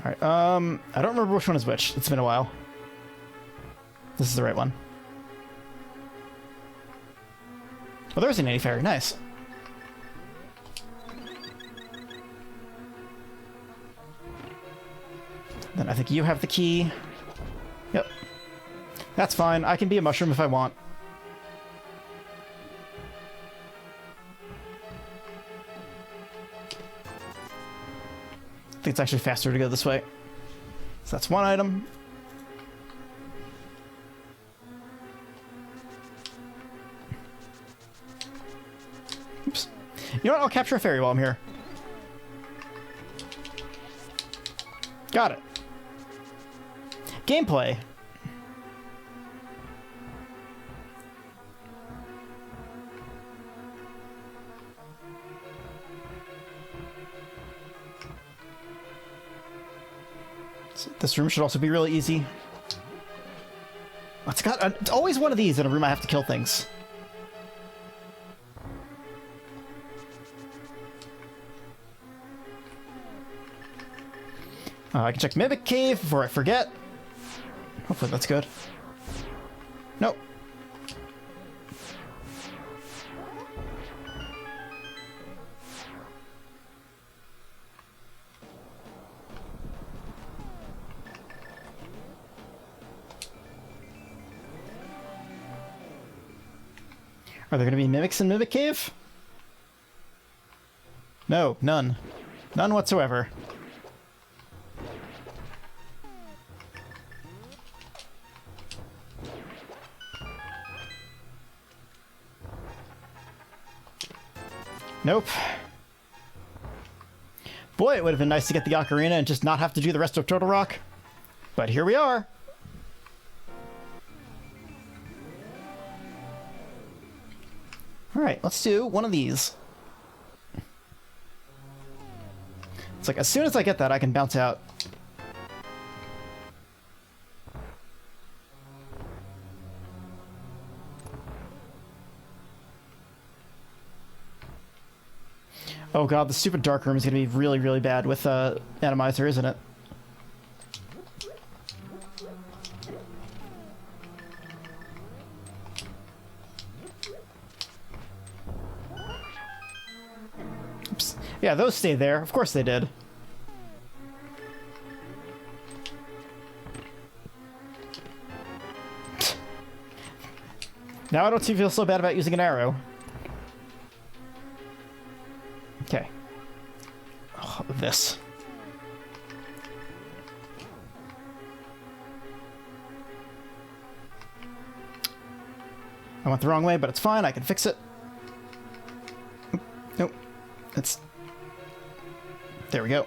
Alright, I don't remember which one is which. It's been a while. This is the right one. Well, there's an 80 fairy. Nice. Then I think you have the key. Yep. That's fine. I can be a mushroom if I want. I think it's actually faster to go this way. So that's one item. Oops. You know what? I'll capture a fairy while I'm here. Got it. Gameplay. So this room should also be really easy. It's always one of these in a room I have to kill things. I can check Mimic Cave before I forget. Hopefully that's good. Nope. Are there going to be mimics in Mimic Cave? No, none. None whatsoever. Nope. Boy, it would have been nice to get the ocarina and just not have to do the rest of Turtle Rock. But here we are. Alright, let's do one of these. It's like, as soon as I get that, I can bounce out. Oh god, the stupid dark room is going to be really, really bad with Enemizer, isn't it? Oops. Yeah, those stayed there. Of course they did. Now I don't feel so bad about using an arrow. Okay. Oh, this. I went the wrong way, but it's fine. I can fix it. Nope. It's... There we go.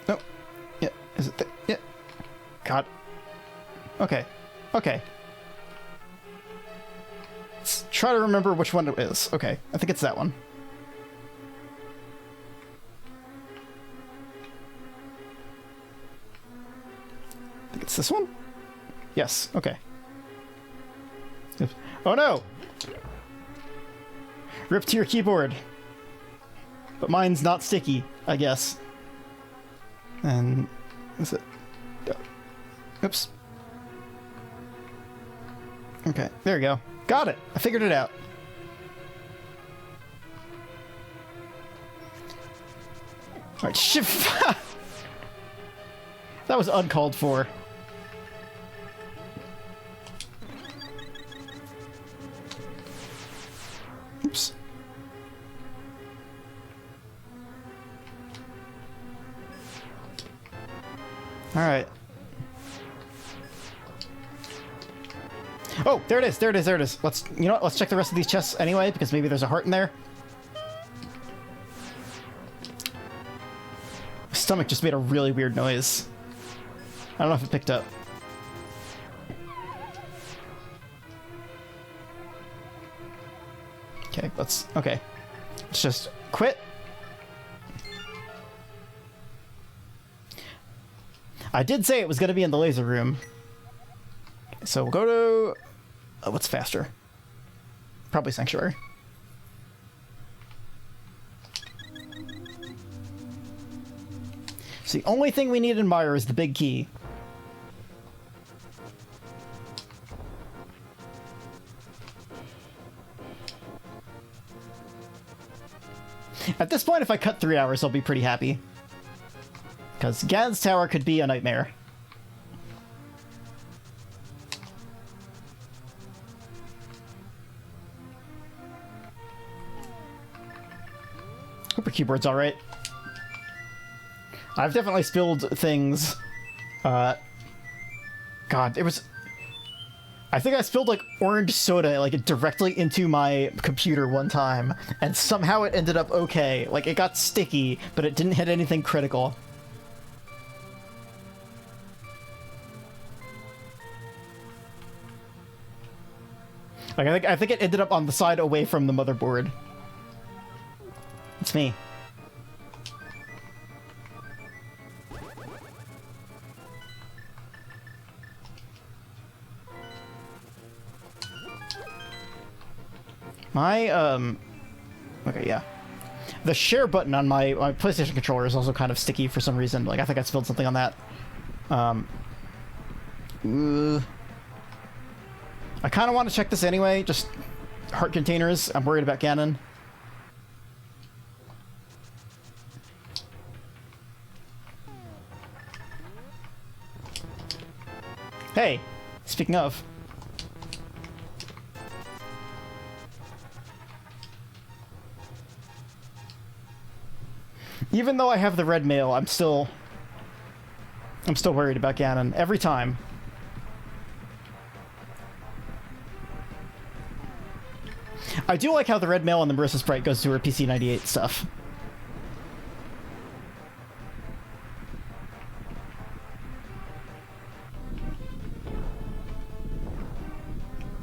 Nope. Yeah. Is it... Yeah. God. Okay. Okay. Let's try to remember which one it is. Okay. I think it's that one. It's this one? Yes, okay. Oops. Oh no! Rip to your keyboard. But mine's not sticky, I guess. And... is it? Oops. Okay, there you go. Got it! I figured it out. Alright, shift! That was uncalled for. Oops. Alright. Oh, there it is, there it is, there it is. Let's, you know what, let's check the rest of these chests anyway, because maybe there's a heart in there. My stomach just made a really weird noise. I don't know if it picked up. Okay, let's just quit. I did say it was going to be in the laser room. So we'll go to... oh, what's faster? Probably Sanctuary. So the only thing we need in Mire is the big key. At this point, if I cut 3 hours, I'll be pretty happy. Because Ganon's Tower could be a nightmare. Hope your keyboard's alright. I've definitely spilled things. God, it was... I think I spilled, like, orange soda, like, directly into my computer one time, and somehow it ended up okay. Like, it got sticky, but it didn't hit anything critical. Like, I think it ended up on the side away from the motherboard. It's me. My, okay, yeah. The share button on my PlayStation controller is also kind of sticky for some reason. Like, I think I spilled something on that. I kind of want to check this anyway, just heart containers. I'm worried about Ganon. Hey, speaking of. Even though I have the red mail, I'm still worried about Ganon every time. I do like how the red mail on the Marissa sprite goes to her PC-98 stuff.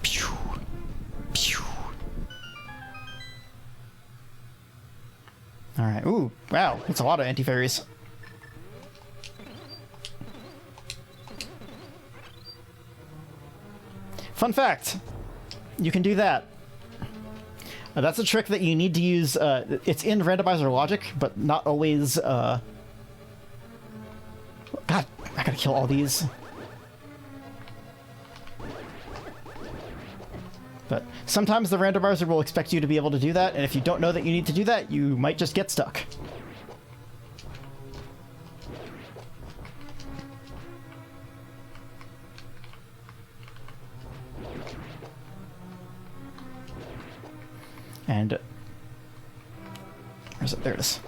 Pew. Pew. Alright, ooh, wow, that's a lot of anti-fairies. Fun fact, you can do that. That's a trick that you need to use, it's in randomizer logic, but not always, God, I gotta kill all these. But sometimes the randomizer will expect you to be able to do that, and if you don't know that you need to do that, you might just get stuck. And where's it? There it is.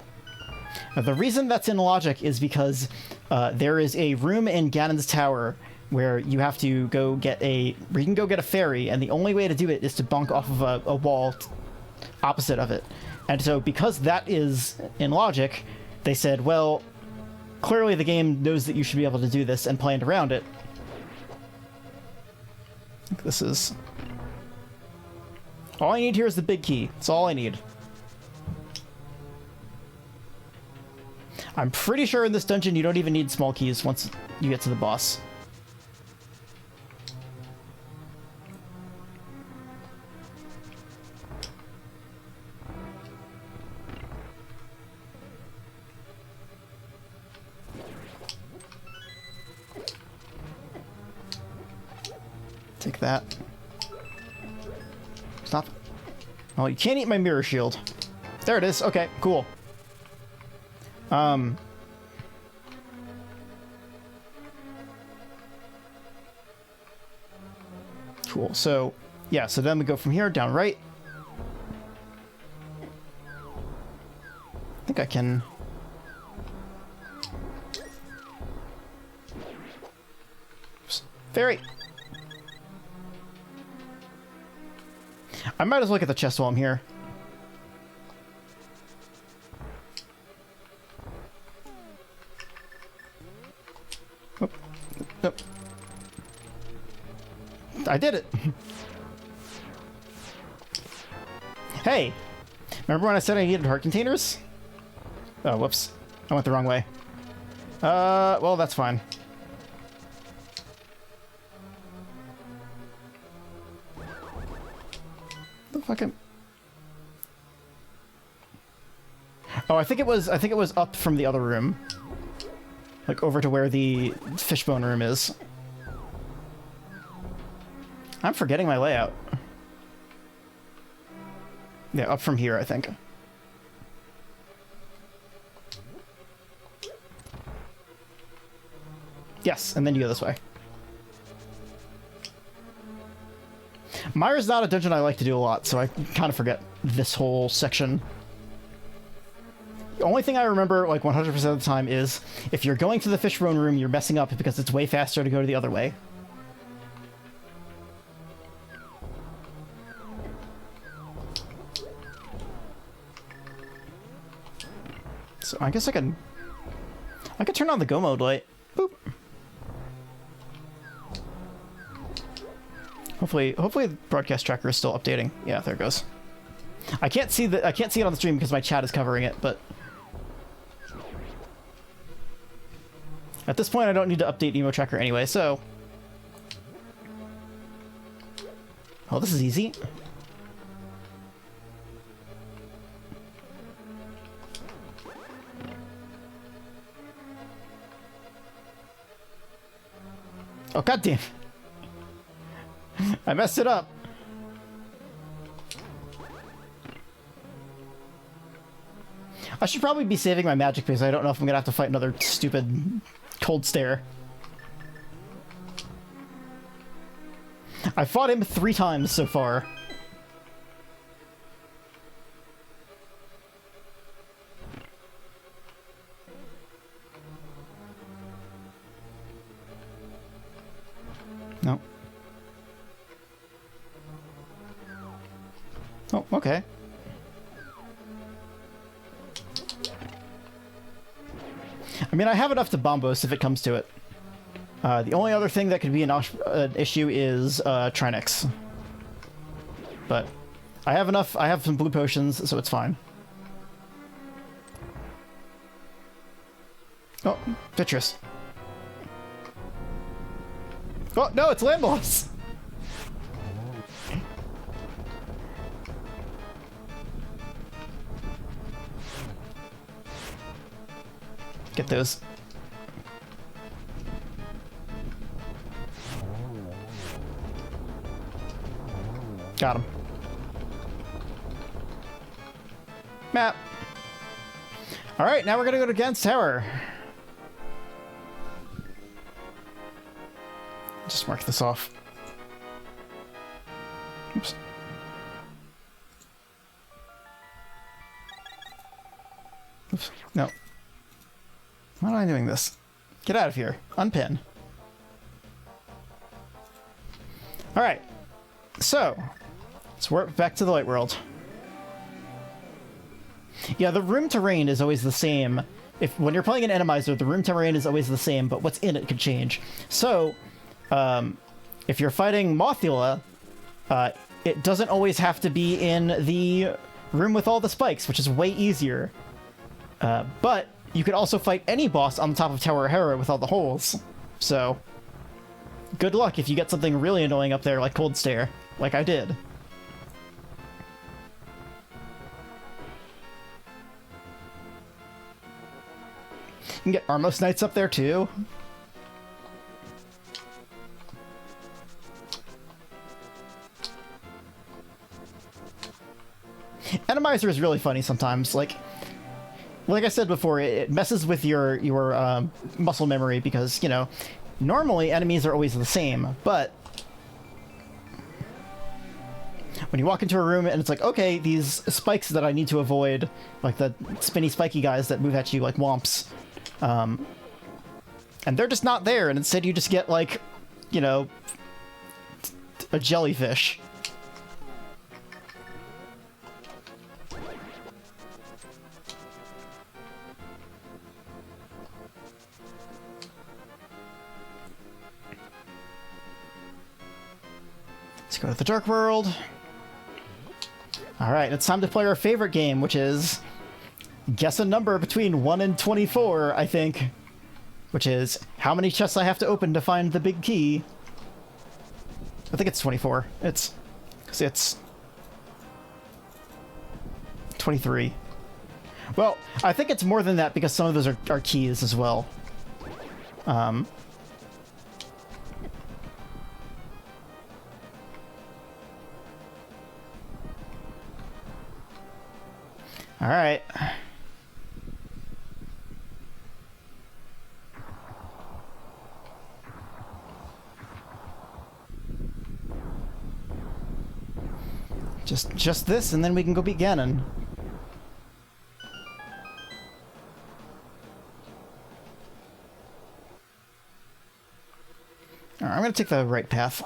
Now, the reason that's in logic is because there is a room in Ganon's Tower where you have to go get where you can go get a fairy, and the only way to do it is to bonk off of a wall opposite of it. And so because that is in logic, they said, well, clearly the game knows that you should be able to do this and planned around it. I think this is... all I need here is the big key. That's all I need. I'm pretty sure in this dungeon you don't even need small keys once you get to the boss. like that. Stop. Oh, you can't eat my mirror shield. There it is. Okay, cool. Cool. So, yeah, so then we go from here down right. I think I can... Fairy! I might as well get the chest while I'm here. Oh. Nope. I did it! Hey! Remember when I said I needed heart containers? Oh, whoops. I went the wrong way. Well, that's fine. The fucking... Oh, I think it was up from the other room. Like, over to where the fishbone room is. I'm forgetting my layout. Yeah, up from here, I think. Yes, and then you go this way. Myra's not a dungeon I like to do a lot, so I kind of forget this whole section. The only thing I remember, like, 100% of the time is, if you're going to the fishbone room, you're messing up because it's way faster to go to the other way. So I guess I could turn on the go mode light. Boop. Hopefully the broadcast tracker is still updating. Yeah, there it goes. I can't see it on the stream because my chat is covering it, but at this point I don't need to update Emo Tracker anyway, so... Oh, this is easy. Oh, goddamn. I messed it up. I should probably be saving my magic because I don't know if I'm gonna have to fight another stupid cold stare. I fought him 3 times so far. No. Oh, okay. I mean, I have enough to bombos if it comes to it. The only other thing that could be an issue is Trinix. But I have enough. I have some blue potions, so it's fine. Oh, Citrus. Oh, no, it's land loss! Get those. Got him. Map. Alright, now we're gonna go to Gant's Tower. Just mark this off. Oops. Oops. No. Why am I doing this? Get out of here. Unpin. Alright. So, let's work back to the light world. Yeah, the room terrain is always the same. When you're playing an Enemizer, the room terrain is always the same, but what's in it could change. So, if you're fighting Mothula, it doesn't always have to be in the room with all the spikes, which is way easier. But you could also fight any boss on the top of Tower Hera with all the holes. So, good luck if you get something really annoying up there like Cold Stare, like I did. You can get Armos Knights up there too. Enemizer is really funny sometimes. Like I said before, it messes with your muscle memory because, you know, normally enemies are always the same, but when you walk into a room and it's like, okay, these spikes that I need to avoid, like the spinny spiky guys that move at you like womps, and they're just not there, and instead you just get, like, you know, a jellyfish. Let's go to the Dark World. Alright, it's time to play our favorite game, which is guess a number between 1 and 24, I think. Which is how many chests I have to open to find the big key. I think it's 24. It's 23. Well, I think it's more than that because some of those are keys as well. All right. Just this, and then we can go beat Ganon. Alright, I'm gonna take the right path.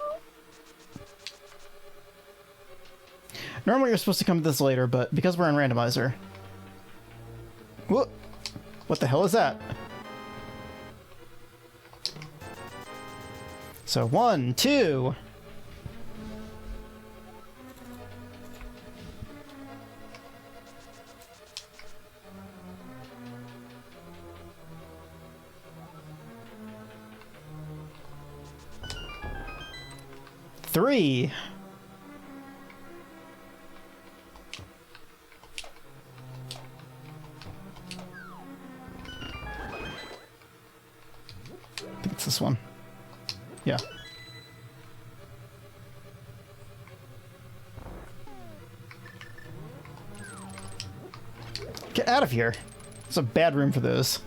Normally you're supposed to come to this later, but because we're in Randomizer... Whoop! What the hell is that? So 1, 2... Three. I think it's this one. Yeah. Get out of here. It's a bad room for those.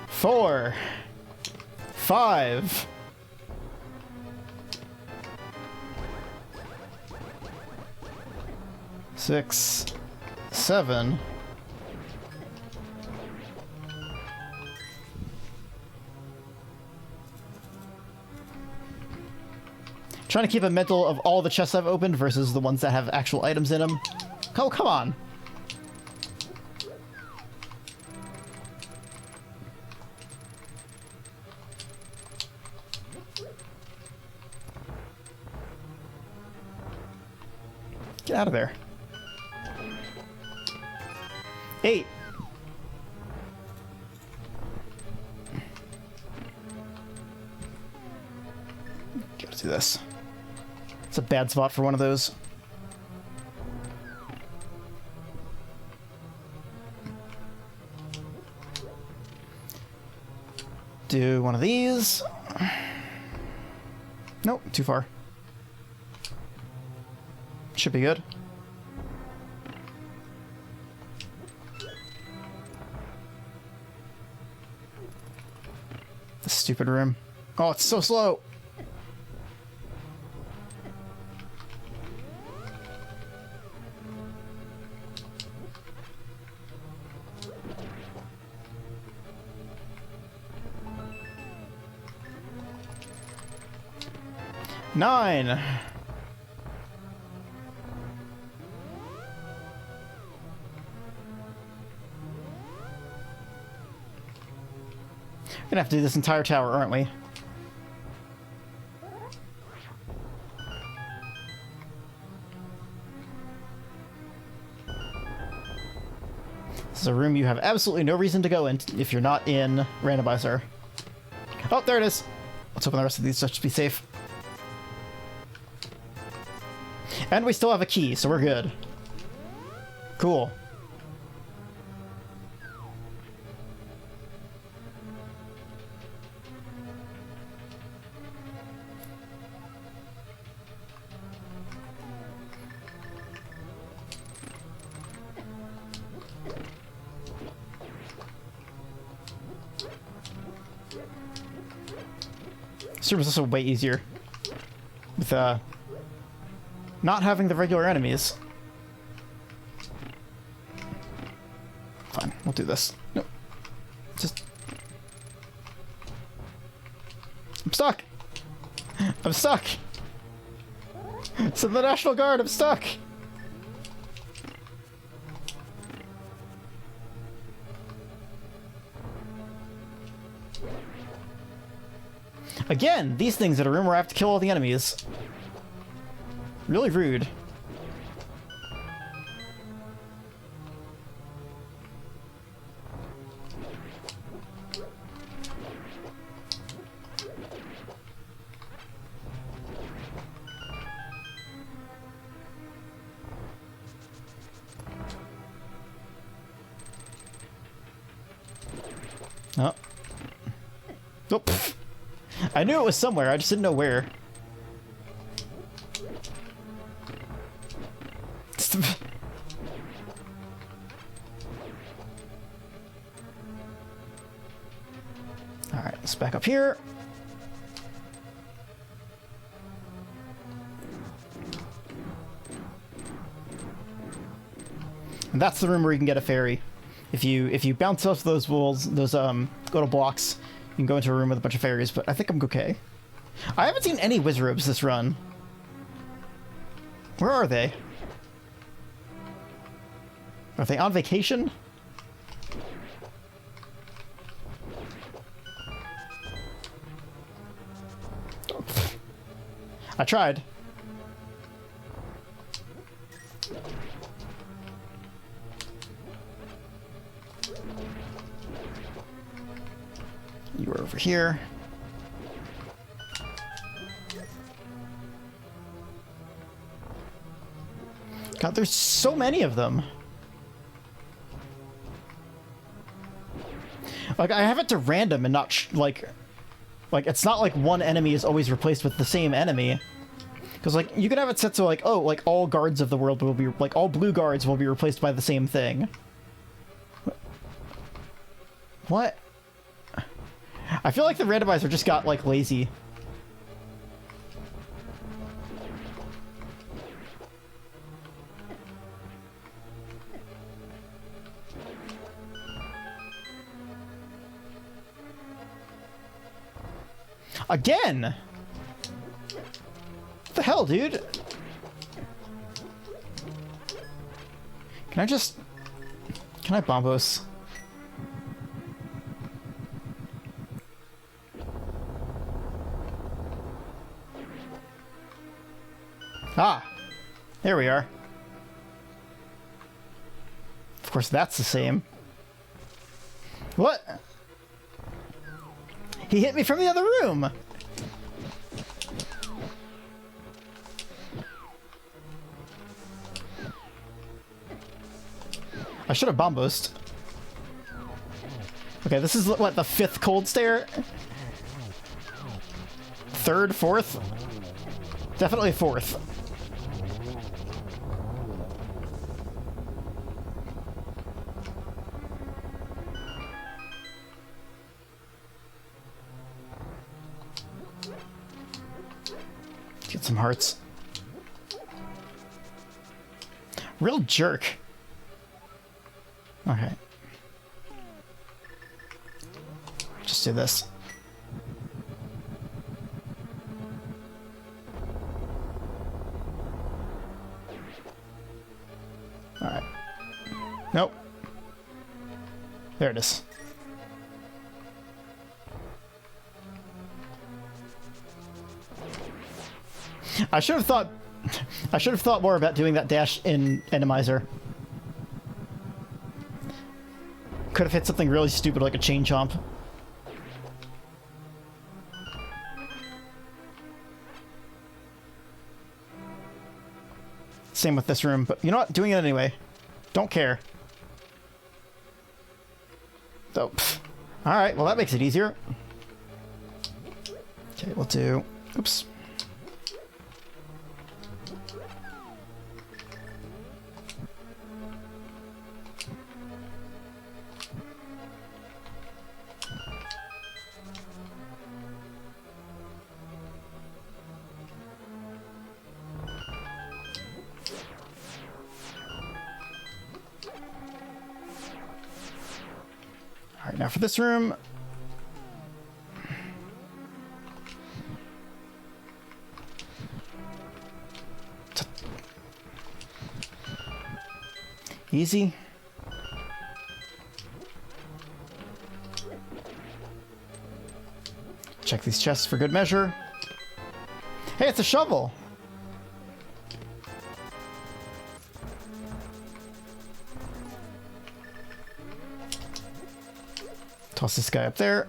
4. 5. 6. 7. Trying to keep a mental of all the chests I've opened versus the ones that have actual items in them. Oh, come on. Get out of there. 8. Let's do this. It's a bad spot for one of those. Do one of these. Nope, too far. Should be good. This stupid room. Oh, it's so slow. Nine. We're gonna have to do this entire tower, aren't we? This is a room you have absolutely no reason to go in if you're not in Randomizer. Oh, there it is. Let's open the rest of these just to be safe. And we still have a key, so we're good. Cool. This room is also way easier. With, not having the regular enemies. Fine, we'll do this. Nope. Just... I'm stuck! I'm stuck! It's in the National Guard, I'm stuck! Again, these things in a room where I have to kill all the enemies. Really rude. Oh. Oh, pfft. I knew it was somewhere, I just didn't know where. Alright, let's back up here. And that's the room where you can get a fairy. If you bounce off those walls, those little blocks, you can go into a room with a bunch of fairies, but I think I'm okay. I haven't seen any wizrobes this run. Where are they? Are they on vacation? I tried. You were over here. God, there's so many of them. Like, I have it to random and not, like, it's not like one enemy is always replaced with the same enemy. Because, like, you can have it set to, like, oh, like, all guards of the world will be, like, all blue guards will be replaced by the same thing. What? I feel like the randomizer just got, like, lazy. Again? What the hell, dude? Can I just... Can I bombos? Ah! There we are. Of course, that's the same. What? He hit me from the other room! I should have bombosed. Okay, this is what, the 5th cold stare? 3rd, 4th? Definitely 4th. Get some hearts. Real jerk. Okay. Just do this. Alright. Nope. There it is. I should have thought more about doing that dash in Enemizer. Could have hit something really stupid like a chain chomp. Same with this room, but you know what? Doing it anyway. Don't care. So, alright, well that makes it easier. Okay, we'll do... Oops. Alright, now for this room. Easy. Check these chests for good measure. Hey, it's a shovel! Toss this guy up there.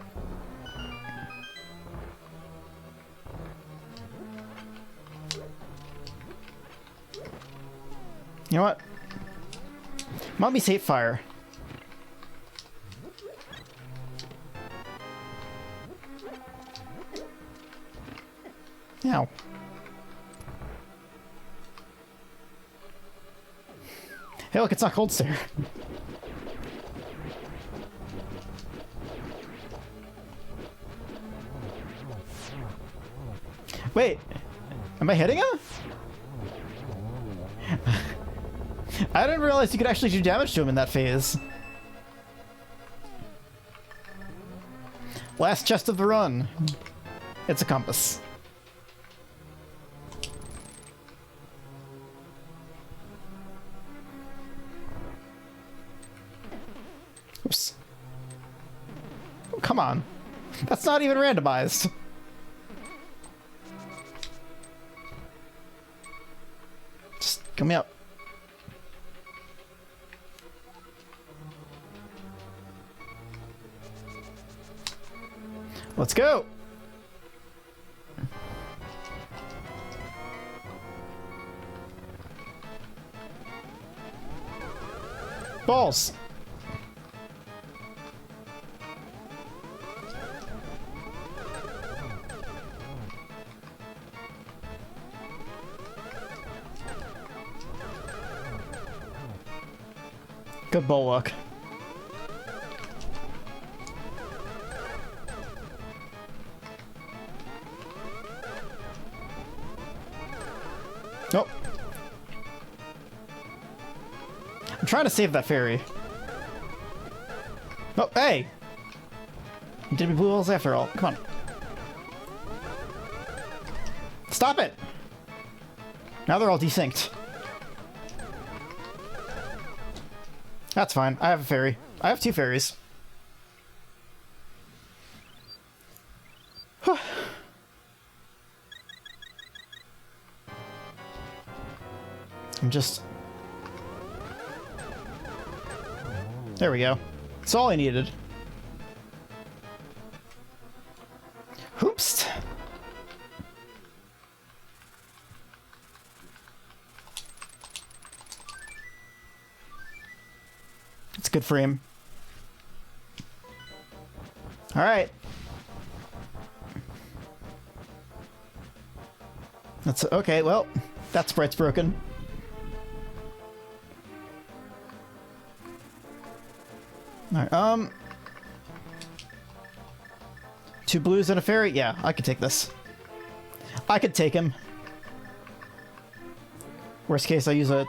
You know what? Mummies hate fire. Ow. Hey, look, it's not cold stare. Wait, am I hitting him? I didn't realize you could actually do damage to him in that phase. Last chest of the run. It's a compass. Oops. Oh, come on. That's not even randomized. Just come out. Let's go. Balls. Good ball luck. Nope. I'm trying to save that fairy. Oh, hey! You did me blue balls after all. Come on. Stop it! Now they're all desynced. That's fine. I have a fairy. I have two fairies. I'm just... There we go. That's all I needed. Oops. It's a good frame. All right. That's okay. Well, that sprite's broken. All right. Two blues and a fairy. Yeah, I could take this. I could take him. Worst case, I use a...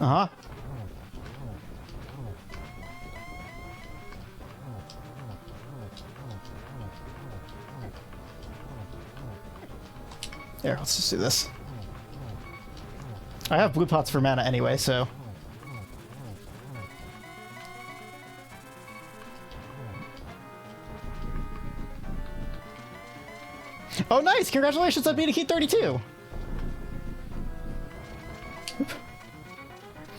Uh-huh. There, let's just do this. I have blue pots for mana anyway, so... Oh, nice! Congratulations on beating Heat 32!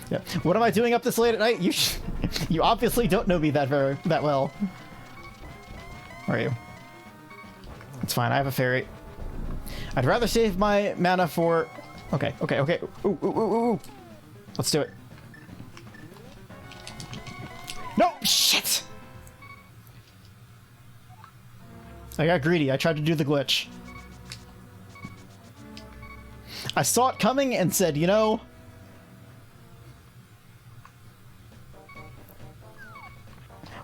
Yeah. What am I doing up this late at night? You obviously don't know me that well. Where are you? It's fine, I have a fairy. I'd rather save my mana for... Okay. Ooh. Let's do it. No! Shit! I got greedy. I tried to do the glitch. I saw it coming and said, you know...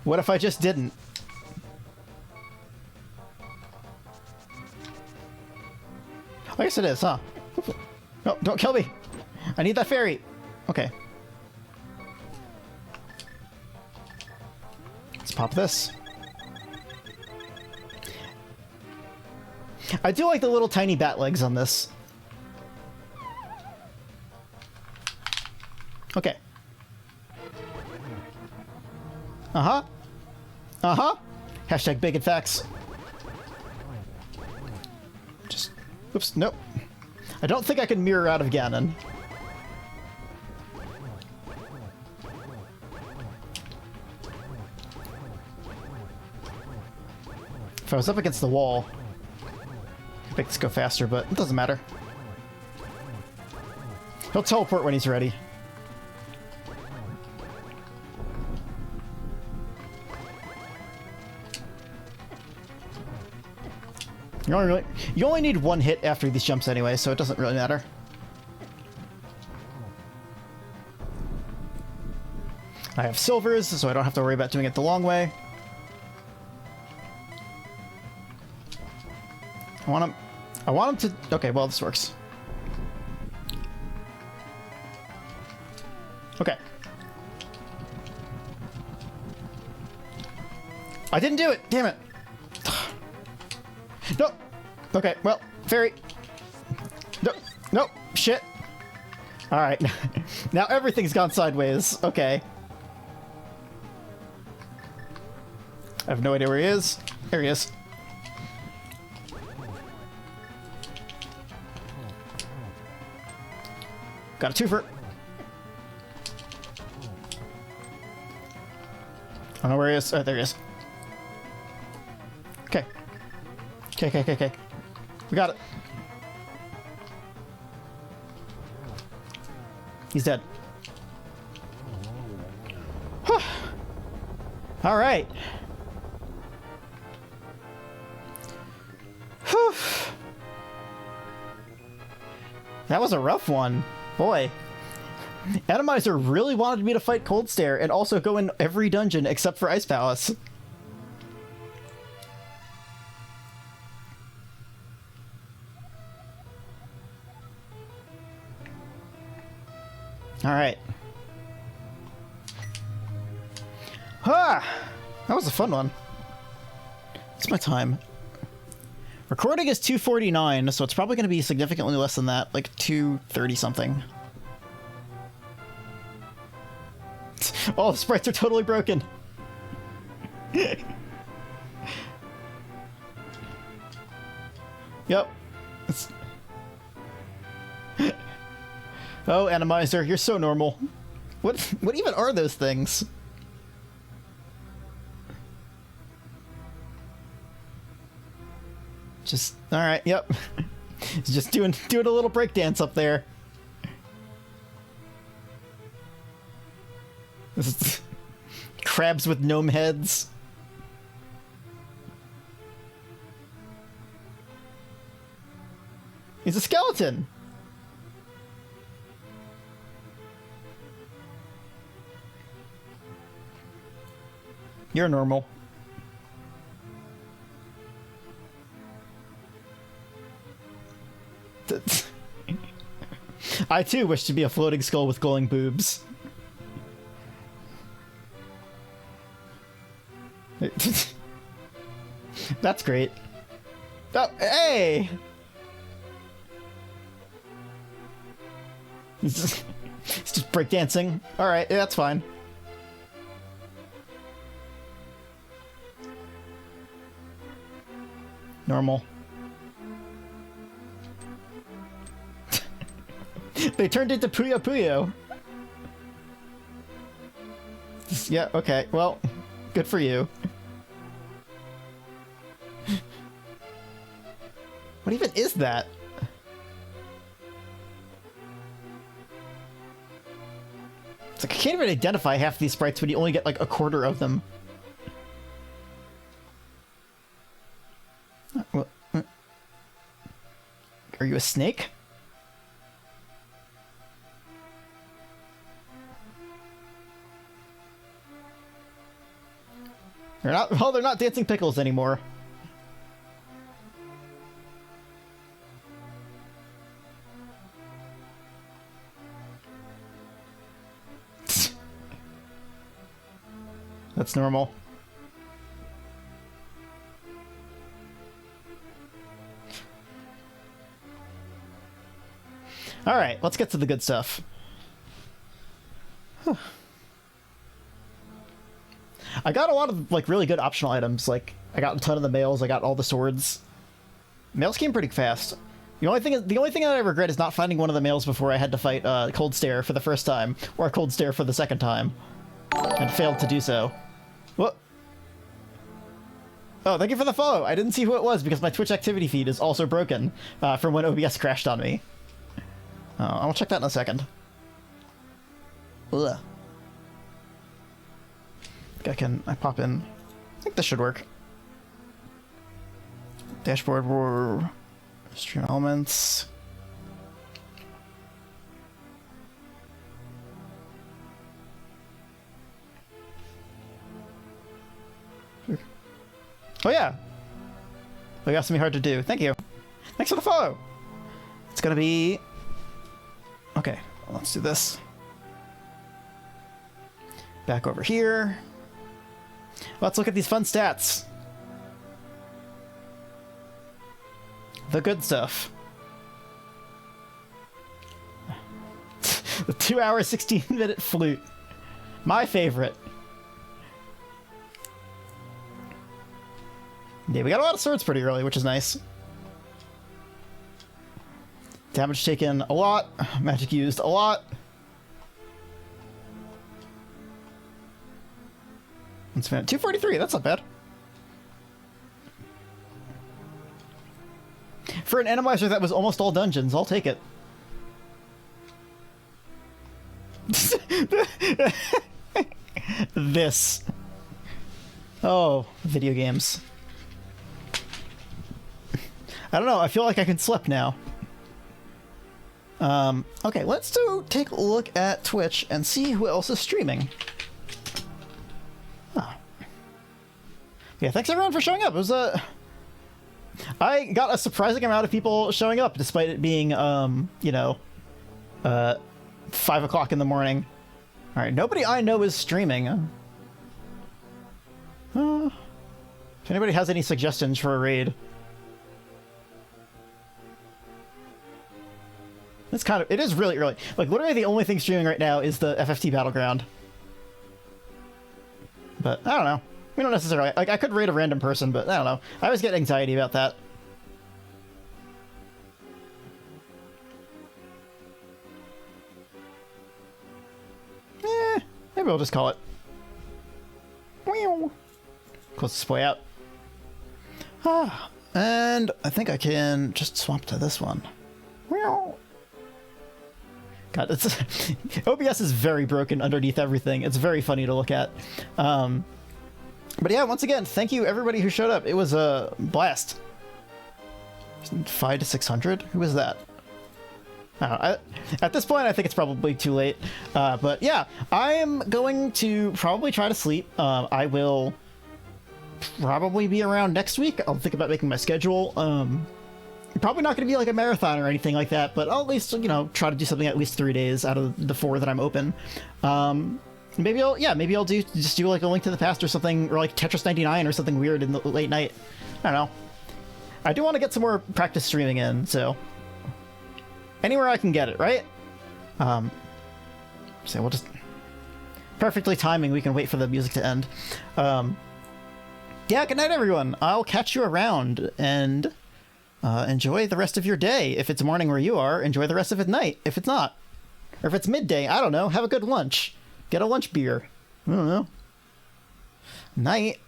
What if I just didn't? I guess it is, huh? No, don't kill me. I need that fairy. Okay. Let's pop this. I do like the little tiny bat legs on this. Okay. Uh-huh. Uh-huh. Hashtag bacon facts. Just... Oops, nope. I don't think I can mirror out of Ganon. If I was up against the wall, I'd make this go faster, but it doesn't matter. He'll teleport when he's ready. You only need one hit after these jumps anyway, so it doesn't really matter. I have silvers, so I don't have to worry about doing it the long way. I want him to... Okay, well, this works. Okay. I didn't do it! Damn it! No! Okay, well, fairy. No, no, shit. Alright. Now everything's gone sideways. Okay. I have no idea where he is. There he is. Got a twofer. I don't know where he is. Oh, there he is. Okay. Okay. We got it. He's dead. All right. Whew. That was a rough one. Boy. Enemizer really wanted me to fight Cold Stare and also go in every dungeon except for Ice Palace. Alright. Ah! That was a fun one. What's my time? Recording is 2:49, so it's probably going to be significantly less than that, like 2:30 something. Oh, the sprites are totally broken! Yep. Oh, Enemizer, you're so normal. What even are those things? Just all right. Yep. He's just doing a little breakdance up there. This is crabs with gnome heads. He's a skeleton. You're normal. I too wish to be a floating skull with glowing boobs. That's great. Oh, hey! It's just breakdancing. Alright, yeah, that's fine. Normal. They turned into Puyo Puyo. Yeah, okay, well, good for you. What even is that? It's like I can't even identify half these sprites when you only get like a quarter of them. Are you a snake? They're not. Well, they're not dancing pickles anymore. That's normal. All right, let's get to the good stuff. I got a lot of like really good optional items. Like I got a ton of the mails. I got all the swords. Mails came pretty fast. The only thing that I regret is not finding one of the mails before I had to fight Cold Stare for the first time, or Cold Stare for the second time, and failed to do so. What? Oh, thank you for the follow. I didn't see who it was because my Twitch activity feed is also broken from when OBS crashed on me. I'll check that in a second. Ugh. I pop in. I think this should work. Dashboard war. Stream elements. Oh yeah. We got something hard to do. Thank you. Thanks for the follow. It's gonna be... Okay, let's do this. Back over here. Let's look at these fun stats. The good stuff. The 2 hour, 16-minute flute. My favorite. Yeah, we got a lot of swords pretty early, which is nice. Damage taken a lot. Magic used a lot. Let's spend 243. That's not bad. For an Enemizer that was almost all dungeons, I'll take it. This. Oh, video games. I don't know, I feel like I can sleep now. Okay, let's take a look at Twitch and see who else is streaming. Oh. Yeah, thanks everyone for showing up. It was I got a surprising amount of people showing up, despite it being, 5 o'clock in the morning. Alright, nobody I know is streaming. If anybody has any suggestions for a raid. It is really early. Like, literally the only thing streaming right now is the FFT Battleground. But, I don't know. We don't necessarily... Like, I could raid a random person, but I don't know. I always get anxiety about that. Maybe we'll just call it. Close this boy out. And I think I can just swap to this one. God, OBS is very broken underneath everything. It's very funny to look at. But yeah, once again, thank you everybody who showed up. It was a blast. 5 to 600? Who was that? I don't know. At this point, I think it's probably too late. But yeah, I am going to probably try to sleep. I will probably be around next week. I'll think about making my schedule. Probably not going to be like a marathon or anything like that, but I'll at least, try to do something at least 3 days out of the 4 that I'm open. Maybe I'll do like a Link to the Past or something, or like Tetris 99 or something weird in the late night. I don't know. I do want to get some more practice streaming in, so anywhere I can get it, right? So we'll just perfectly timing. We can wait for the music to end. Yeah, good night, everyone. I'll catch you around, and enjoy the rest of your day. If it's morning where you are, enjoy the rest of it night. If it's not, or if it's midday, I don't know. Have a good lunch. Get a lunch beer. I don't know. Night.